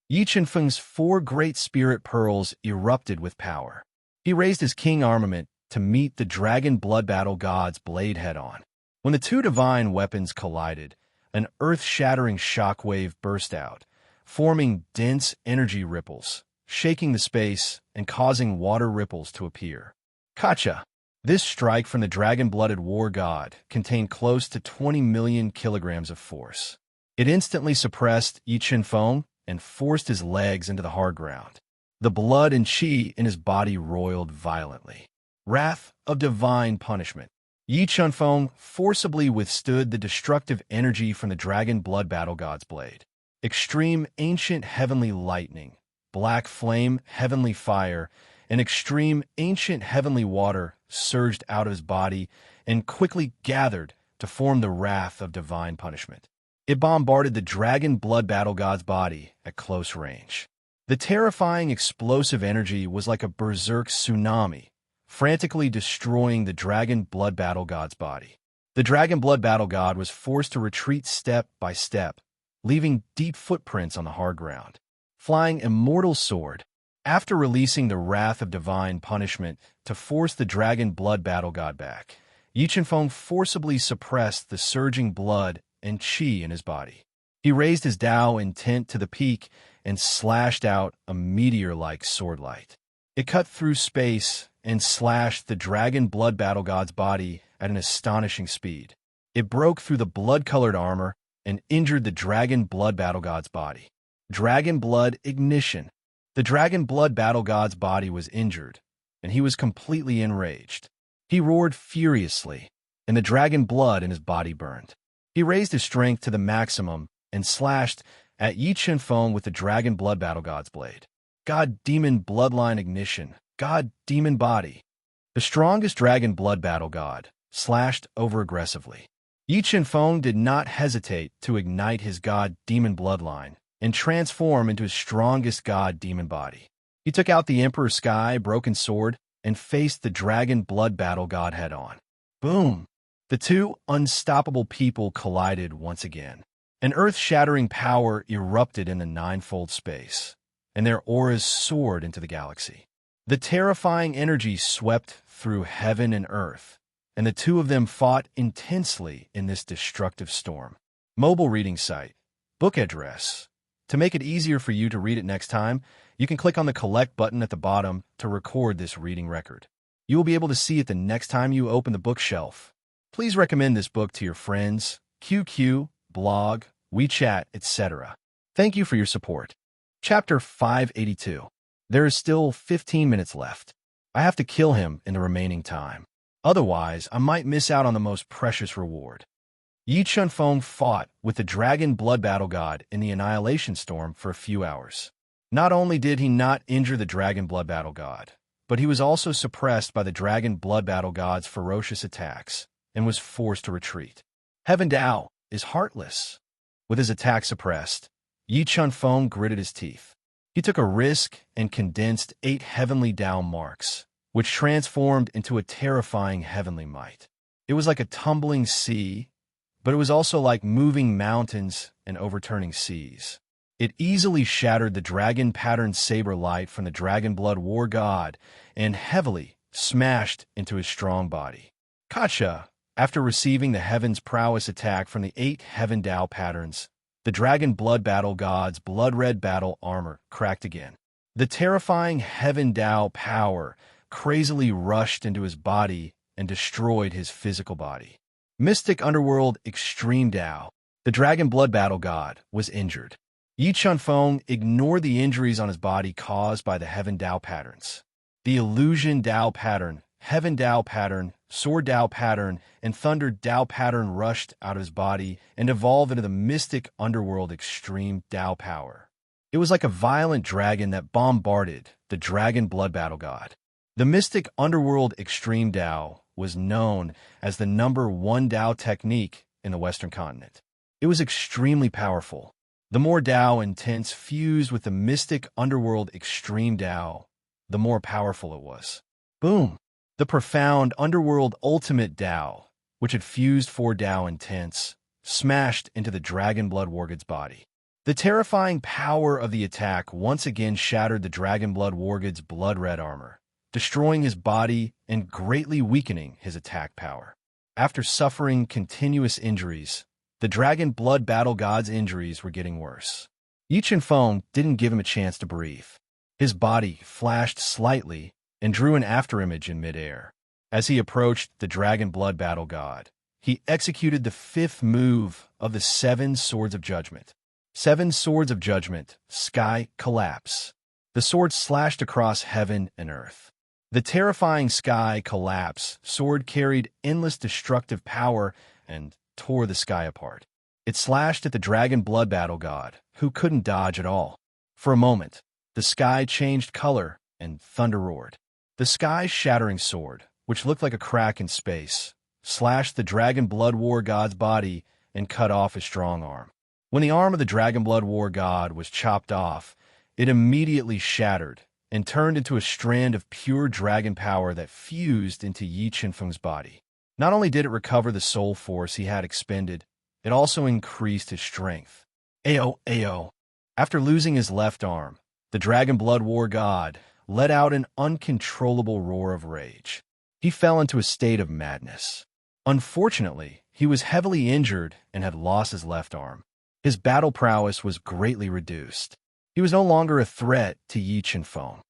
Yi Qinfeng's 4 great spirit pearls erupted with power. He raised his king armament to meet the Dragon Blood Battle God's blade head-on. When the 2 divine weapons collided, an earth-shattering shockwave burst out, forming dense energy ripples, shaking the space and causing water ripples to appear. Kacha! This strike from the dragon-blooded war god contained close to 20 million kilograms of force. It instantly suppressed Yi Qinfeng and forced his legs into the hard ground. The blood and qi in his body roiled violently. Wrath of divine punishment. Yi Qinfeng forcibly withstood the destructive energy from the Dragon Blood Battle God's blade. Extreme ancient heavenly lightning, black flame heavenly fire, and extreme ancient heavenly water surged out of his body and quickly gathered to form the wrath of divine punishment. It bombarded the Dragon Blood Battle God's body at close range. The terrifying explosive energy was like a berserk tsunami, frantically destroying the Dragon Blood Battle God's body. The Dragon Blood Battle God was forced to retreat step by step, leaving deep footprints on the hard ground. Flying Immortal Sword. After releasing the wrath of divine punishment to force the Dragon Blood Battle God back, Yi Qinfeng forcibly suppressed the surging blood and qi in his body. He raised his Dao intent to the peak and slashed out a meteor-like sword light. It cut through space and slashed the dragon blood battle god's body at an astonishing speed. It broke through the blood-colored armor and injured the dragon blood battle god's body. Dragon blood ignition. The dragon blood battle god's body was injured, and he was completely enraged. He roared furiously, and the dragon blood in his body burned. He raised his strength to the maximum and slashed at Yi Chen-feng with the dragon blood battle god's blade. God demon bloodline ignition. God demon body. The strongest dragon blood battle god slashed over aggressively. Yi Chen-feng did not hesitate to ignite his god demon bloodline and transform into his strongest god demon body. He took out the Emperor Sky broken sword and faced the dragon blood battle god head-on. Boom! The two unstoppable people collided once again. An earth-shattering power erupted in the ninefold space, and their auras soared into the galaxy. The terrifying energy swept through heaven and earth, and the two of them fought intensely in this destructive storm. Mobile reading site. Book address. To make it easier for you to read it next time, you can click on the Collect button at the bottom to record this reading record. You will be able to see it the next time you open the bookshelf. Please recommend this book to your friends, QQ, blog, WeChat, etc. Thank you for your support. Chapter 582. There is still 15 minutes left. I have to kill him in the remaining time. Otherwise, I might miss out on the most precious reward. Yi Chen-feng fought with the dragon blood battle god in the Annihilation Storm for a few hours. Not only did he not injure the dragon blood battle god, but he was also suppressed by the dragon blood battle god's ferocious attacks and was forced to retreat. Heaven Dao is heartless. With his attack suppressed, Yi Chen-feng gritted his teeth. He took a risk and condensed 8 heavenly Dao marks, which transformed into a terrifying heavenly might. It was like a tumbling sea, but it was also like moving mountains and overturning seas. It easily shattered the dragon-patterned saber light from the dragon blood war god and heavily smashed into his strong body. Kacha, after receiving the heaven's prowess attack from the 8 heaven Dao patterns, the dragon blood battle god's blood-red battle armor cracked again. The terrifying heaven Dao power crazily rushed into his body and destroyed his physical body. Mystic Underworld Extreme Dao. The dragon blood battle god was injured. Yi Chen-feng ignored the injuries on his body caused by the heaven Dao patterns. The illusion Dao pattern, heaven Dao pattern, sword Dao pattern, and thunder Dao pattern rushed out of his body and evolved into the mystic underworld extreme Dao power. It was like a violent dragon that bombarded the dragon blood battle god. The mystic underworld extreme Dao was known as the #1 Dao technique in the Western continent. It was extremely powerful. The more Dao intense fused with the mystic underworld extreme Dao, the more powerful it was. Boom! The profound underworld ultimate Dao, which had fused 4 Dao intense, smashed into the dragon blood wargod's body. The terrifying power of the attack once again shattered the dragon blood wargod's blood-red armor, destroying his body and greatly weakening his attack power. After suffering continuous injuries, the dragon blood battle god's injuries were getting worse. Yi Chen-feng didn't give him a chance to breathe. His body flashed slightly and drew an afterimage in midair. As he approached the dragon blood battle god, he executed the 5th move of the 7 Swords of Judgment. 7 Swords of Judgment, Sky Collapse. The sword slashed across heaven and earth. The terrifying Sky Collapse sword carried endless destructive power and tore the sky apart. It slashed at the dragon blood battle god, who couldn't dodge at all. For a moment, the sky changed color and thunder roared. The sky-shattering sword, which looked like a crack in space, slashed the dragon blood war god's body and cut off his strong arm. When the arm of the dragon blood war god was chopped off, it immediately shattered and turned into a strand of pure dragon power that fused into Yi Chen-feng's body. Not only did it recover the soul force he had expended, it also increased his strength. Ayo. After losing his left arm, the dragon blood war god let out an uncontrollable roar of rage. He fell into a state of madness. Unfortunately, he was heavily injured and had lost his left arm. His battle prowess was greatly reduced. He was no longer a threat to Yi Chen-feng.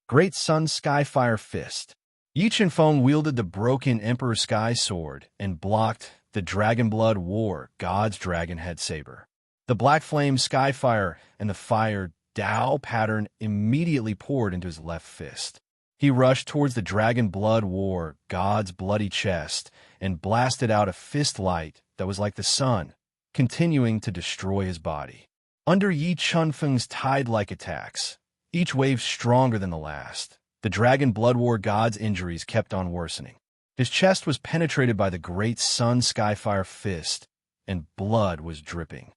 Great Sun Skyfire Fist. Yi Chenfeng wielded the broken Emperor Sky Sword and blocked the Dragonblood War God's Dragon Head Saber. The black flame Skyfire and the fire Dao pattern immediately poured into his left fist. He rushed towards the Dragon Blood War God's bloody chest and blasted out a fist light that was like the sun, continuing to destroy his body. Under Yi Chenfeng's tide-like attacks, each wave stronger than the last, the Dragon Blood War God's injuries kept on worsening. His chest was penetrated by the great Sun Skyfire fist, and blood was dripping.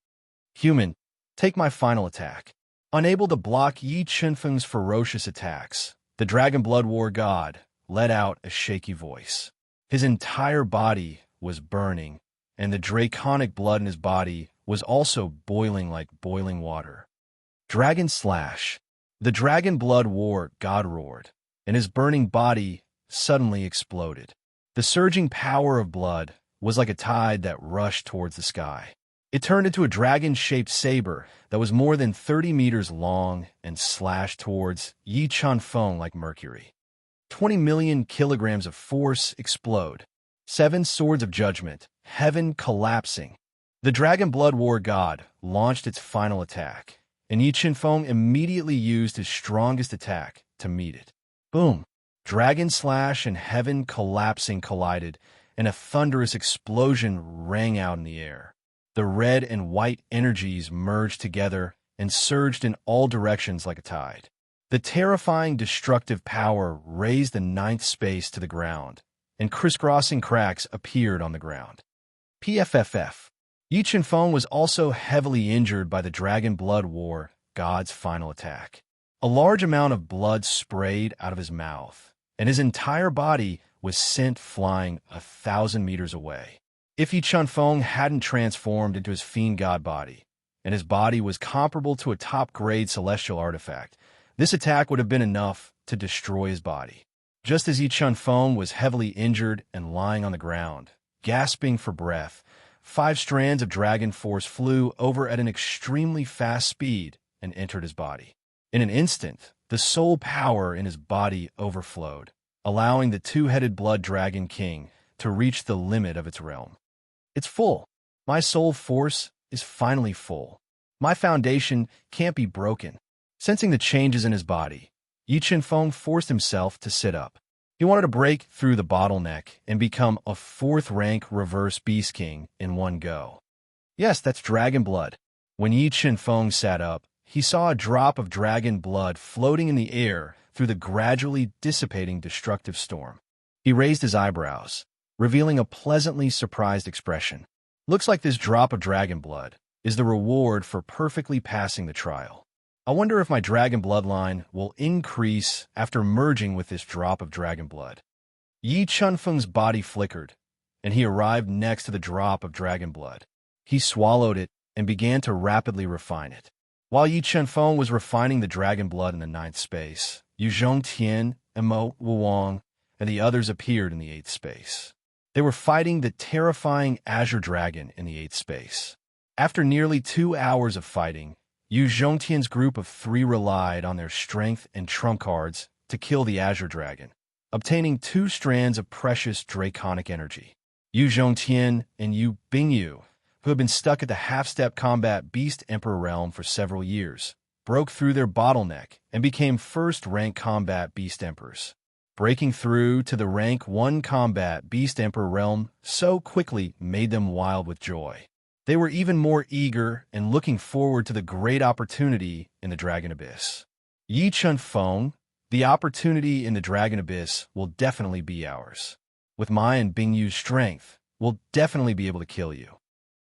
Human, take my final attack. Unable to block Yi Chenfeng's ferocious attacks, the Dragon Blood War God let out a shaky voice. His entire body was burning, and the draconic blood in his body was also boiling like boiling water. Dragon Slash. The Dragon Blood War God roared, and his burning body suddenly exploded. The surging power of blood was like a tide that rushed towards the sky. It turned into a dragon-shaped saber that was more than 30 meters long and slashed towards Yi Chenfeng like mercury. 20 million kilograms of force explode. 7 swords of judgment, heaven collapsing. The Dragon Blood War God launched its final attack, and Yi Chenfeng immediately used his strongest attack to meet it. Boom! Dragon Slash and heaven collapsing collided, and a thunderous explosion rang out in the air. The red and white energies merged together and surged in all directions like a tide. The terrifying destructive power raised the ninth space to the ground, and crisscrossing cracks appeared on the ground. PFFF. Yi Chenfeng was also heavily injured by the Dragon Blood War God's final attack. A large amount of blood sprayed out of his mouth, and his entire body was sent flying 1,000 meters away. If Yi Chenfeng hadn't transformed into his fiend god body, and his body was comparable to a top-grade celestial artifact, this attack would have been enough to destroy his body. Just as Yi Chenfeng was heavily injured and lying on the ground, gasping for breath, 5 strands of dragon force flew over at an extremely fast speed and entered his body. In an instant, the soul power in his body overflowed, allowing the two-headed blood dragon king to reach the limit of its realm. It's full. My soul force is finally full. My foundation can't be broken. Sensing the changes in his body, Yi Chenfeng forced himself to sit up. He wanted to break through the bottleneck and become a 4th-rank reverse beast king in one go. Yes, that's dragon blood. When Yi Chenfeng sat up, he saw a drop of dragon blood floating in the air through the gradually dissipating destructive storm. He raised his eyebrows, revealing a pleasantly surprised expression. Looks like this drop of dragon blood is the reward for perfectly passing the trial. I wonder if my dragon bloodline will increase after merging with this drop of dragon blood. Yi Chenfeng's body flickered, and he arrived next to the drop of dragon blood. He swallowed it and began to rapidly refine it. While Yi Chenfeng was refining the dragon blood in the 9th space, Yu Zhongtian and Mo Wuwang and the others appeared in the 8th space. They were fighting the terrifying Azure Dragon in the 8th space. After nearly 2 hours of fighting, Yu Zhongtian's group of 3 relied on their strength and trump cards to kill the Azure Dragon, obtaining 2 strands of precious draconic energy. Yu Zhongtian and Yu Bingyu, who had been stuck at the half-step combat Beast Emperor realm for several years, broke through their bottleneck and became 1st-rank combat Beast Emperors. Breaking through to the rank 1 combat Beast Emperor realm so quickly made them wild with joy. They were even more eager and looking forward to the great opportunity in the Dragon Abyss. Yi Chenfeng, the opportunity in the Dragon Abyss will definitely be ours. With my and Bingyu's strength, we'll definitely be able to kill you.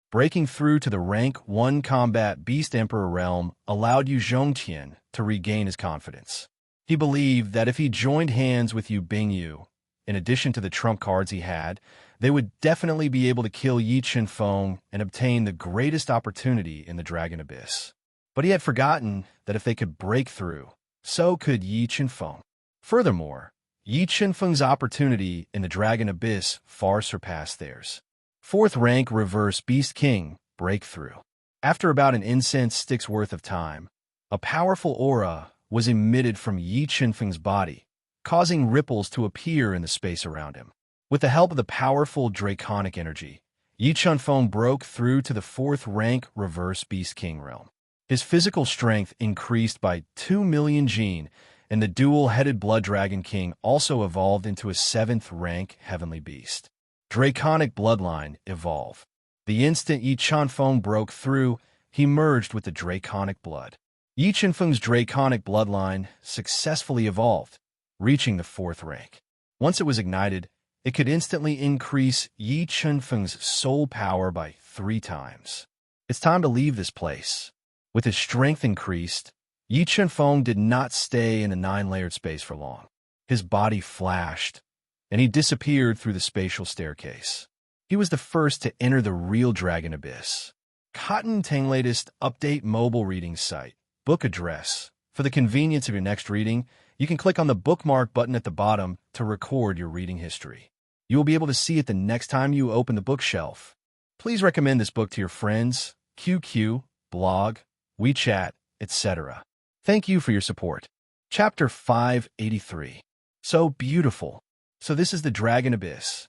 Breaking through to the rank 1 combat Beast Emperor realm allowed Yu Zhongtian to regain his confidence. He believed that if he joined hands with Yu Bingyu, in addition to the trump cards he had, they would definitely be able to kill Yi Chenfeng and obtain the greatest opportunity in the Dragon Abyss. But he had forgotten that if they could break through, so could Yi Chenfeng. Furthermore, Yi Chenfeng's opportunity in the Dragon Abyss far surpassed theirs. 4th-rank Reverse Beast King Breakthrough. After about an incense stick's worth of time, a powerful aura was emitted from Yi Chenfeng's body, causing ripples to appear in the space around him. With the help of the powerful draconic energy, Yi Chunfeng broke through to the 4th rank Reverse Beast King realm. His physical strength increased by 2 million gene, and the dual-headed Blood Dragon King also evolved into a 7th rank Heavenly Beast. Draconic Bloodline Evolve. The instant Yi Chunfeng broke through, he merged with the Draconic Blood. Yi Chunfeng's Draconic Bloodline successfully evolved, reaching the 4th rank. Once it was ignited, it could instantly increase Yi Chunfeng's soul power by 3 times. It's time to leave this place. With his strength increased, Yi Chunfeng did not stay in the 9-layered space for long. His body flashed, and he disappeared through the spatial staircase. He was the first to enter the real Dragon Abyss. Cotton Tang latest update mobile reading site. Book address. For the convenience of your next reading, you can click on the bookmark button at the bottom to record your reading history. You will be able to see it the next time you open the bookshelf. Please recommend this book to your friends, QQ, blog, WeChat, etc. Thank you for your support. Chapter 583. So beautiful. So this is the Dragon Abyss.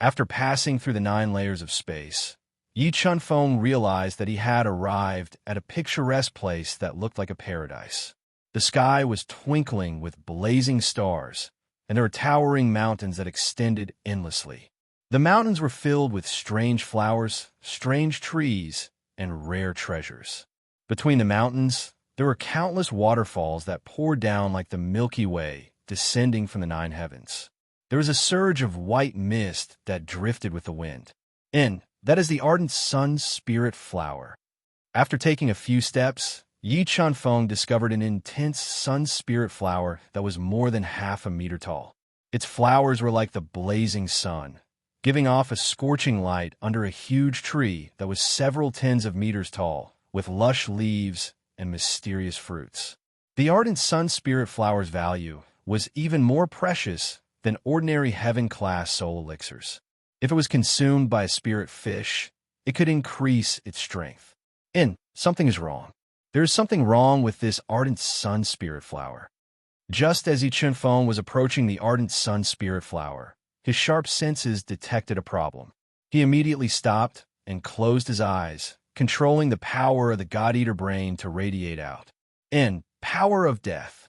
After passing through the 9 layers of space, Yi Chunfeng realized that he had arrived at a picturesque place that looked like a paradise. The sky was twinkling with blazing stars, and there were towering mountains that extended endlessly. The mountains were filled with strange flowers, strange trees, and rare treasures. Between the mountains, there were countless waterfalls that poured down like the Milky Way, descending from the 9 heavens. There was a surge of white mist that drifted with the wind. That is the ardent sun spirit flower. After taking a few steps, Yi Chunfeng discovered an intense sun spirit flower that was more than half a meter tall. Its flowers were like the blazing sun, giving off a scorching light under a huge tree that was several tens of meters tall, with lush leaves and mysterious fruits. The ardent sun spirit flower's value was even more precious than ordinary heaven-class soul elixirs. If it was consumed by a spirit fish, it could increase its strength. Something is wrong. There is something wrong with this ardent sun spirit flower. Just as Yi Chunfeng was approaching the ardent sun spirit flower, his sharp senses detected a problem. He immediately stopped and closed his eyes, controlling the power of the God-Eater brain to radiate out. Power of death.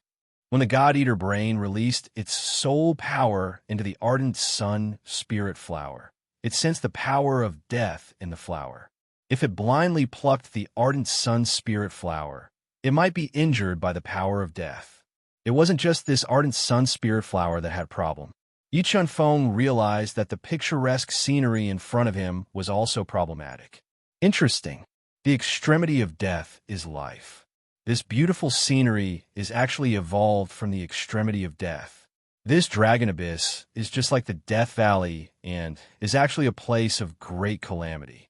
When the God-Eater brain released its soul power into the ardent sun spirit flower, it sensed the power of death in the flower. If it blindly plucked the ardent sun spirit flower, it might be injured by the power of death. It wasn't just this ardent sun spirit flower that had a problem. Yi Chunfeng realized that the picturesque scenery in front of him was also problematic. Interesting. The extremity of death is life. This beautiful scenery is actually evolved from the extremity of death. This Dragon Abyss is just like the Death Valley and is actually a place of great calamity.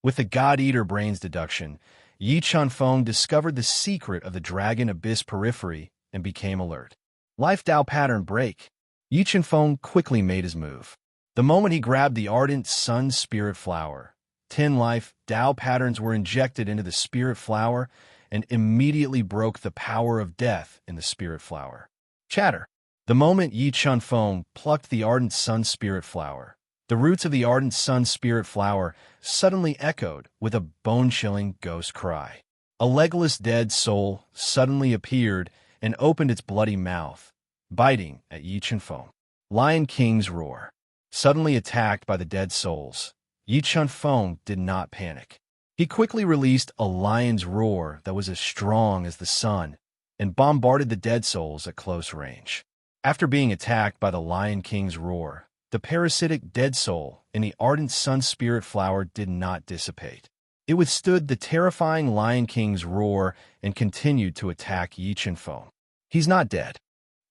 With the God-Eater brain's deduction, Yi Chunfeng discovered the secret of the Dragon Abyss periphery and became alert. Life Tao pattern break. Yi Chunfeng quickly made his move. The moment he grabbed the ardent sun spirit flower, 10 life Tao patterns were injected into the spirit flower and immediately broke the power of death in the spirit flower. Chatter. The moment Yi Chunfeng plucked the ardent sun spirit flower, the roots of the ardent sun spirit flower suddenly echoed with a bone-chilling ghost cry. A legless dead soul suddenly appeared and opened its bloody mouth, biting at Yi Chunfeng. Lion King's roar. Suddenly attacked by the dead souls, Yi Chunfeng did not panic. He quickly released a lion's roar that was as strong as the sun and bombarded the dead souls at close range. After being attacked by the Lion King's roar, the parasitic dead soul in the ardent sun spirit flower did not dissipate. It withstood the terrifying Lion King's roar and continued to attack Yi Chunfeng. He's not dead.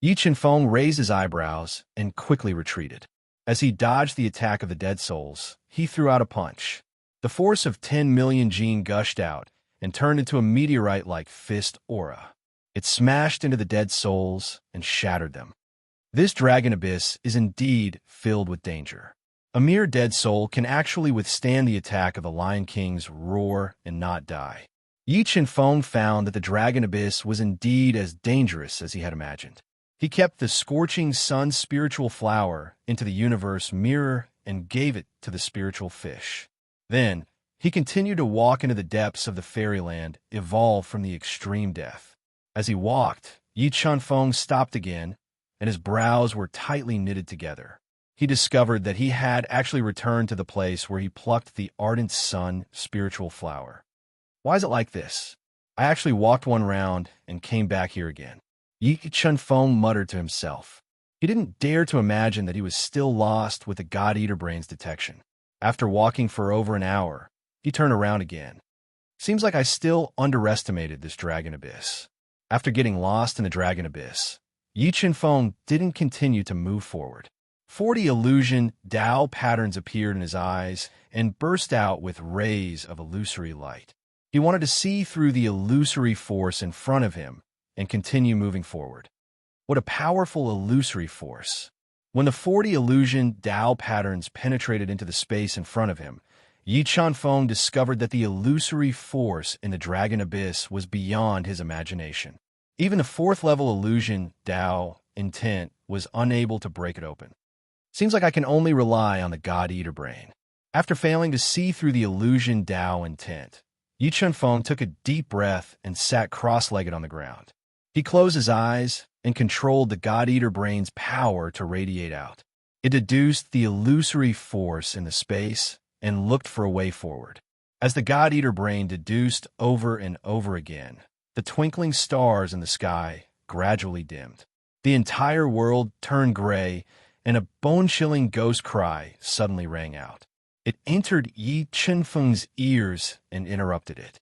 Yi Chunfeng raised his eyebrows and quickly retreated. As he dodged the attack of the dead souls, he threw out a punch. The force of 10 million gene gushed out and turned into a meteorite-like fist aura. It smashed into the dead souls and shattered them. This Dragon Abyss is indeed filled with danger. A mere dead soul can actually withstand the attack of the Lion King's roar and not die. Yi Chunfeng found that the Dragon Abyss was indeed as dangerous as he had imagined. He kept the scorching sun's spiritual flower into the universe mirror and gave it to the spiritual fish. Then, he continued to walk into the depths of the fairyland, evolved from the extreme death. As he walked, Yi Chunfeng stopped again, and his brows were tightly knitted together. He discovered that he had actually returned to the place where he plucked the ardent sun spiritual flower. Why is it like this? I actually walked one round and came back here again. Yi Chunfeng muttered to himself. He didn't dare to imagine that he was still lost with the God-Eater Brain's detection. After walking for over an hour, he turned around again. Seems like I still underestimated this dragon abyss. After getting lost in the dragon abyss, Yi Chunfeng didn't continue to move forward. 40 illusion Tao patterns appeared in his eyes and burst out with rays of illusory light. He wanted to see through the illusory force in front of him and continue moving forward. What a powerful illusory force. When the 40 illusion Tao patterns penetrated into the space in front of him, Yi Chunfeng discovered that the illusory force in the dragon abyss was beyond his imagination. Even the 4th-level illusion Tao intent was unable to break it open. Seems like I can only rely on the God-Eater Brain. After failing to see through the illusion Tao intent, Yi Chunfeng took a deep breath and sat cross-legged on the ground. He closed his eyes and controlled the God-Eater Brain's power to radiate out. It deduced the illusory force in the space and looked for a way forward. As the God-Eater Brain deduced over and over again, the twinkling stars in the sky gradually dimmed. The entire world turned gray, and a bone-chilling ghost cry suddenly rang out. It entered Yi Chunfeng's ears and interrupted it.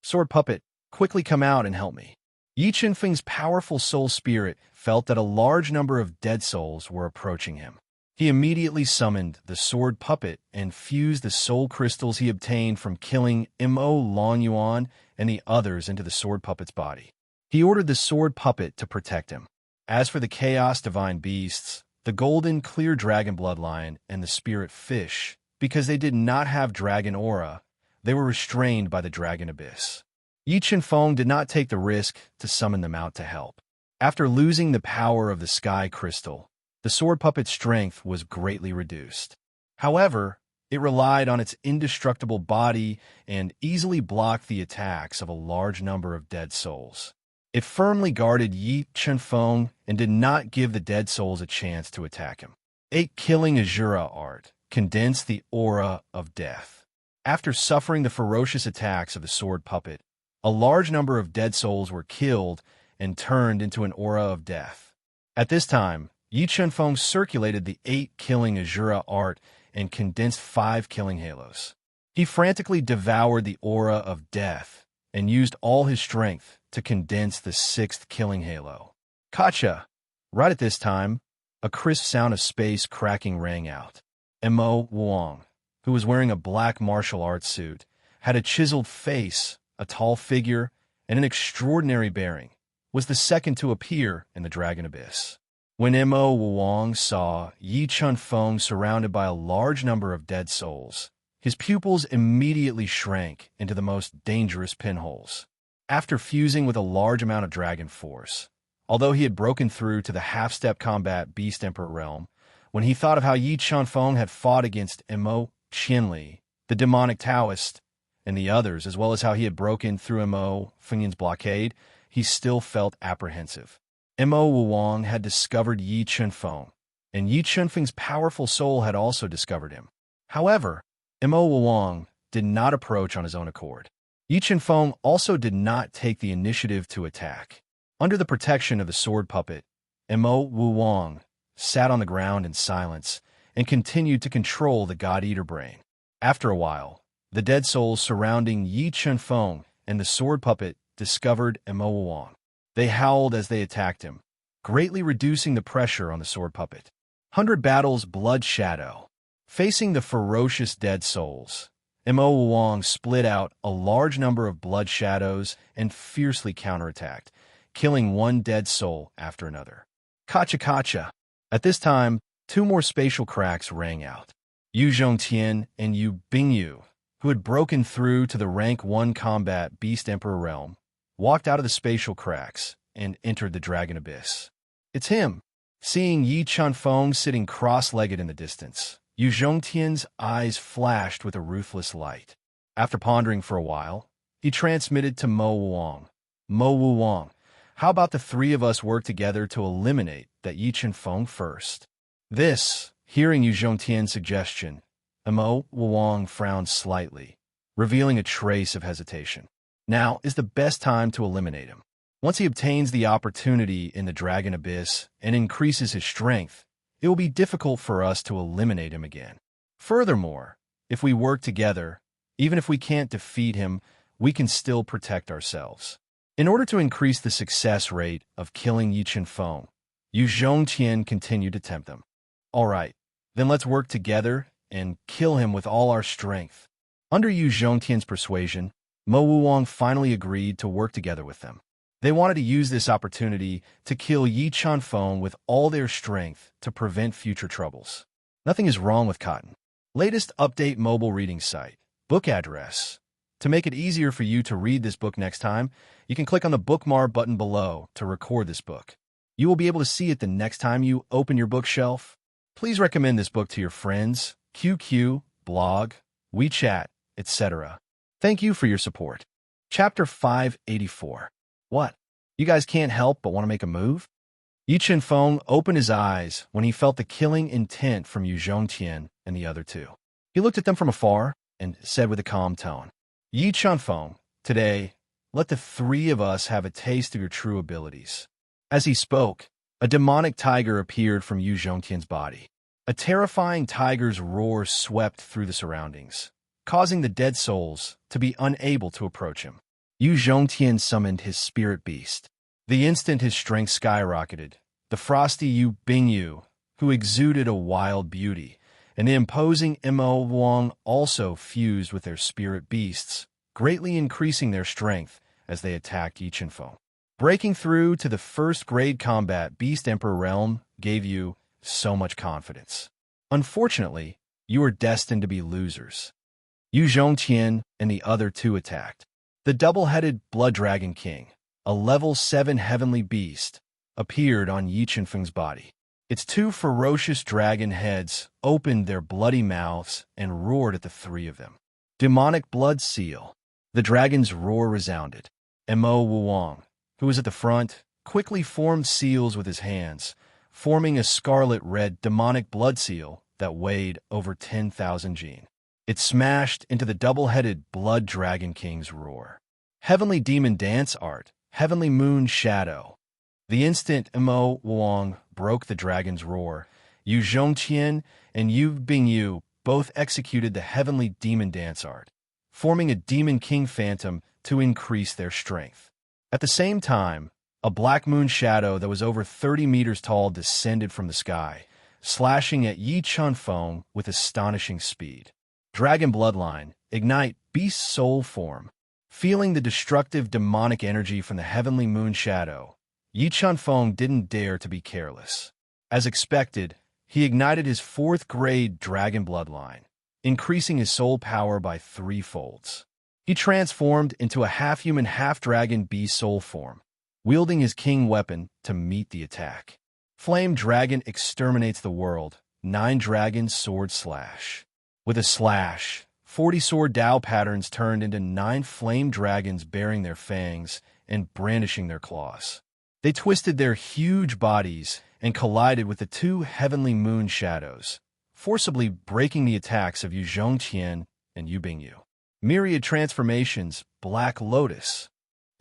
"Sword puppet, quickly come out and help me." Yi Chunfeng's powerful soul spirit felt that a large number of dead souls were approaching him. He immediately summoned the sword puppet and fused the soul crystals he obtained from killing Mo Longyuan and the others into the sword puppet's body. He ordered the sword puppet to protect him. As for the chaos divine beasts, the golden clear dragon bloodline and the spirit fish, because they did not have dragon aura, they were restrained by the dragon abyss. Yi Chunfeng did not take the risk to summon them out to help. After losing the power of the sky crystal, the sword puppet's strength was greatly reduced. However, it relied on its indestructible body and easily blocked the attacks of a large number of dead souls. It firmly guarded Yi Chunfeng and did not give the dead souls a chance to attack him. 8 killing Azura art condensed the aura of death. After suffering the ferocious attacks of the sword puppet, a large number of dead souls were killed and turned into an aura of death. At this time, Yi Chunfeng circulated the 8 killing Azura art and condensed 5 killing halos. He frantically devoured the aura of death and used all his strength to condense the 6th killing halo. Kacha! Right at this time, a crisp sound of space cracking rang out. Mo Wang, who was wearing a black martial arts suit, had a chiseled face, a tall figure, and an extraordinary bearing, was the second to appear in the dragon abyss. When Mo Wang saw Yi Chunfeng surrounded by a large number of dead souls, his pupils immediately shrank into the most dangerous pinholes. After fusing with a large amount of dragon force, although he had broken through to the half-step combat Beast Emperor realm, when he thought of how Yi Chunfeng had fought against Mo Qianli, the demonic Taoist, and the others, as well as how he had broken through Mo Funyun's blockade, he still felt apprehensive. Mo Wang had discovered Yi Chunfeng, and Yi Chunfeng's powerful soul had also discovered him. However, Mo Wang did not approach on his own accord. Yi Chunfeng also did not take the initiative to attack. Under the protection of the sword puppet, Mo Wang sat on the ground in silence and continued to control the God-Eater Brain. After a while, the dead souls surrounding Yi Chunfeng and the sword puppet discovered Mo Wang. They howled as they attacked him, greatly reducing the pressure on the sword puppet. 100 Battles Blood Shadow. Facing the ferocious dead souls, Mo Wang split out a large number of blood shadows and fiercely counterattacked, killing one dead soul after another. Kacha Kacha. At this time, 2 more spatial cracks rang out. Yu Zhongtian and Yu Bingyu, who had broken through to the rank 1 combat Beast Emperor realm, walked out of the spatial cracks and entered the dragon abyss. It's him. Seeing Yi Chanfeng sitting cross-legged in the distance, Yu Zhongtian's eyes flashed with a ruthless light. After pondering for a while, he transmitted to Mo Wuong. Mo Wuong, how about the three of us work together to eliminate that Yi Chanfeng first? This, hearing Yu Zhongtian's suggestion, Mo Wuong frowned slightly, revealing a trace of hesitation. Now is the best time to eliminate him. Once he obtains the opportunity in the Dragon Abyss and increases his strength, it will be difficult for us to eliminate him again. Furthermore, if we work together, even if we can't defeat him, we can still protect ourselves. In order to increase the success rate of killing Yi Chanfeng, Yu Zhongtian continued to tempt them. All right, then let's work together and kill him with all our strength. Under Yu Zhongtian's persuasion, Mo Wuong finally agreed to work together with them. They wanted to use this opportunity to kill Yi Chanfeng with all their strength to prevent future troubles. Nothing is wrong with Cotton. Latest update mobile reading site. Book address. To make it easier for you to read this book next time, you can click on the bookmark button below to record this book. You will be able to see it the next time you open your bookshelf. Please recommend this book to your friends, QQ, blog, WeChat, etc. Thank you for your support. Chapter 584. What? You guys can't help but want to make a move? Yi Chanfeng opened his eyes when he felt the killing intent from Yu Zhongtian and the other two. He looked at them from afar and said with a calm tone, Yi Chanfeng, today, let the three of us have a taste of your true abilities. As he spoke, a demonic tiger appeared from Yu Zhongtian's body. A terrifying tiger's roar swept through the surroundings, causing the dead souls to be unable to approach him. Yu Zhongtian summoned his spirit beast. The instant his strength skyrocketed, the frosty Yu Bingyu, who exuded a wild beauty, and the imposing Mo Wuong also fused with their spirit beasts, greatly increasing their strength as they attacked Yi Chanfeng. Breaking through to the first-grade combat Beast Emperor realm gave you so much confidence. Unfortunately, you were destined to be losers. Yu Zhongtian and the other two attacked. The double-headed Blood Dragon King, a level 7 heavenly beast, appeared on Yi Chanfeng's body. Its two ferocious dragon heads opened their bloody mouths and roared at the three of them. Demonic blood seal. The dragon's roar resounded. Mo Wuong, who was at the front, quickly formed seals with his hands, forming a scarlet-red demonic blood seal that weighed over 10,000 jin. It smashed into the double-headed Blood Dragon King's roar. Heavenly Demon Dance Art, Heavenly Moon Shadow. The instant Mo Wuong broke the dragon's roar, Yu Zhongtian and Yu Bingyu both executed the Heavenly Demon Dance Art, forming a Demon King Phantom to increase their strength. At the same time, a black moon shadow that was over 30 meters tall descended from the sky, slashing at Yi Chanfeng with astonishing speed. Dragon Bloodline, Ignite Beast Soul Form. Feeling the destructive demonic energy from the heavenly moon shadow, Yi Chanfeng didn't dare to be careless. As expected, he ignited his 4th-grade Dragon Bloodline, increasing his soul power by 3 folds. He transformed into a half-human, half-dragon beast soul form, wielding his king weapon to meet the attack. Flame Dragon exterminates the world, 9 Dragon Sword Slash. With a slash, 40 sword Dao patterns turned into 9 flame dragons bearing their fangs and brandishing their claws. They twisted their huge bodies and collided with the 2 heavenly moon shadows, forcibly breaking the attacks of Yu Zhongtian and Yu Bingyu. Myriad transformations, Black Lotus.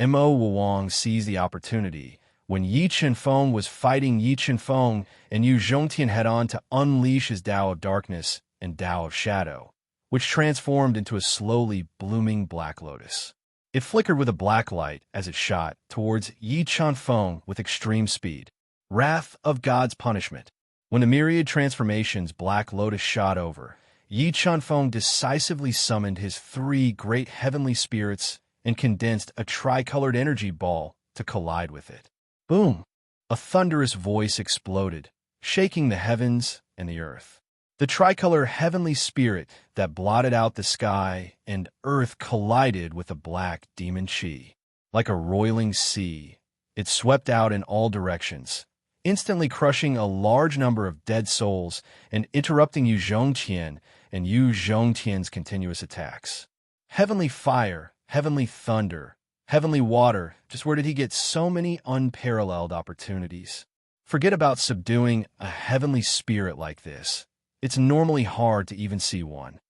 Mo Wuong seized the opportunity when Yi Chanfeng was fighting Yi Chanfeng and Yu Zhongtian had on to unleash his Dao of Darkness and Dao of Shadow, which transformed into a slowly blooming Black Lotus. It flickered with a black light as it shot towards Yi Chanfeng with extreme speed. Wrath of God's Punishment. When the myriad transformations Black Lotus shot over, Yi Chanfeng decisively summoned his 3 great heavenly spirits and condensed a tricolored energy ball to collide with it. Boom! A thunderous voice exploded, shaking the heavens and the earth. The tricolor heavenly spirit that blotted out the sky and earth collided with a black demon chi. Like a roiling sea, it swept out in all directions, instantly crushing a large number of dead souls and interrupting Yu Zhongqian and Yu Zhongtian's continuous attacks. Heavenly fire, heavenly thunder, heavenly water, just where did he get so many unparalleled opportunities? Forget about subduing a heavenly spirit like this. It's normally hard to even see one.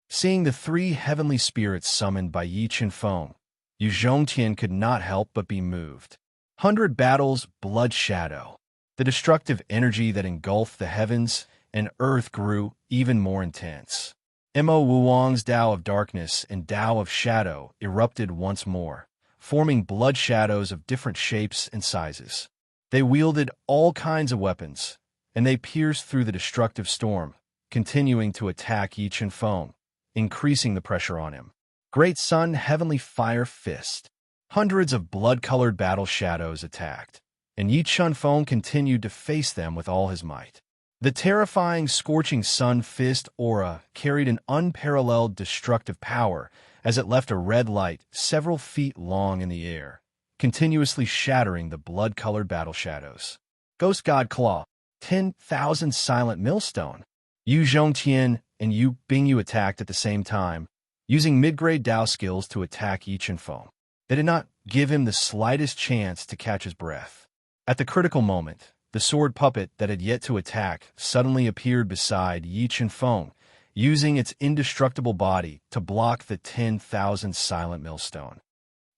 Seeing the three heavenly spirits summoned by Yi Qinfeng, Yu Zhongtian could not help but be moved. 100 battles, blood shadow. The destructive energy that engulfed the heavens and earth grew even more intense. Mo Wuong's Tao of Darkness and Tao of Shadow erupted once more, forming blood shadows of different shapes and sizes. They wielded all kinds of weapons, and they pierced through the destructive storm, continuing to attack Yi Qinfeng, increasing the pressure on him. Great Sun Heavenly Fire Fist. Hundreds of blood-colored battle shadows attacked, and Yi Qinfeng continued to face them with all his might. The terrifying Scorching Sun Fist aura carried an unparalleled destructive power as it left a red light several feet long in the air, continuously shattering the blood-colored battle shadows. Ghost God Claw. 10,000 Silent Millstone. Yu Zhongtian and Yu Bingyu attacked at the same time, using mid-grade Tao skills to attack Yi Qinfeng. They did not give him the slightest chance to catch his breath. At the critical moment, the sword puppet that had yet to attack suddenly appeared beside Yi Qinfeng, using its indestructible body to block the 10,000 Silent Millstone.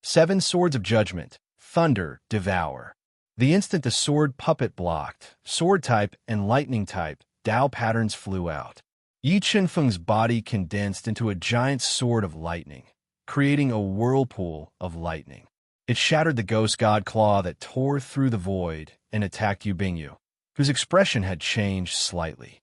7 Swords of Judgment. Thunder Devour. The instant the sword puppet blocked, sword type and lightning type Tao patterns flew out. Yi Qinfeng's body condensed into a giant sword of lightning, creating a whirlpool of lightning. It shattered the ghost god claw that tore through the void and attacked Yu Bingyu, whose expression had changed slightly.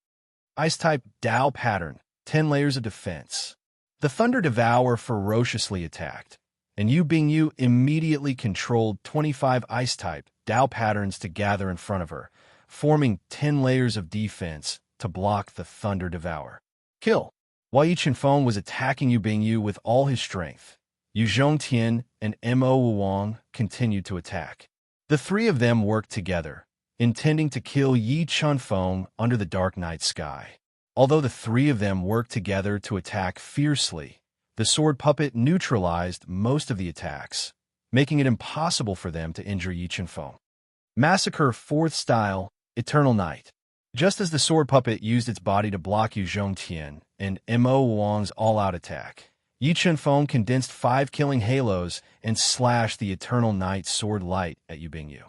Ice-type Tao pattern, 10 layers of defense. The Thunder Devourer ferociously attacked, and Yu Bingyu immediately controlled 25 Ice-type Tao patterns to gather in front of her, forming 10 layers of defense to block the Thunder Devourer. Kill. While Yi Qinfeng was attacking Yu Bingyu with all his strength, Yu Zhongtian and Mo Wuong continued to attack. The three of them worked together, intending to kill Yi Qinfeng under the dark night sky. Although the three of them worked together to attack fiercely, the sword puppet neutralized most of the attacks, making it impossible for them to injure Yi Qinfeng. Massacre 4th Style, Eternal Night. Just as the sword puppet used its body to block Yu Zhongtian and Mo Wuong's all-out attack, Yi Qinfeng condensed 5 killing halos and slashed the Eternal Night sword light at Yu Bingyu.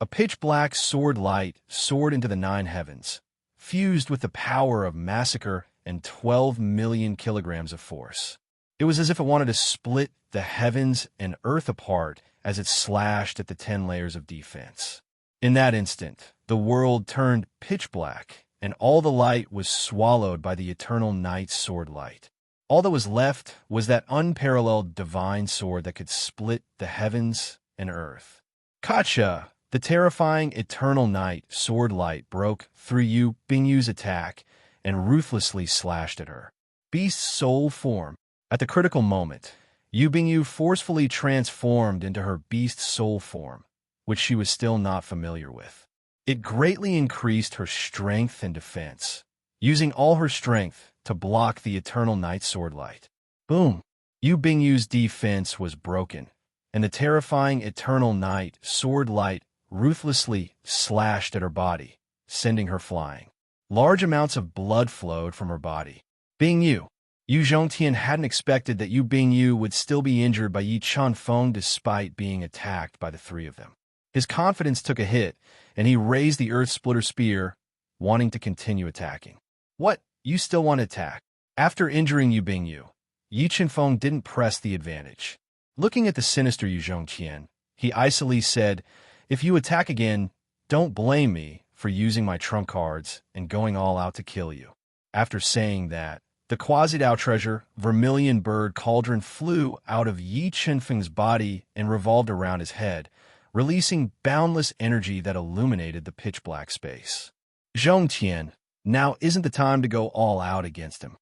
A pitch-black sword light soared into the 9 heavens, fused with the power of Massacre and 12 million kilograms of force. It was as if it wanted to split the heavens and earth apart as it slashed at the 10 layers of defense. In that instant, the world turned pitch black, and all the light was swallowed by the Eternal Night's sword light. All that was left was that unparalleled divine sword that could split the heavens and earth. Kacha, the terrifying Eternal Night sword light broke through Yu Bingyu's attack and ruthlessly slashed at her. Beast soul form. At the critical moment, Yu Bingyu forcefully transformed into her beast soul form, which she was still not familiar with. It greatly increased her strength and defense, using all her strength to block the Eternal Night sword light. Boom! Yu Bingyu's defense was broken, and the terrifying Eternal Night sword light ruthlessly slashed at her body, sending her flying. Large amounts of blood flowed from her body. Bingyu. Yu Zhongtian hadn't expected that Yu Bingyu would still be injured by Yi Qinfeng despite being attacked by the three of them. His confidence took a hit, and he raised the Earth Splitter Spear, wanting to continue attacking. What? You still want to attack? After injuring Yu Bingyu, Yi Qinfeng didn't press the advantage. Looking at the sinister Yu Zhongtian, he icily said, "If you attack again, don't blame me for using my trump cards and going all out to kill you." After saying that, the Quasi-Dao treasure, Vermilion Bird Cauldron, flew out of Yi Qinfeng's body and revolved around his head, releasing boundless energy that illuminated the pitch-black space. Zhongtian, now isn't the time to go all out against him.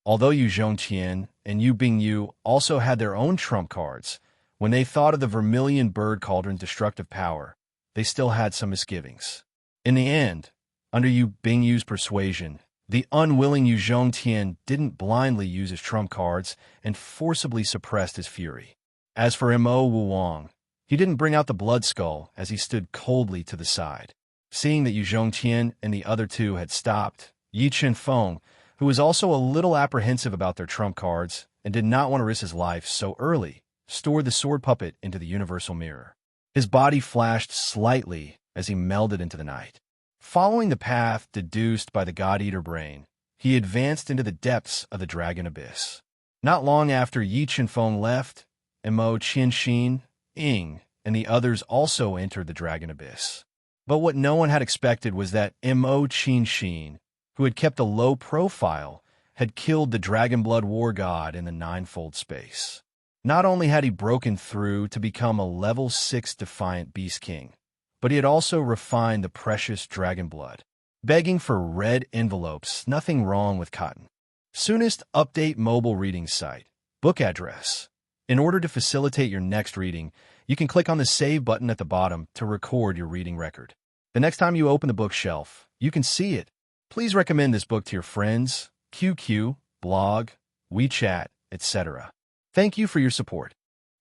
Although Yu Zhongtian and Yu Bingyu also had their own trump cards, when they thought of the Vermilion Bird Cauldron's destructive power, they still had some misgivings. In the end, under Yu Bingyu's persuasion, the unwilling Yu Zhongtian didn't blindly use his trump cards and forcibly suppressed his fury. As for Mo Wuwang, he didn't bring out the blood skull as he stood coldly to the side. Seeing that Yu Zhongtian and the other two had stopped, Yi Chenfeng, who was also a little apprehensive about their trump cards and did not want to risk his life so early, stored the sword puppet into the universal mirror. His body flashed slightly as he melded into the night. Following the path deduced by the God-Eater brain, he advanced into the depths of the Dragon Abyss. Not long after Yi Chenfeng left, Mo Qianxin, Ying, and the others also entered the Dragon Abyss. But what no one had expected was that Mo Qianxin, who had kept a low profile, had killed the Dragonblood War God in the Ninefold space. Not only had he broken through to become a level 6 Defiant Beast King, but he had also refined the precious dragon blood. Begging for red envelopes, nothing wrong with cotton. Soonest update mobile reading site. Book address. In order to facilitate your next reading, you can click on the Save button at the bottom to record your reading record. The next time you open the bookshelf, you can see it. Please recommend this book to your friends, QQ, blog, WeChat, etc. Thank you for your support.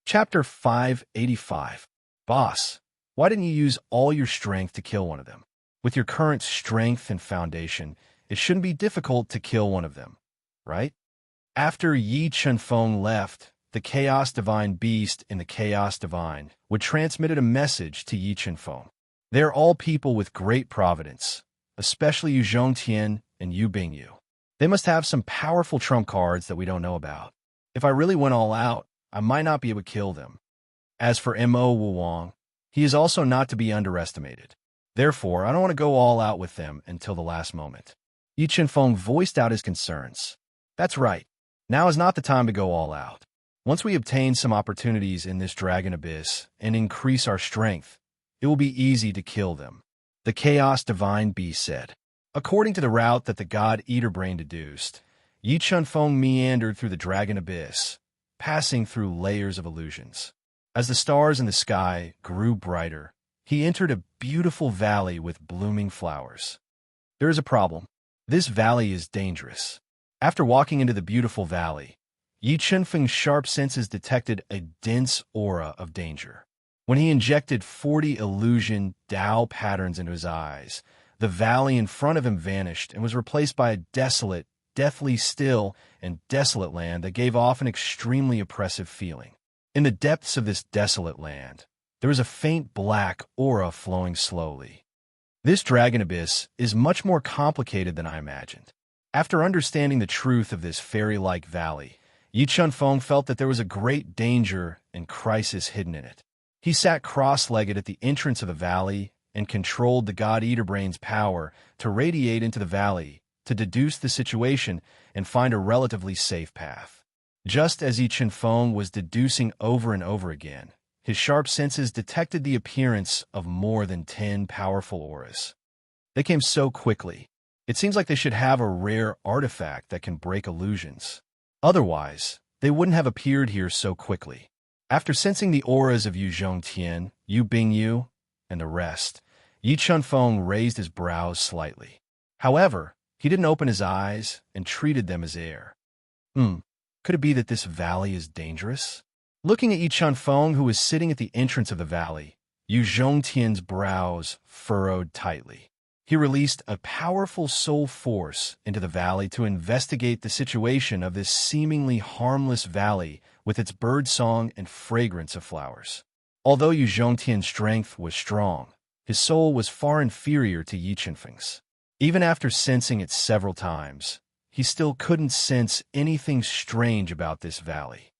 Chapter 585. Boss, why didn't you use all your strength to kill one of them? With your current strength and foundation, it shouldn't be difficult to kill one of them, right? After Yi Chenfeng left, the Chaos Divine Beast and the Chaos Divine would transmitted a message to Yi Chenfeng. They are all people with great providence, especially Yu Zhongtian and Yu Bingyu. They must have some powerful trump cards that we don't know about. If I really went all out, I might not be able to kill them. As for Mo Wuwang, he is also not to be underestimated. Therefore, I don't want to go all out with them until the last moment. Yi Chenfeng voiced out his concerns. That's right. Now is not the time to go all out. Once we obtain some opportunities in this Dragon Abyss and increase our strength, it will be easy to kill them. The Chaos Divine Beast said. According to the route that the God-Eater brain deduced, Yi Chenfeng meandered through the Dragon Abyss, passing through layers of illusions. As the stars in the sky grew brighter, he entered a beautiful valley with blooming flowers. There is a problem. This valley is dangerous. After walking into the beautiful valley, Yi Chenfeng's sharp senses detected a dense aura of danger. When he injected 40 illusion Dao patterns into his eyes, the valley in front of him vanished and was replaced by a desolate, deathly still, and desolate land that gave off an extremely oppressive feeling. In the depths of this desolate land, there was a faint black aura flowing slowly. This Dragon Abyss is much more complicated than I imagined. After understanding the truth of this fairy-like valley, Yi Chenfeng felt that there was a great danger and crisis hidden in it. He sat cross-legged at the entrance of the valley and controlled the God-Eater brain's power to radiate into the valley, to deduce the situation and find a relatively safe path. Just as Yi Chenfeng was deducing over and over again, his sharp senses detected the appearance of more than 10 powerful auras. They came so quickly. It seems like they should have a rare artifact that can break illusions. Otherwise, they wouldn't have appeared here so quickly. After sensing the auras of Yu Zhongtian, Yu Bingyu, and the rest, Yi Chenfeng raised his brows slightly. However, he didn't open his eyes and treated them as air. Could it be that this valley is dangerous? Looking at Yi Chenfeng, who was sitting at the entrance of the valley, Yu Zhongtian's brows furrowed tightly. He released a powerful soul force into the valley to investigate the situation of this seemingly harmless valley with its birdsong and fragrance of flowers. Although Yu Zhongtian's strength was strong, his soul was far inferior to Yi Chenfeng's. Even after sensing it several times, he still couldn't sense anything strange about this valley.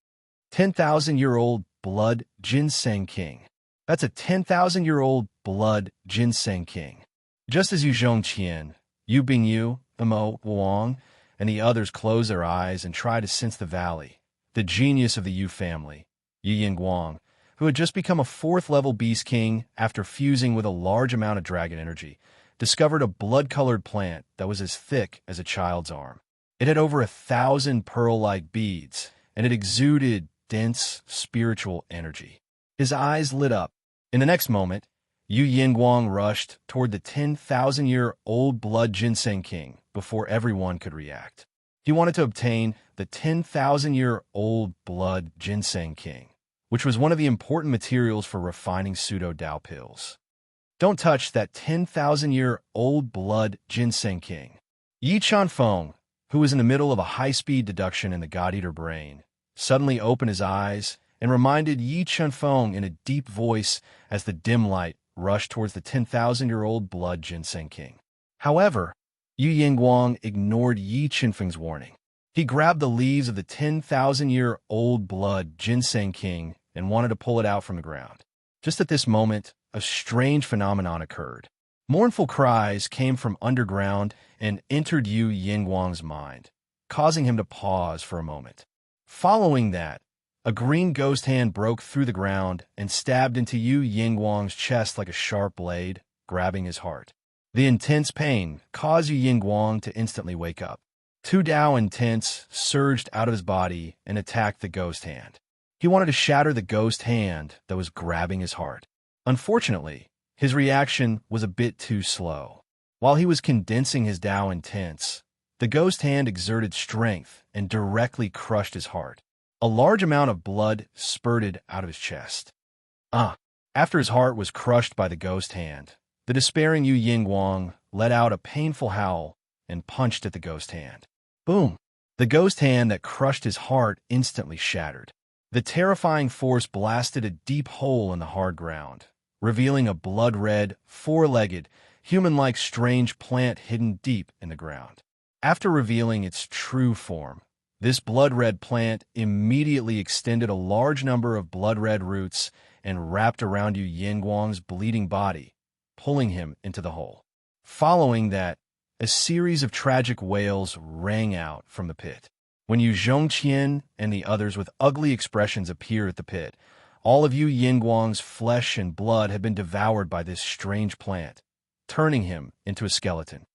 10,000-year-old blood ginseng king. That's a 10,000-year-old blood ginseng king. Just as Yu Zhongtian, Yu Bingyu, Mo Wuwang, and the others closed their eyes and tried to sense the valley, the genius of the Yu family, Yi Yingguang, who had just become a 4th-level beast king after fusing with a large amount of dragon energy, discovered a blood-colored plant that was as thick as a child's arm. It had over 1,000 pearl-like beads, and it exuded dense spiritual energy. His eyes lit up. In the next moment, Yu Yingguang rushed toward the 10,000-year-old blood ginseng king before everyone could react. He wanted to obtain the 10,000-year-old blood ginseng king, which was one of the important materials for refining pseudo-Dao pills. Don't touch that 10,000-year-old blood ginseng king. Yi Chanfeng, who was in the middle of a high-speed deduction in the God-Eater brain, suddenly opened his eyes and reminded Yi Chanfeng in a deep voice as the dim light rushed towards the 10,000-year-old blood ginseng king. However, Yu Yingguang ignored Yi Chanfeng's warning. He grabbed the leaves of the 10,000-year-old blood ginseng king and wanted to pull it out from the ground. Just at this moment, a strange phenomenon occurred. Mournful cries came from underground and entered Yu Yingguang's mind, causing him to pause for a moment. Following that, a green ghost hand broke through the ground and stabbed into Yu Yingguang's chest like a sharp blade, grabbing his heart. The intense pain caused Yu Yingguang to instantly wake up. Two Dao intense surged out of his body and attacked the ghost hand. He wanted to shatter the ghost hand that was grabbing his heart. Unfortunately, his reaction was a bit too slow. While he was condensing his Dao intense, the ghost hand exerted strength and directly crushed his heart. A large amount of blood spurted out of his chest. After his heart was crushed by the ghost hand, the despairing Yu Yingguang let out a painful howl and punched at the ghost hand. Boom! The ghost hand that crushed his heart instantly shattered. The terrifying force blasted a deep hole in the hard ground, revealing a blood-red, four-legged, human-like strange plant hidden deep in the ground. After revealing its true form, this blood-red plant immediately extended a large number of blood-red roots and wrapped around Yu Yingguang's bleeding body, pulling him into the hole. Following that, a series of tragic wails rang out from the pit. When Yu Zhongqian and the others with ugly expressions appeared at the pit, all of Yu Yingguang's flesh and blood had been devoured by this strange plant, turning him into a skeleton.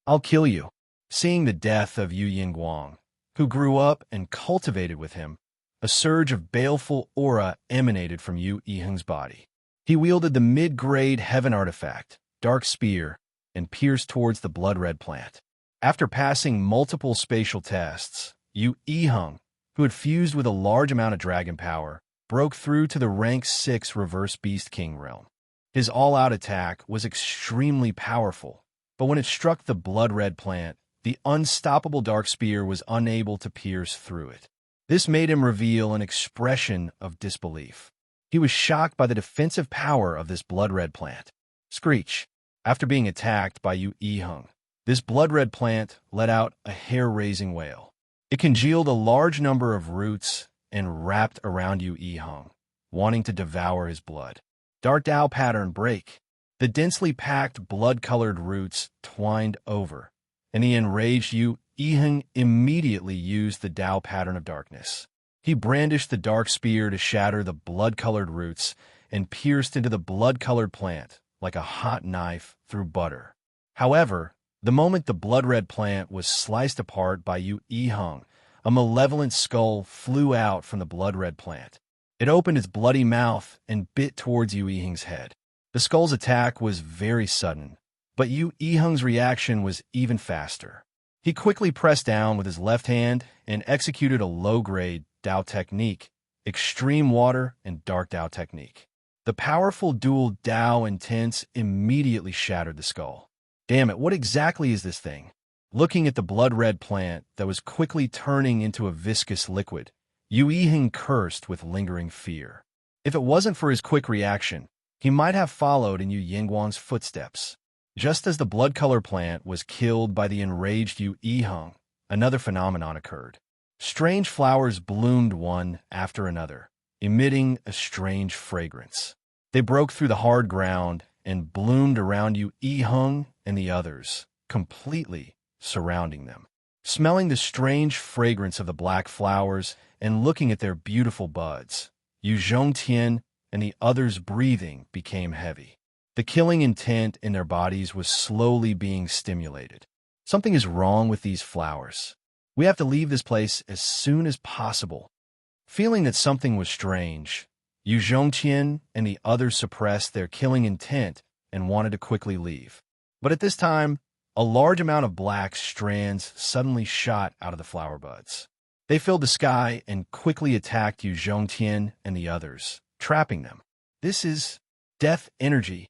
I'll kill you. Seeing the death of Yu Yingguang, who grew up and cultivated with him, a surge of baleful aura emanated from Yu Yiheng's body. He wielded the mid-grade heaven artifact, Dark Spear, and pierced towards the blood-red plant. After passing multiple spatial tests, Yu Yiheng, who had fused with a large amount of dragon power, broke through to the rank 6 Reverse Beast King realm. His all-out attack was extremely powerful, but when it struck the blood-red plant, the unstoppable Dark Spear was unable to pierce through it. This made him reveal an expression of disbelief. He was shocked by the defensive power of this blood-red plant. Screech. After being attacked by Yu Yiheng, this blood-red plant let out a hair-raising wail. It congealed a large number of roots and wrapped around Yu Yiheng, wanting to devour his blood. Dark Dao pattern break. The densely packed blood-colored roots twined over, and the enraged Yu Yiheng immediately used the Dao pattern of darkness. He brandished the dark spear to shatter the blood-colored roots and pierced into the blood-colored plant like a hot knife through butter. However, the moment the blood-red plant was sliced apart by Yu Yiheng, a malevolent skull flew out from the blood-red plant. It opened its bloody mouth and bit towards Yu Yiheng's head. The skull's attack was very sudden, but Yu Yiheng's reaction was even faster. He quickly pressed down with his left hand and executed a low-grade Dao technique, Extreme Water and Dark Dao technique. The powerful dual Dao intense immediately shattered the skull. Damn it, what exactly is this thing? Looking at the blood-red plant that was quickly turning into a viscous liquid, Yu Yiheng cursed with lingering fear. If it wasn't for his quick reaction, he might have followed in Yu Yingguang's footsteps. Just as the blood-color plant was killed by the enraged Yu Yiheng, another phenomenon occurred. Strange flowers bloomed one after another, emitting a strange fragrance. They broke through the hard ground and bloomed around Yu Yiheng and the others, completely surrounding them. Smelling the strange fragrance of the black flowers and looking at their beautiful buds, Yu Zhongtian and the others' breathing became heavy. The killing intent in their bodies was slowly being stimulated. Something is wrong with these flowers. We have to leave this place as soon as possible. Feeling that something was strange, Yu Zhongqian and the others suppressed their killing intent and wanted to quickly leave. But at this time, a large amount of black strands suddenly shot out of the flower buds. They filled the sky and quickly attacked Yu Zhongqian and the others, trapping them. This is death energy.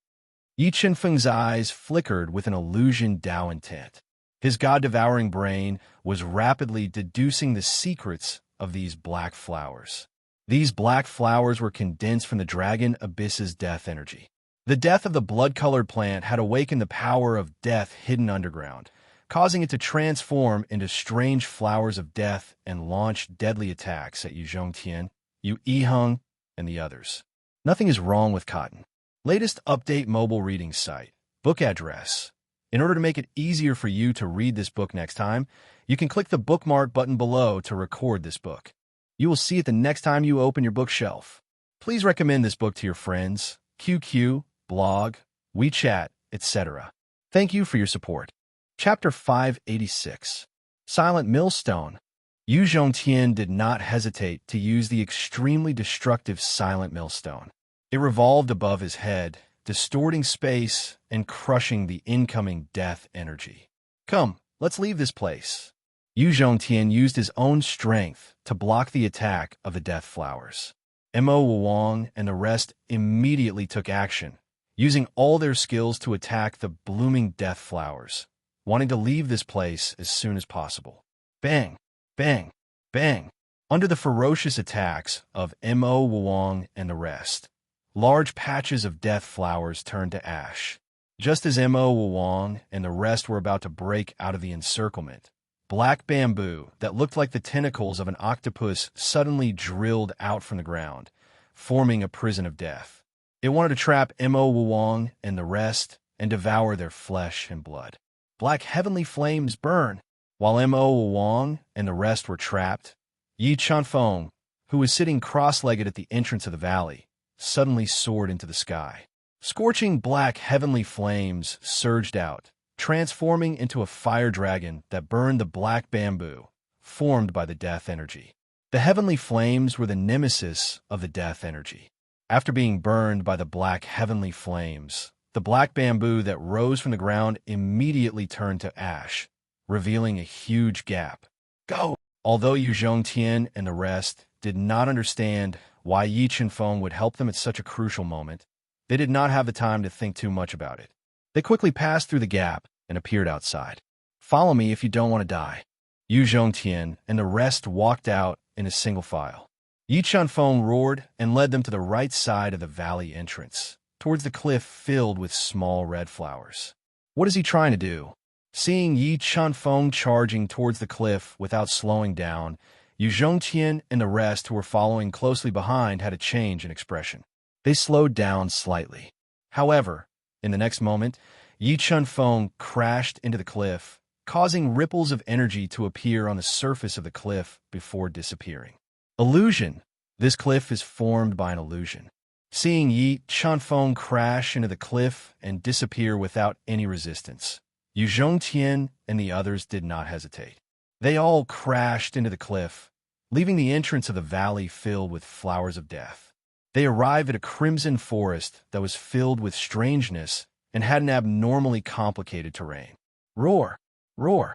Yi Qinfeng's eyes flickered with an illusion Dao intent. His god-devouring brain was rapidly deducing the secrets of these black flowers. These black flowers were condensed from the dragon abyss's death energy. The death of the blood-colored plant had awakened the power of death hidden underground, causing it to transform into strange flowers of death and launch deadly attacks at Yu Zhongtian, Yu Yiheng, and the others. Nothing is wrong with cotton. Latest update mobile reading site. Book address. In order to make it easier for you to read this book next time, you can click the bookmark button below to record this book. You will see it the next time you open your bookshelf. Please recommend this book to your friends, QQ, blog, WeChat, etc. Thank you for your support. Chapter 586. Silent Millstone. Yu Zhongtian did not hesitate to use the extremely destructive Silent Millstone. It revolved above his head, distorting space and crushing the incoming death energy. Come, let's leave this place. Yu Zhongtian used his own strength to block the attack of the death flowers. Mo Wang and the rest immediately took action, using all their skills to attack the blooming death flowers, wanting to leave this place as soon as possible. Bang, bang, bang. Under the ferocious attacks of Mo Wang and the rest, large patches of death flowers turned to ash. Just as Mo Wang and the rest were about to break out of the encirclement, black bamboo that looked like the tentacles of an octopus suddenly drilled out from the ground, forming a prison of death. It wanted to trap Mo Wang and the rest and devour their flesh and blood. Black heavenly flames burn. While Mo Wang and the rest were trapped, Yi Chanfeng, who was sitting cross-legged at the entrance of the valley, suddenly soared into the sky. Scorching black heavenly flames surged out, transforming into a fire dragon that burned the black bamboo, formed by the death energy. The heavenly flames were the nemesis of the death energy. After being burned by the black heavenly flames, the black bamboo that rose from the ground immediately turned to ash, revealing a huge gap. Go! Although Yu Zhongtian and the rest did not understand why Yi Qinfeng would help them at such a crucial moment, they did not have the time to think too much about it. They quickly passed through the gap and appeared outside. Follow me if you don't want to die. Yu Zhongtian and the rest walked out in a single file. Yi Chanfeng roared and led them to the right side of the valley entrance, towards the cliff filled with small red flowers. What is he trying to do? Seeing Yi Chanfeng charging towards the cliff without slowing down, Yu Zhongtian and the rest who were following closely behind had a change in expression. They slowed down slightly. However, in the next moment, Yi Chanfeng crashed into the cliff, causing ripples of energy to appear on the surface of the cliff before disappearing. Illusion. This cliff is formed by an illusion. Seeing Yi Chanfeng crash into the cliff and disappear without any resistance, Yu Zhongtian and the others did not hesitate. They all crashed into the cliff, leaving the entrance of the valley filled with flowers of death. They arrived at a crimson forest that was filled with strangeness and had an abnormally complicated terrain. Roar! Roar!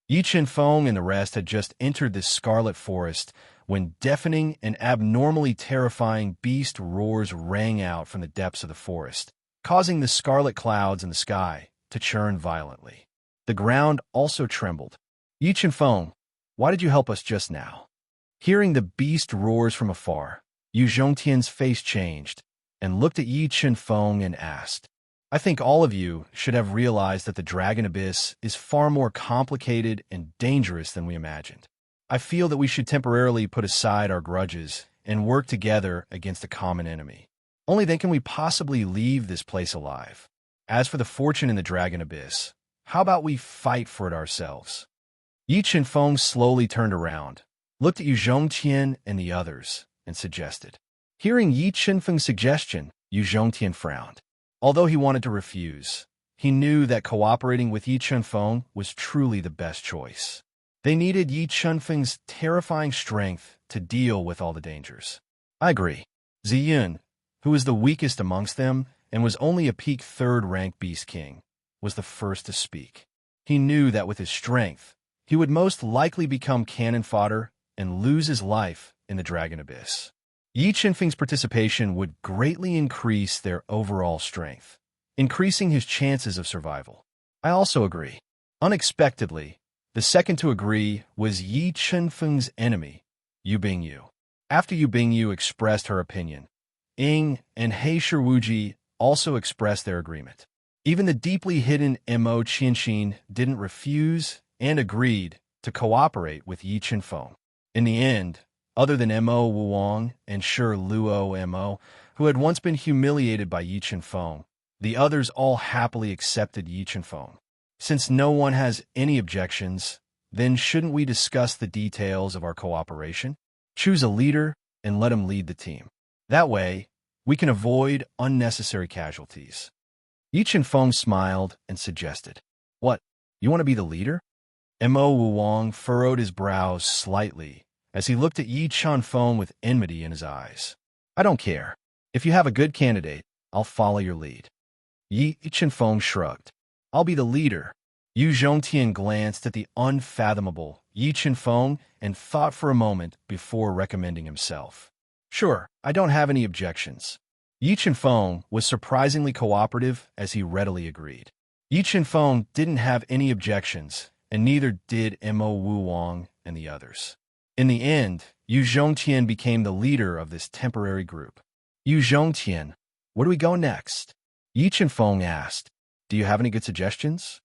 Yi Qinfeng and the rest had just entered this scarlet forest when deafening and abnormally terrifying beast roars rang out from the depths of the forest, causing the scarlet clouds in the sky to churn violently. The ground also trembled. Yi Qinfeng, why did you help us just now? Hearing the beast roars from afar, Yu Zhongtian's face changed and looked at Yi Qinfeng and asked, I think all of you should have realized that the Dragon Abyss is far more complicated and dangerous than we imagined. I feel that we should temporarily put aside our grudges and work together against a common enemy. Only then can we possibly leave this place alive. As for the fortune in the Dragon Abyss, how about we fight for it ourselves? Yi Qinfeng slowly turned around, looked at Yu Zhongtian and the others, and suggested. Hearing Yi Qinfeng's suggestion, Yu Zhongtian frowned. Although he wanted to refuse, he knew that cooperating with Yi Qinfeng was truly the best choice. They needed Yi Qinfeng's terrifying strength to deal with all the dangers. I agree. Ziyun, who was the weakest amongst them and was only a peak third-rank beast king, was the first to speak. He knew that with his strength, he would most likely become cannon fodder and lose his life in the Dragon Abyss. Yi Qinfeng's participation would greatly increase their overall strength, increasing his chances of survival. I also agree. Unexpectedly, the second to agree was Yi Qinfeng's enemy, Yu Bingyu. After Yu Bingyu expressed her opinion, Ying and He Shiwuji also expressed their agreement. Even the deeply hidden Mo Qianxin didn't refuse and agreed to cooperate with Yi Qinfeng. In the end, other than Mo Wuong and Shi Luo Mo, who had once been humiliated by Yi Qinfeng, the others all happily accepted Yi Qinfeng. Since no one has any objections, then shouldn't we discuss the details of our cooperation? Choose a leader and let him lead the team. That way, we can avoid unnecessary casualties. Yi Qinfeng smiled and suggested, "What, you want to be the leader?" Mo Wuong furrowed his brows slightly as he looked at Yi Qinfeng with enmity in his eyes. "I don't care. If you have a good candidate, I'll follow your lead." Yi Qinfeng shrugged. "I'll be the leader." Yu Zhongtian glanced at the unfathomable Yi Qinfeng and thought for a moment before recommending himself. "Sure, I don't have any objections." Yi Qinfeng was surprisingly cooperative as he readily agreed. Yi Qinfeng didn't have any objections, and neither did Mo Wuong and the others. In the end, Yu Zhongtian became the leader of this temporary group. "Yu Zhongtian, where do we go next?" Yi Qinfeng asked. "Do you have any good suggestions?"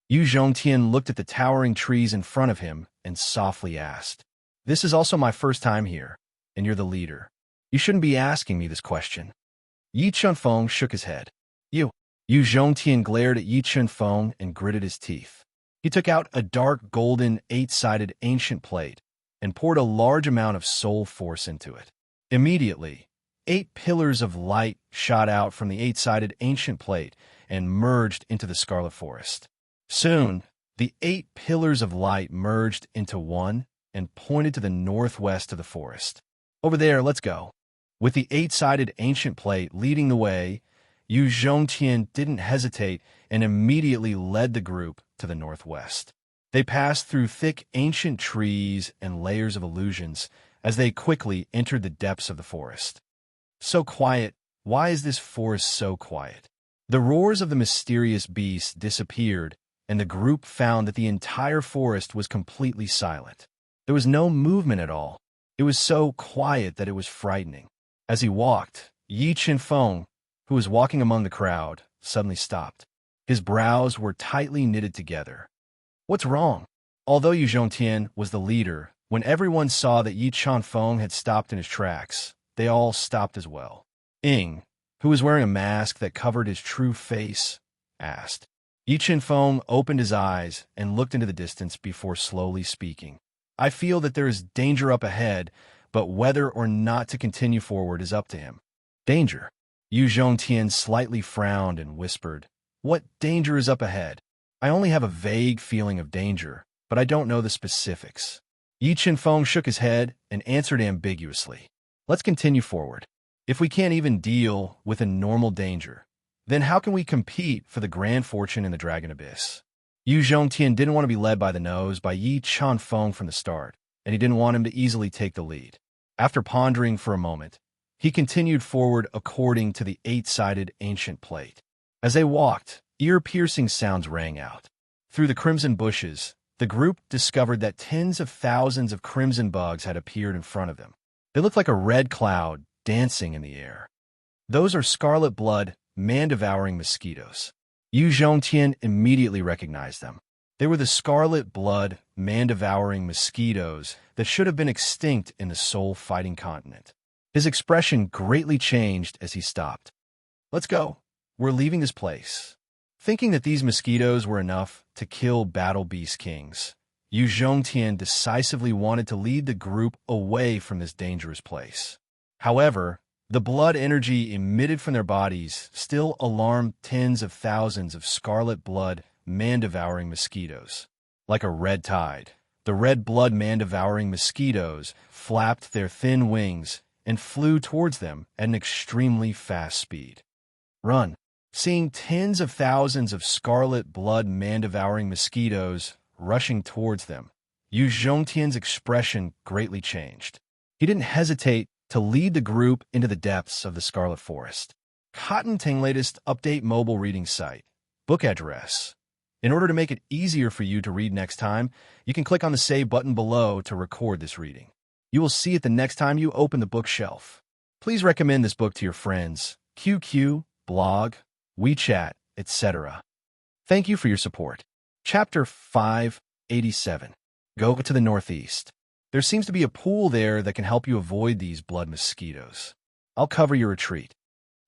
Yu Zhongtian looked at the towering trees in front of him and softly asked, "This is also my first time here, and you're the leader. You shouldn't be asking me this question." Yi Qinfeng shook his head. Yu Zhongtian glared at Yi Qinfeng and gritted his teeth. He took out a dark golden eight-sided ancient plate and poured a large amount of soul force into it. Immediately, 8 pillars of light shot out from the eight-sided ancient plate and merged into the Scarlet Forest. Soon, the 8 pillars of light merged into one and pointed to the northwest of the forest. "Over there, let's go." With the 8-sided ancient plate leading the way, Yu Zhongtian didn't hesitate and immediately led the group to the northwest. They passed through thick ancient trees and layers of illusions as they quickly entered the depths of the forest. So quiet. Why is this forest so quiet? The roars of the mysterious beasts disappeared, and the group found that the entire forest was completely silent. There was no movement at all. It was so quiet that it was frightening. As he walked, Yi Qinfeng, who was walking among the crowd, suddenly stopped. His brows were tightly knitted together. "What's wrong?" Although Yu Zhongtian was the leader, when everyone saw that Yi Qinfeng had stopped in his tracks, they all stopped as well. Ying, who was wearing a mask that covered his true face, asked. Yi Qinfeng opened his eyes and looked into the distance before slowly speaking. "I feel that there is danger up ahead, but whether or not to continue forward is up to him." "Danger?" Yu Zhongtian slightly frowned and whispered, "What danger is up ahead? I only have a vague feeling of danger, but I don't know the specifics." Yi Qinfeng shook his head and answered ambiguously. "Let's continue forward. If we can't even deal with a normal danger, then how can we compete for the grand fortune in the Dragon Abyss?" Yu Zhongtian didn't want to be led by the nose by Yi Qinfeng from the start, and he didn't want him to easily take the lead. After pondering for a moment, he continued forward according to the 8-sided ancient plate. As they walked, ear-piercing sounds rang out. Through the crimson bushes, the group discovered that tens of thousands of crimson bugs had appeared in front of them. They looked like a red cloud dancing in the air. "Those are scarlet blood, man-devouring mosquitoes." Yu Zhongtian immediately recognized them. They were the scarlet blood, man-devouring mosquitoes that should have been extinct in the soul-fighting continent. His expression greatly changed as he stopped. "Let's go. We're leaving this place." Thinking that these mosquitoes were enough to kill battle beast kings, Yu Zhongtian decisively wanted to lead the group away from this dangerous place. However, the blood energy emitted from their bodies still alarmed tens of thousands of scarlet blood, man-devouring mosquitoes. Like a red tide, the red blood man-devouring mosquitoes flapped their thin wings and flew towards them at an extremely fast speed. Run! Seeing tens of thousands of scarlet blood man-devouring mosquitoes rushing towards them, Yu Zhongtian's expression greatly changed. He didn't hesitate to lead the group into the depths of the Scarlet Forest. Cotton Tang latest update mobile reading site. Book address. In order to make it easier for you to read next time, you can click on the Save button below to record this reading. You will see it the next time you open the bookshelf. Please recommend this book to your friends, QQ, blog, WeChat, etc. Thank you for your support. Chapter 587. Go to the northeast. There seems to be a pool there that can help you avoid these blood mosquitoes. I'll cover your retreat.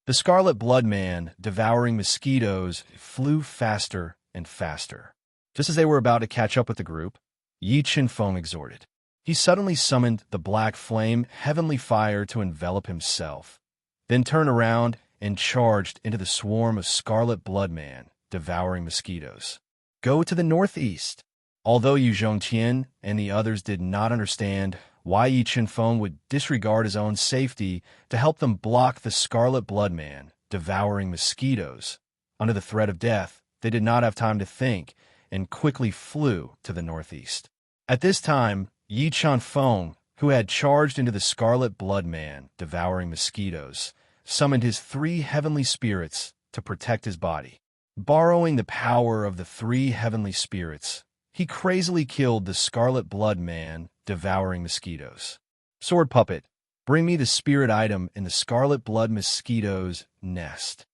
The Scarlet Blood Man, devouring mosquitoes, flew faster and faster. Just as they were about to catch up with the group, Yi Qinfeng exhorted. He suddenly summoned the black flame, heavenly fire to envelop himself, then turned around and charged into the swarm of Scarlet Blood Man, devouring mosquitoes. Go to the northeast. Although Yu Zhongtian and the others did not understand why Yi Qinfeng would disregard his own safety to help them block the Scarlet Blood Man, devouring mosquitoes, under the threat of death, they did not have time to think and quickly flew to the northeast. At this time, Yi Qinfeng, who had charged into the Scarlet Blood Man, devouring mosquitoes, summoned his 3 heavenly spirits to protect his body. Borrowing the power of the 3 heavenly spirits, he crazily killed the Scarlet Blood Man, devouring mosquitoes. Sword Puppet, bring me the spirit item in the Scarlet Blood Mosquito's nest.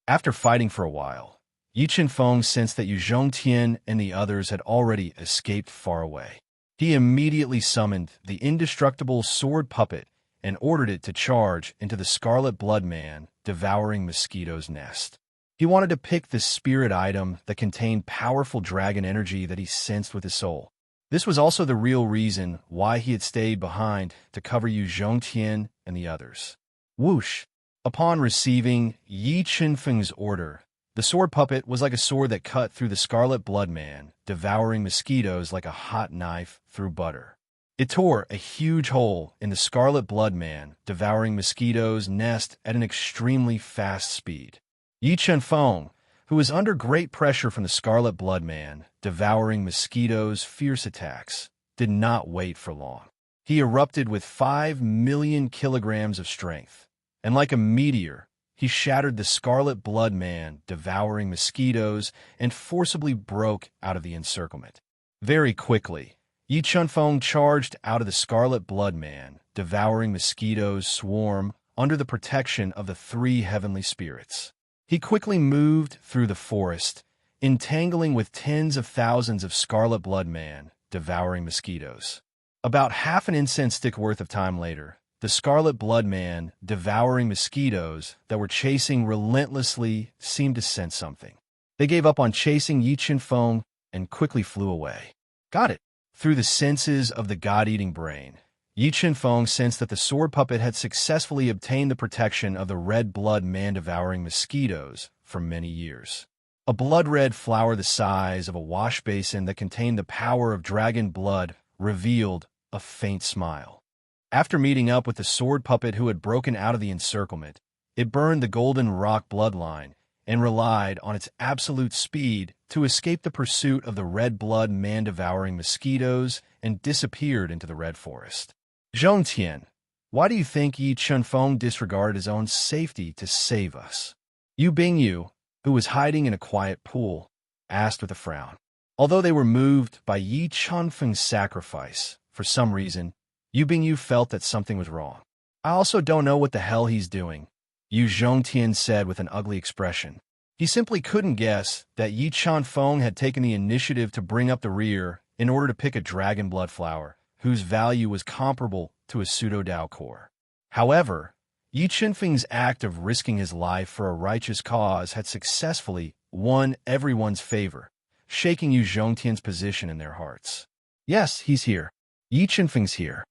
After fighting for a while, Yi Qinfeng sensed that Yu Zhongtian and the others had already escaped far away. He immediately summoned the indestructible Sword Puppet and ordered it to charge into the Scarlet Blood Man, devouring mosquito's nest. He wanted to pick the spirit item that contained powerful dragon energy that he sensed with his soul. This was also the real reason why he had stayed behind to cover Yu Zhongtian and the others. Whoosh! Upon receiving Yi Qinfeng's order, the sword puppet was like a sword that cut through the Scarlet Blood Man, devouring mosquitoes like a hot knife through butter. It tore a huge hole in the Scarlet Blood Man, devouring mosquitoes' nest at an extremely fast speed. Yi Qinfeng, who was under great pressure from the Scarlet Blood Man, devouring mosquitoes' fierce attacks, did not wait for long. He erupted with 5 million kilograms of strength, and like a meteor, he shattered the Scarlet Blood Man, devouring mosquitoes, and forcibly broke out of the encirclement. Very quickly, Yi Qinfeng charged out of the Scarlet Blood Man, devouring mosquitoes' swarm under the protection of the 3 heavenly spirits. He quickly moved through the forest, entangling with tens of thousands of Scarlet Blood Man, devouring mosquitoes. About half an incense stick worth of time later, the Scarlet Blood Man, devouring mosquitoes that were chasing relentlessly, seemed to sense something. They gave up on chasing Yi Qinfeng and quickly flew away. Got it! Through the senses of the God-eating brain, Yi Qinfeng sensed that the sword puppet had successfully obtained the protection of the red blood man-devouring mosquitoes for many years. A blood-red flower the size of a wash basin that contained the power of dragon blood revealed a faint smile. After meeting up with the sword puppet who had broken out of the encirclement, it burned the golden rock bloodline and relied on its absolute speed to escape the pursuit of the red blood man-devouring mosquitoes and disappeared into the red forest. Zhongtian, why do you think Yi Qinfeng disregarded his own safety to save us? Yu Bingyu, who was hiding in a quiet pool, asked with a frown. Although they were moved by Yi Qinfeng's sacrifice, for some reason, Yu Bingyu felt that something was wrong. I also don't know what the hell he's doing, Yu Zhongtian said with an ugly expression. He simply couldn't guess that Yi Qinfeng had taken the initiative to bring up the rear in order to pick a dragon blood flower, whose value was comparable to a pseudo-Dao core. However, Yi Qinfeng's act of risking his life for a righteous cause had successfully won everyone's favor, shaking Yu Zhongtian's position in their hearts. Yes, he's here. Yi Qinfeng's here.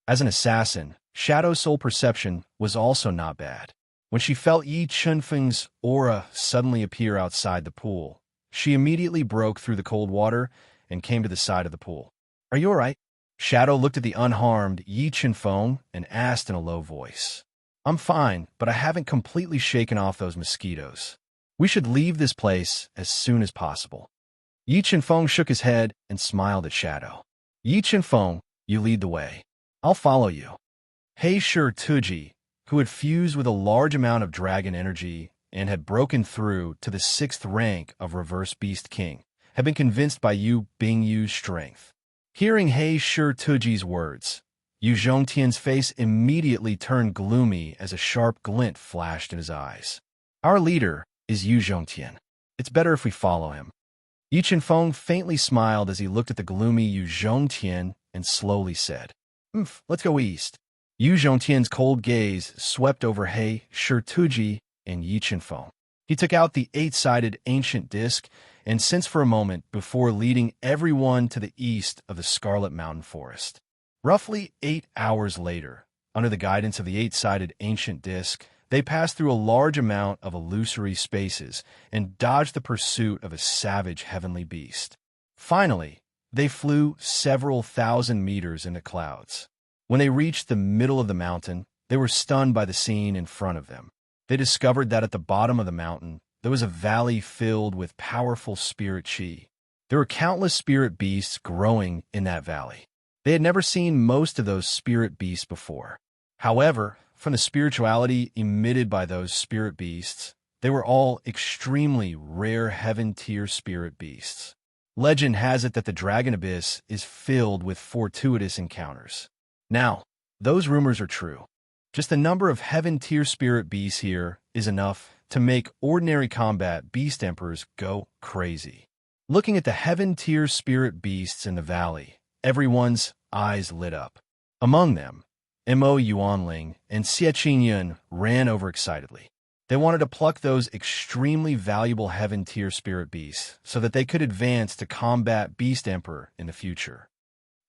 As an assassin, Shadow Soul perception was also not bad. When she felt Yi Qinfeng's aura suddenly appear outside the pool, she immediately broke through the cold water and came to the side of the pool. Are you all right? Shadow looked at the unharmed Yi Chenfeng and asked in a low voice, "I'm fine, but I haven't completely shaken off those mosquitoes. We should leave this place as soon as possible." Yi Chenfeng shook his head and smiled at Shadow. "Yi Chenfeng, you lead the way. I'll follow you." He Shi Tuji, who had fused with a large amount of dragon energy and had broken through to the 6th rank of Reverse Beast King, had been convinced by Yu Bingyu's strength. Hearing He Shi Tuji's words, Yu Zhongtian's face immediately turned gloomy as a sharp glint flashed in his eyes. "Our leader is Yu Zhongtian. It's better if we follow him." Yi Chenfeng faintly smiled as he looked at the gloomy Yu Zhongtian and slowly said, "Let's go east." Yu Zhongtian's cold gaze swept over He Shi Tuji and Yi Chenfeng. He took out the 8-sided ancient disc and sensed for a moment before leading everyone to the east of the Scarlet Mountain Forest. Roughly 8 hours later, under the guidance of the 8-sided ancient disc, they passed through a large amount of illusory spaces and dodged the pursuit of a savage heavenly beast. Finally, they flew several thousand meters in the clouds. When they reached the middle of the mountain, they were stunned by the scene in front of them. They discovered that at the bottom of the mountain, there was a valley filled with powerful spirit chi. There were countless spirit beasts growing in that valley. They had never seen most of those spirit beasts before. However, from the spirituality emitted by those spirit beasts, they were all extremely rare heaven-tier spirit beasts. Legend has it that the Dragon Abyss is filled with fortuitous encounters. Now, those rumors are true. Just the number of heaven-tier spirit beasts here is enough to make ordinary combat beast emperors go crazy. Looking at the heaven-tier spirit beasts in the valley, everyone's eyes lit up. Among them, Mo Yuanling and Xie Qingyun ran over excitedly. They wanted to pluck those extremely valuable heaven-tier spirit beasts so that they could advance to combat Beast Emperor in the future.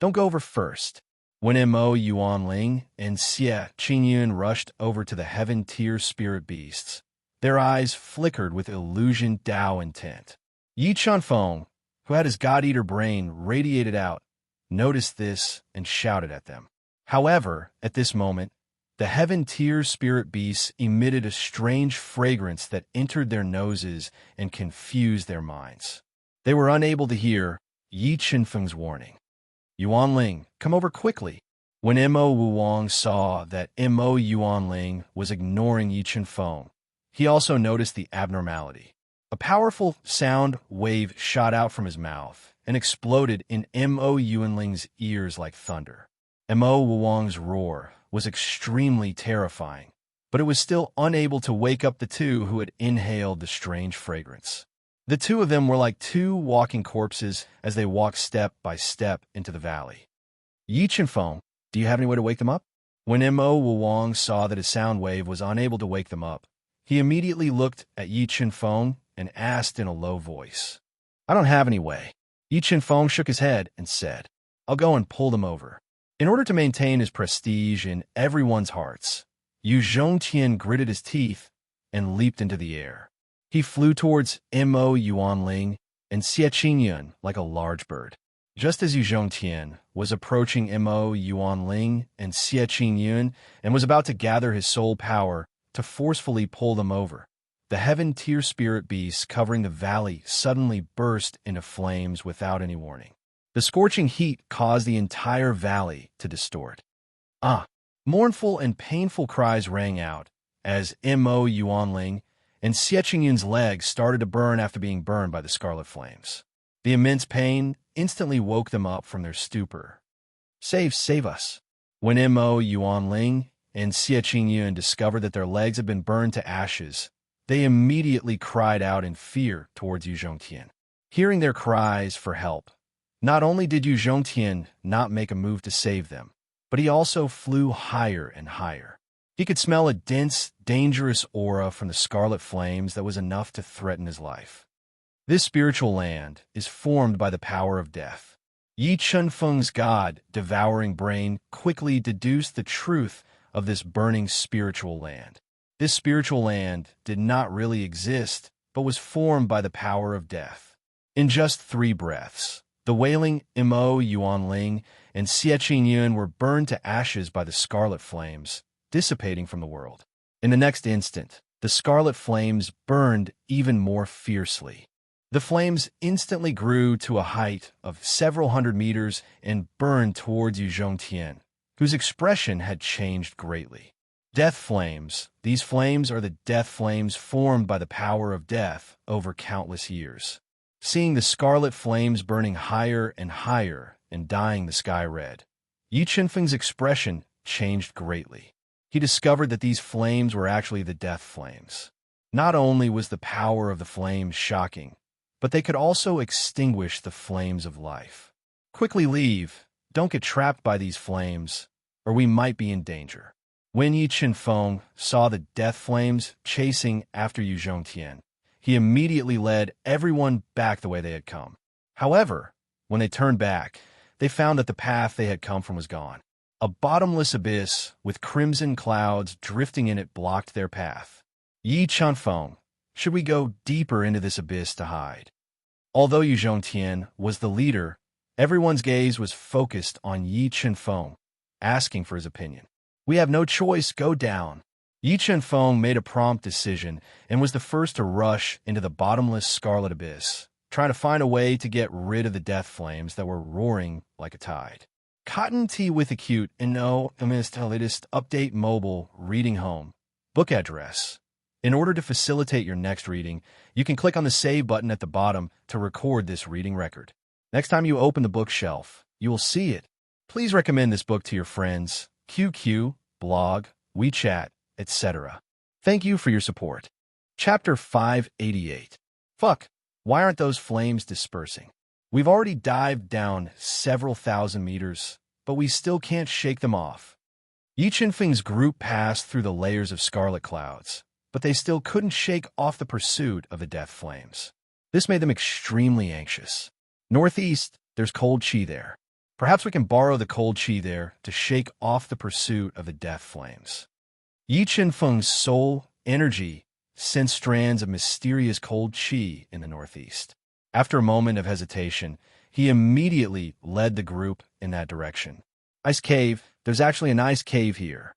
"Don't go over first." When Mo Yuanling and Xie Qingyun rushed over to the heaven-tier spirit beasts, their eyes flickered with illusion Dao intent. Yi Chenfeng, who had his God-Eater brain radiated out, noticed this and shouted at them. However, at this moment, the heaven-tier spirit beasts emitted a strange fragrance that entered their noses and confused their minds. They were unable to hear Yi Chenfeng's warning. "Yuanling, come over quickly." When Mo Wuwang saw that Mo Yuanling was ignoring Yi Chenfeng, he also noticed the abnormality. A powerful sound wave shot out from his mouth and exploded in Mo Yuanling's ears like thunder. Mo Wuwang's roar was extremely terrifying, but it was still unable to wake up the two who had inhaled the strange fragrance. The two of them were like two walking corpses as they walked step by step into the valley. "Yi Chenfeng, do you have any way to wake them up?" When Mo Wuwang saw that his sound wave was unable to wake them up, he immediately looked at Yi Chenfeng and asked in a low voice. "I don't have any way." Yi Chenfeng shook his head and said, "I'll go and pull them over." In order to maintain his prestige in everyone's hearts, Yu Zhongtian gritted his teeth and leaped into the air. He flew towards Mo Yuanling and Xie Qingyun like a large bird. Just as Yu Zhongtian was approaching Mo Yuanling and Xie Qingyun and was about to gather his soul power to forcefully pull them over, the heaven-tier spirit beasts covering the valley suddenly burst into flames without any warning. The scorching heat caused the entire valley to distort. Mournful and painful cries rang out as Mo Yuanling and Xie Qingyun's legs started to burn after being burned by the scarlet flames. The immense pain instantly woke them up from their stupor. Save us." When Mo Yuanling and Xie Qingyun discovered that their legs had been burned to ashes, they immediately cried out in fear towards Yu Zhongtian. Hearing their cries for help, not only did Yu Zhongtian not make a move to save them, but he also flew higher and higher. He could smell a dense, dangerous aura from the scarlet flames that was enough to threaten his life. This spiritual land is formed by the power of death. Yi Chenfeng's God-devouring brain quickly deduced the truth of this burning spiritual land. This spiritual land did not really exist, but was formed by the power of death. In just 3 breaths, The wailing Mo Yuanling and Xie Yun were burned to ashes by the scarlet flames, dissipating from the world. In the next instant, the scarlet flames burned even more fiercely. The flames instantly grew to a height of several hundred meters and burned towards Yu Zhongtian, whose expression had changed greatly. Death flames. These flames are the death flames formed by the power of death over countless years. Seeing the scarlet flames burning higher and higher and dyeing the sky red, Yi Qinfeng's expression changed greatly. He discovered that these flames were actually the death flames. Not only was the power of the flames shocking, but they could also extinguish the flames of life. Quickly leave. Don't get trapped by these flames, or we might be in danger. When Yi Qinfeng saw the death flames chasing after Yu Zhongtian, he immediately led everyone back the way they had come. However, when they turned back, they found that the path they had come from was gone. A bottomless abyss with crimson clouds drifting in it blocked their path. Yi Qinfeng, should we go deeper into this abyss to hide? Although Yu Zhongtian was the leader, everyone's gaze was focused on Yi Qinfeng, asking for his opinion. We have no choice, go down. Yi Qinfeng made a prompt decision and was the first to rush into the bottomless scarlet abyss, trying to find a way to get rid of the death flames that were roaring like a tide. Cotton tea with acute and no latest update mobile reading home. Book address. In order to facilitate your next reading, you can click on the save button at the bottom to record this reading record. Next time you open the bookshelf, you will see it. Please recommend this book to your friends, QQ, blog, WeChat, etc. Thank you for your support. Chapter 588. Fuck, why aren't those flames dispersing? We've already dived down several thousand meters, but we still can't shake them off. Yi Qinfeng's group passed through the layers of scarlet clouds, but they still couldn't shake off the pursuit of the death flames. This made them extremely anxious. Northeast, there's cold chi there. Perhaps we can borrow the cold chi there to shake off the pursuit of the death flames. Yi Qinfeng's soul, energy, sensed strands of mysterious cold chi in the northeast. After a moment of hesitation, he immediately led the group in that direction. Ice cave, there's actually an ice cave here.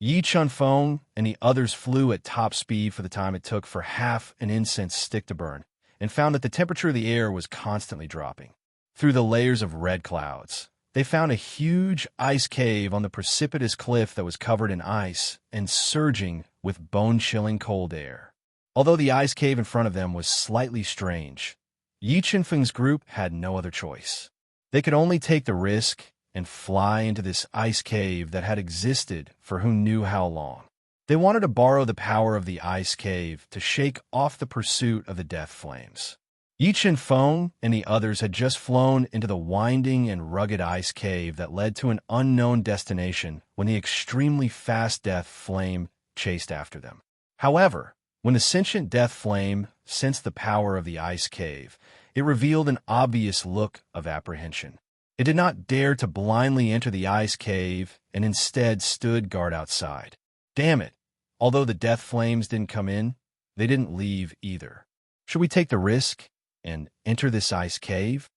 Yi Qinfeng and the others flew at top speed for the time it took for half an incense stick to burn, and found that the temperature of the air was constantly dropping. Through the layers of red clouds, they found a huge ice cave on the precipitous cliff that was covered in ice and surging with bone-chilling cold air. Although the ice cave in front of them was slightly strange, Yi Qinfeng's group had no other choice. They could only take the risk and fly into this ice cave that had existed for who knew how long. They wanted to borrow the power of the ice cave to shake off the pursuit of the death flames. Yi Qinfeng and the others had just flown into the winding and rugged ice cave that led to an unknown destination when the extremely fast death flame chased after them. However, when the sentient death flame sensed the power of the ice cave, it revealed an obvious look of apprehension. It did not dare to blindly enter the ice cave and instead stood guard outside. Damn it! Although the death flames didn't come in, they didn't leave either. Should we take the risk and enter this ice cave?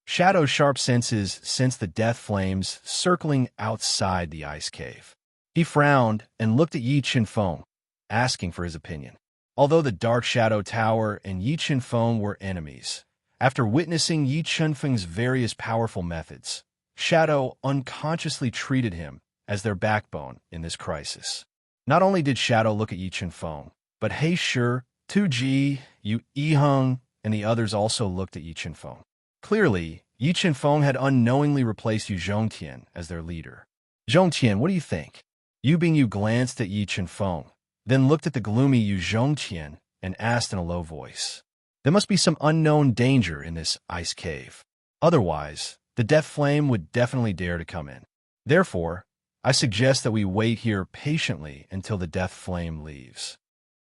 Shadow's sharp senses sensed the death flames circling outside the ice cave. He frowned and looked at Yi Qinfeng, asking for his opinion. Although the Dark Shadow Tower and Yi Qinfeng were enemies, after witnessing Yi Qinfeng's various powerful methods, Shadow unconsciously treated him as their backbone in this crisis. Not only did Shadow look at Yi Qinfeng, but He Shi, Tu Ji, Yu Yiheng, and the others also looked at Yi Qinfeng. Clearly, Yi Qinfeng had unknowingly replaced Yu Zhongtian as their leader. Zhongtian, what do you think? Yu Bingyu glanced at Yi Qinfeng, then looked at the gloomy Yu Zhongtian and asked in a low voice. There must be some unknown danger in this ice cave. Otherwise, the death flame would definitely dare to come in. Therefore, I suggest that we wait here patiently until the death flame leaves.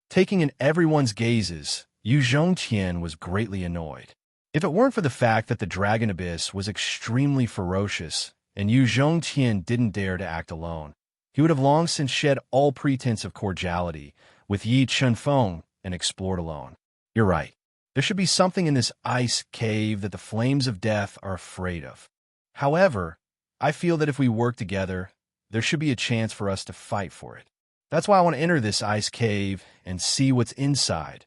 Taking in everyone's gazes, Yu Zhongtian was greatly annoyed. If it weren't for the fact that the Dragon Abyss was extremely ferocious and Yu Zhongtian didn't dare to act alone, he would have long since shed all pretense of cordiality with Yi Qinfeng and explored alone. You're right. There should be something in this ice cave that the flames of death are afraid of. However, I feel that if we work together, there should be a chance for us to fight for it. That's why I want to enter this ice cave and see what's inside,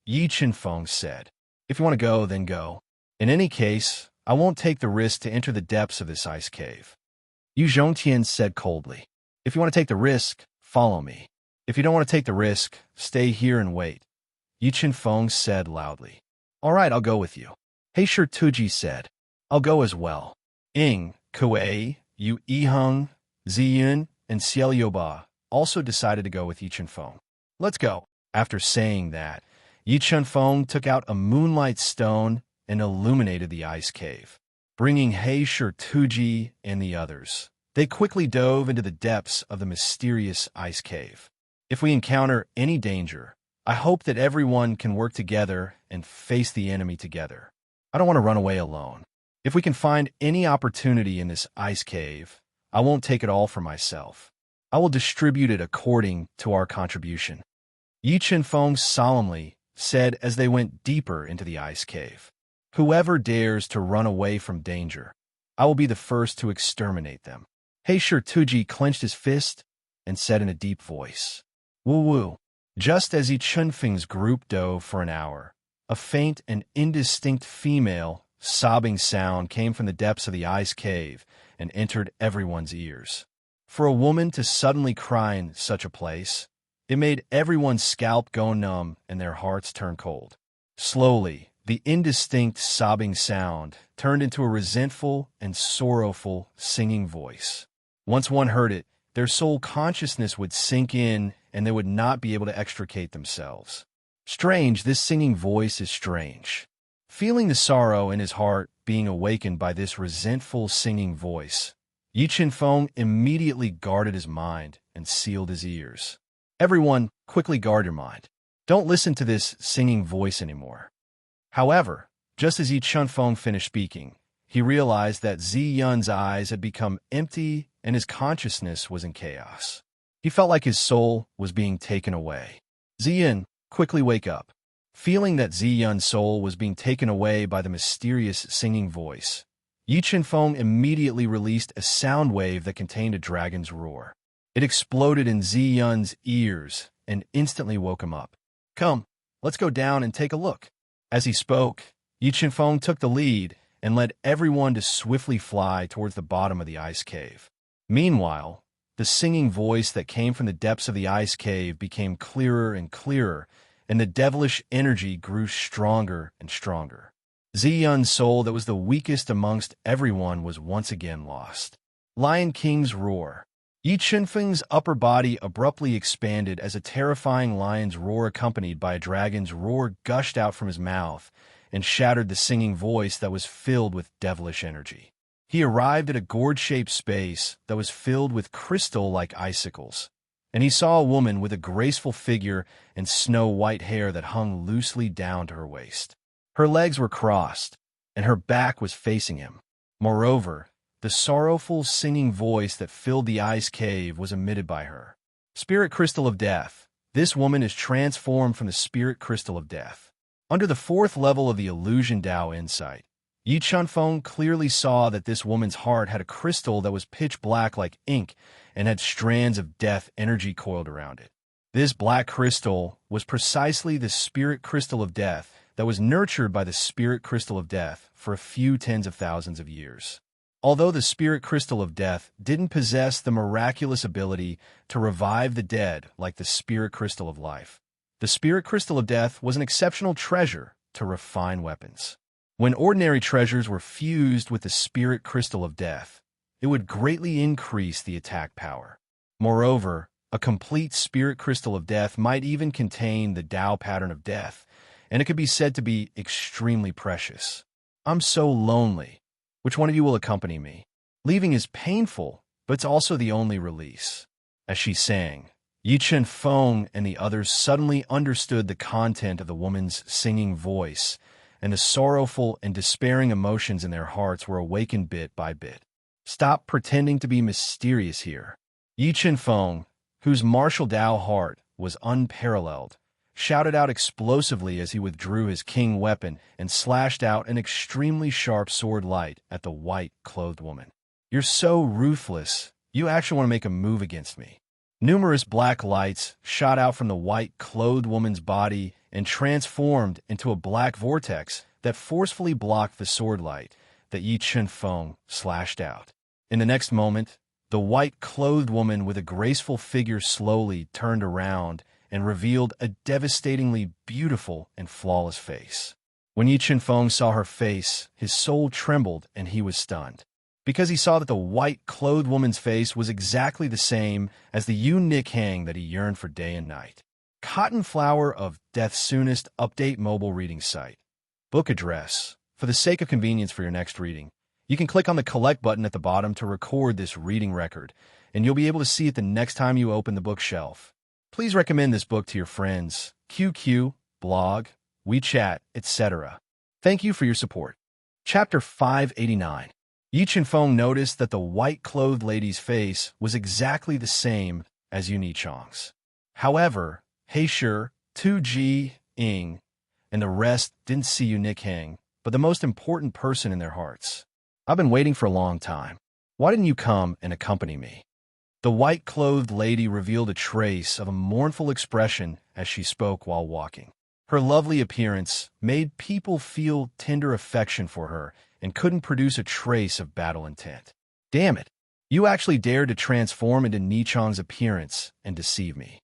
Yi Chenfeng said. If you want to go, then go. In any case, I won't take the risk to enter the depths of this ice cave. Yu Zhongtian said coldly. If you want to take the risk, follow me. If you don't want to take the risk, stay here and wait, Yi Chenfeng said loudly. All right, I'll go with you. Heisher Tuji said. I'll go as well. Ing, Kuei, Yu Yiheng, Ziyun, and Xiaolioba also decided to go with Yi Chenfeng. Let's go. After saying that, Yi Chenfeng took out a moonlight stone and illuminated the ice cave, bringing Heisher Tuji and the others. They quickly dove into the depths of the mysterious ice cave. If we encounter any danger, I hope that everyone can work together and face the enemy together. I don't want to run away alone. If we can find any opportunity in this ice cave, I won't take it all for myself. I will distribute it according to our contribution, Yi Chenfeng solemnly said as they went deeper into the ice cave. Whoever dares to run away from danger, I will be the first to exterminate them. Heisher Tuji clenched his fist and said in a deep voice, Woo-woo. Just as Yi Chenfeng's group dove for an hour, a faint and indistinct female sobbing sound came from the depths of the ice cave and entered everyone's ears. For a woman to suddenly cry in such a place, it made everyone's scalp go numb and their hearts turn cold. Slowly, the indistinct sobbing sound turned into a resentful and sorrowful singing voice. Once one heard it, their soul consciousness would sink in and they would not be able to extricate themselves. Strange, this singing voice is strange. Feeling the sorrow in his heart being awakened by this resentful singing voice, Yi Chenfeng immediately guarded his mind and sealed his ears. Everyone, quickly guard your mind. Don't listen to this singing voice anymore. However, just as Yi Chenfeng finished speaking, he realized that Ziyun's eyes had become empty and his consciousness was in chaos. He felt like his soul was being taken away. Ziyun, quickly wake up. Feeling that Ziyun's soul was being taken away by the mysterious singing voice, Yi Chenfeng immediately released a sound wave that contained a dragon's roar. It exploded in Ziyun's ears and instantly woke him up. Come, let's go down and take a look. As he spoke, Yi Chenfeng took the lead and led everyone to swiftly fly towards the bottom of the ice cave. Meanwhile, the singing voice that came from the depths of the ice cave became clearer and clearer, and the devilish energy grew stronger and stronger. Ziyun's soul that was the weakest amongst everyone was once again lost. Lion King's roar. Yi Chenfeng's upper body abruptly expanded as a terrifying lion's roar accompanied by a dragon's roar gushed out from his mouth and shattered the singing voice that was filled with devilish energy. He arrived at a gourd-shaped space that was filled with crystal-like icicles, and he saw a woman with a graceful figure and snow-white hair that hung loosely down to her waist. Her legs were crossed, and her back was facing him. Moreover, the sorrowful singing voice that filled the ice cave was emitted by her. Spirit Crystal of Death. This woman is transformed from the Spirit Crystal of Death. Under the fourth level of the Illusion Dao Insight, Yi Chenfeng clearly saw that this woman's heart had a crystal that was pitch black like ink and had strands of death energy coiled around it. This black crystal was precisely the Spirit Crystal of Death that was nurtured by the Spirit Crystal of Death for a few tens of thousands of years. Although the Spirit Crystal of Death didn't possess the miraculous ability to revive the dead like the Spirit Crystal of Life, the Spirit Crystal of Death was an exceptional treasure to refine weapons. When ordinary treasures were fused with the Spirit Crystal of Death, it would greatly increase the attack power. Moreover, a complete Spirit Crystal of Death might even contain the Tao pattern of death, and it could be said to be extremely precious. I'm so lonely. Which one of you will accompany me? Leaving is painful, but it's also the only release. As she sang, Yi Chenfeng and the others suddenly understood the content of the woman's singing voice, and the sorrowful and despairing emotions in their hearts were awakened bit by bit. Stop pretending to be mysterious here. Yi Chenfeng, whose martial Tao heart was unparalleled, shouted out explosively as he withdrew his king weapon and slashed out an extremely sharp sword light at the white-clothed woman. "You're so ruthless. You actually want to make a move against me." Numerous black lights shot out from the white-clothed woman's body and transformed into a black vortex that forcefully blocked the sword light that Yi Chunfeng slashed out. In the next moment, the white-clothed woman with a graceful figure slowly turned around and revealed a devastatingly beautiful and flawless face. When Yi Chunfeng saw her face, his soul trembled and he was stunned, because he saw that the white-clothed woman's face was exactly the same as the Yu Nikhang that he yearned for day and night. Cotton Flower of Death's soonest update mobile reading site. Book address. For the sake of convenience for your next reading, you can click on the collect button at the bottom to record this reading record, and you'll be able to see it the next time you open the bookshelf. Please recommend this book to your friends, QQ, blog, WeChat, etc. Thank you for your support. Chapter 589. Yi Chunfeng noticed that the white-clothed lady's face was exactly the same as Yu Nichang's. However, Heisher, 2G, Ing, and the rest didn't see Yu Nikhang, but the most important person in their hearts. "I've been waiting for a long time. Why didn't you come and accompany me?" The white-clothed lady revealed a trace of a mournful expression as she spoke while walking. Her lovely appearance made people feel tender affection for her and couldn't produce a trace of battle intent. "Damn it! You actually dared to transform into Nichang's appearance and deceive me."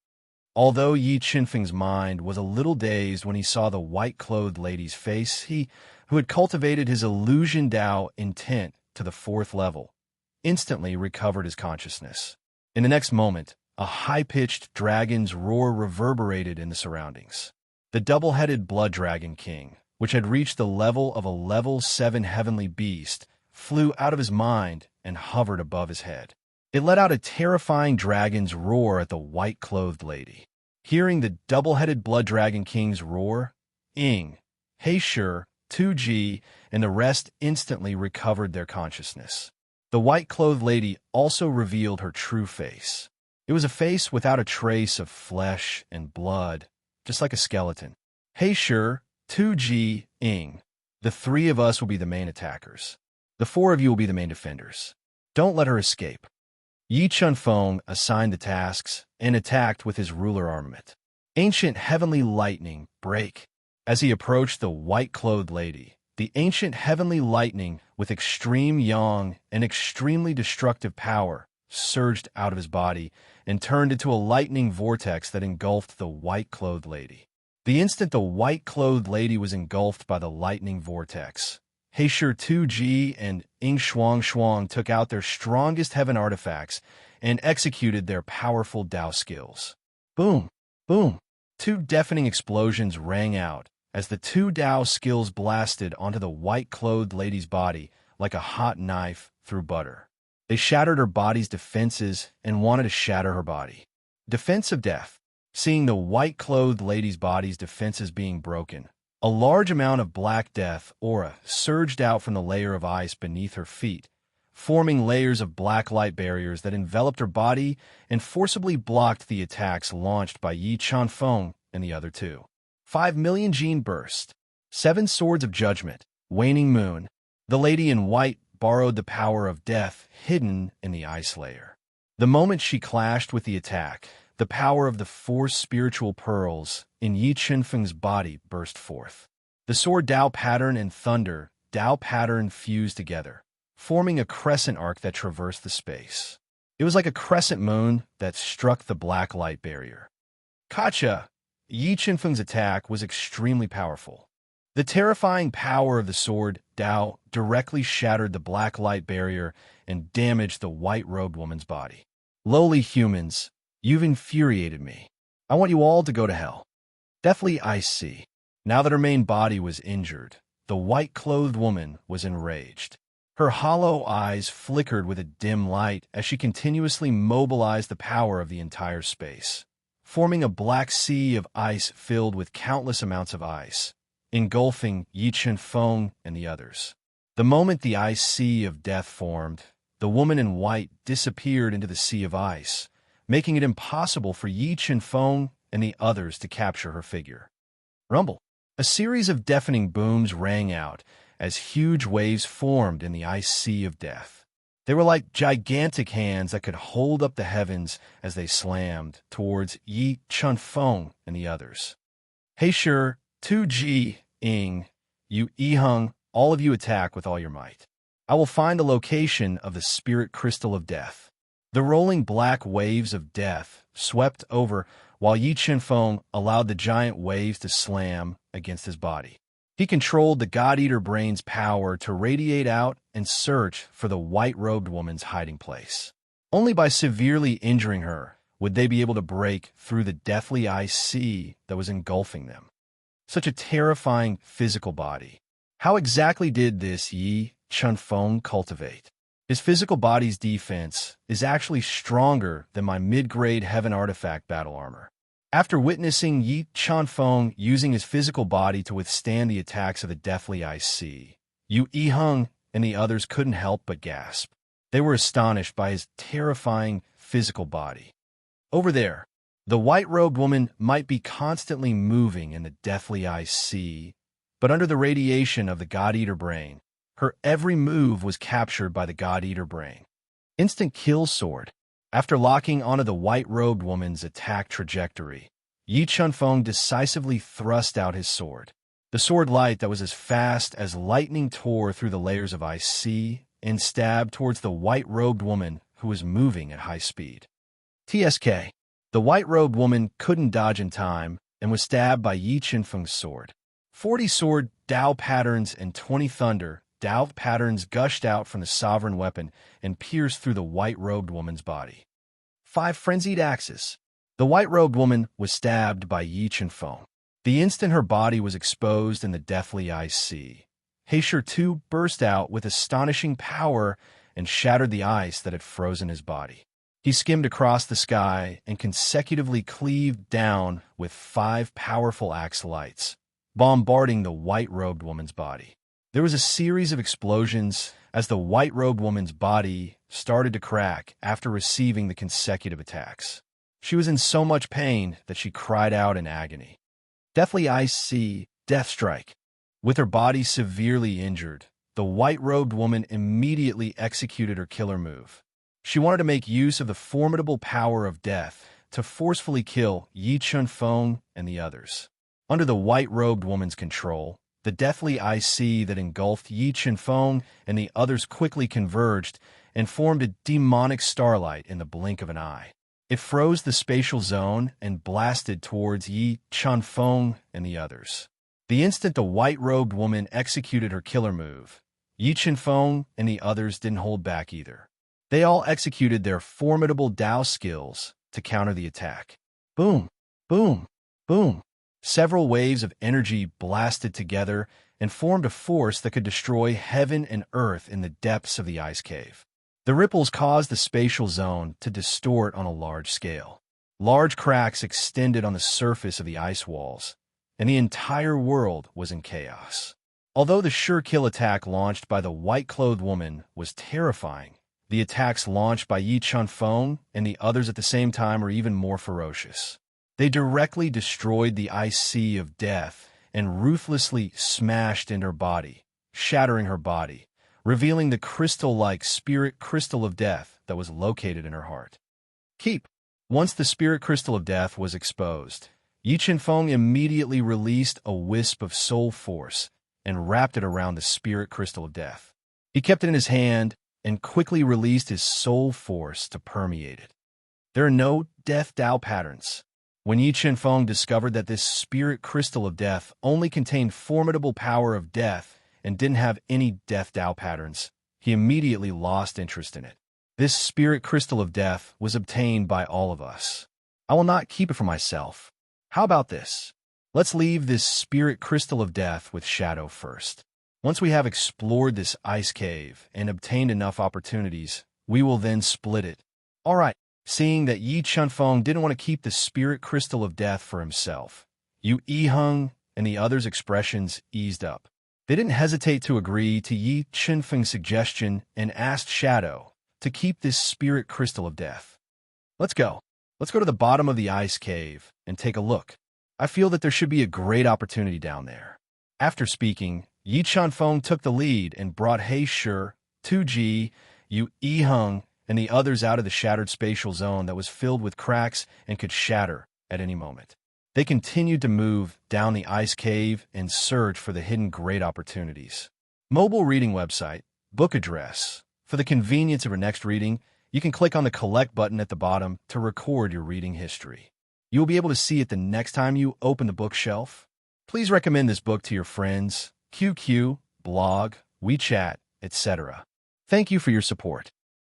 Although Yi Chunfeng's mind was a little dazed when he saw the white-clothed lady's face, he, who had cultivated his illusion Dao intent to the 4th level, instantly recovered his consciousness. In the next moment, a high-pitched dragon's roar reverberated in the surroundings. The double-headed Blood Dragon King, which had reached the level of a level 7 heavenly beast, flew out of his mind and hovered above his head. It let out a terrifying dragon's roar at the white-clothed lady. Hearing the double-headed Blood Dragon King's roar, Ing, Heisher, 2G, and the rest instantly recovered their consciousness. The white-clothed lady also revealed her true face. It was a face without a trace of flesh and blood, just like a skeleton. "Heisher, 2G, Ing, the 3 of us will be the main attackers. The 4 of you will be the main defenders. Don't let her escape." Yi Chunfeng assigned the tasks and attacked with his ruler armament. Ancient heavenly lightning break. As he approached the white-clothed lady, the ancient heavenly lightning with extreme yang and extremely destructive power surged out of his body and turned into a lightning vortex that engulfed the white-clothed lady. The instant the white-clothed lady was engulfed by the lightning vortex, Heisher 2G and Ing Shuang took out their strongest heaven artifacts and executed their powerful Dao skills. Boom! Boom! 2 deafening explosions rang out as the 2 Dao skills blasted onto the white-clothed lady's body like a hot knife through butter. They shattered her body's defenses and wanted to shatter her body. Defense of death. Seeing the white-clothed lady's body's defenses being broken, a large amount of Black Death aura surged out from the layer of ice beneath her feet, forming layers of black light barriers that enveloped her body and forcibly blocked the attacks launched by Yi Chunfeng and the other 2. 5 million gene burst. 7 swords of judgment. Waning moon. The lady in white borrowed the power of death hidden in the ice layer. The moment she clashed with the attack, the power of the 4 spiritual pearls in Yi Chunfeng's body burst forth. The sword Dao pattern and thunder Dao pattern fused together, forming a crescent arc that traversed the space. It was like a crescent moon that struck the black light barrier. Kacha! Yi Chunfeng's attack was extremely powerful. The terrifying power of the sword Dao directly shattered the black light barrier and damaged the white-robed woman's body. Lowly humans, you've infuriated me. I want you all to go to hell. Deathly Ice Sea. Now that her main body was injured, the white-clothed woman was enraged. Her hollow eyes flickered with a dim light as she continuously mobilized the power of the entire space, forming a black sea of ice filled with countless amounts of ice, engulfing Yi Chunfeng and the others. The moment the ice sea of death formed, the woman in white disappeared into the sea of ice, making it impossible for Yi Chunfeng and the others to capture her figure. Rumble. A series of deafening booms rang out as huge waves formed in the ice sea of death. They were like gigantic hands that could hold up the heavens as they slammed towards Yi Chunfeng and the others. Hey sure, 2G, Ing, you Ehung, all of you attack with all your might. I will find the location of the spirit crystal of death. The rolling black waves of death swept over while Yi Chunfeng allowed the giant waves to slam against his body. He controlled the God-Eater brain's power to radiate out and search for the white-robed woman's hiding place. Only by severely injuring her would they be able to break through the deathly ice sea that was engulfing them. Such a terrifying physical body. How exactly did this Yi Chunfeng cultivate? His physical body's defense is actually stronger than my mid-grade Heaven Artifact battle armor. After witnessing Yi Chunfeng using his physical body to withstand the attacks of the deathly ice sea, Yu Ehung and the others couldn't help but gasp. They were astonished by his terrifying physical body. Over there, the white-robed woman might be constantly moving in the deathly ice sea, but under the radiation of the God-Eater brain, her every move was captured by the God-Eater brain. Instant kill sword. After locking onto the white-robed woman's attack trajectory, Yi Chunfeng decisively thrust out his sword. The sword light that was as fast as lightning tore through the layers of ice sea and stabbed towards the white-robed woman who was moving at high speed. TSK. The white-robed woman couldn't dodge in time and was stabbed by Yi Chunfeng's sword. 40 sword Dao patterns and 20 thunder Dao patterns gushed out from the sovereign weapon and pierced through the white-robed woman's body. 5 frenzied axes. The white-robed woman was stabbed by Yi Chunfeng. The instant her body was exposed in the deathly ice sea, Heisher II burst out with astonishing power and shattered the ice that had frozen his body. He skimmed across the sky and consecutively cleaved down with 5 powerful axe lights, bombarding the white-robed woman's body. There was a series of explosions as the white-robed woman's body started to crack after receiving the consecutive attacks. She was in so much pain that she cried out in agony. Deathly Ice Sea, Death Strike. With her body severely injured, the white-robed woman immediately executed her killer move. She wanted to make use of the formidable power of death to forcefully kill Yi Chunfeng and the others. Under the white-robed woman's control, the deathly ice sea that engulfed Yi Chunfeng and the others quickly converged and formed a demonic starlight in the blink of an eye. It froze the spatial zone and blasted towards Yi Chunfeng and the others. The instant the white-robed woman executed her killer move, Yi Chunfeng and the others didn't hold back either. They all executed their formidable Dao skills to counter the attack. Boom, boom, boom. Several waves of energy blasted together and formed a force that could destroy heaven and earth in the depths of the ice cave. The ripples caused the spatial zone to distort on a large scale. Large cracks extended on the surface of the ice walls, and the entire world was in chaos. Although the sure kill attack launched by the white-clothed woman was terrifying, the attacks launched by Yi Chunfeng and the others at the same time were even more ferocious. They directly destroyed the ice sea of death and ruthlessly smashed into her body, shattering her body, revealing the crystal-like spirit crystal of death that was located in her heart. Keep. Once the spirit crystal of death was exposed, Yi Chunfeng immediately released a wisp of soul force and wrapped it around the spirit crystal of death. He kept it in his hand and quickly released his soul force to permeate it. There are no death Dao patterns. When Yi Chunfeng discovered that this spirit crystal of death only contained formidable power of death and didn't have any death Dao patterns, he immediately lost interest in it. This spirit crystal of death was obtained by all of us. I will not keep it for myself. How about this? Let's leave this spirit crystal of death with Shadow first. Once we have explored this ice cave and obtained enough opportunities, we will then split it. All right. Seeing that Yi Chunfeng didn't want to keep the spirit crystal of death for himself, Yu Ehung and the others' expressions eased up. They didn't hesitate to agree to Yi Chunfeng's suggestion and asked Shadow to keep this spirit crystal of death. Let's go. Let's go to the bottom of the ice cave and take a look. I feel that there should be a great opportunity down there. After speaking, Yi Chanfeng took the lead and brought He Shi, 2G, Yu Yiheng, and the others out of the shattered spatial zone that was filled with cracks and could shatter at any moment. They continued to move down the ice cave and search for the hidden great opportunities. Mobile reading website, book address. For the convenience of your next reading, you can click on the Collect button at the bottom to record your reading history. You will be able to see it the next time you open the bookshelf. Please recommend this book to your friends, QQ, blog, WeChat, etc. Thank you for your support.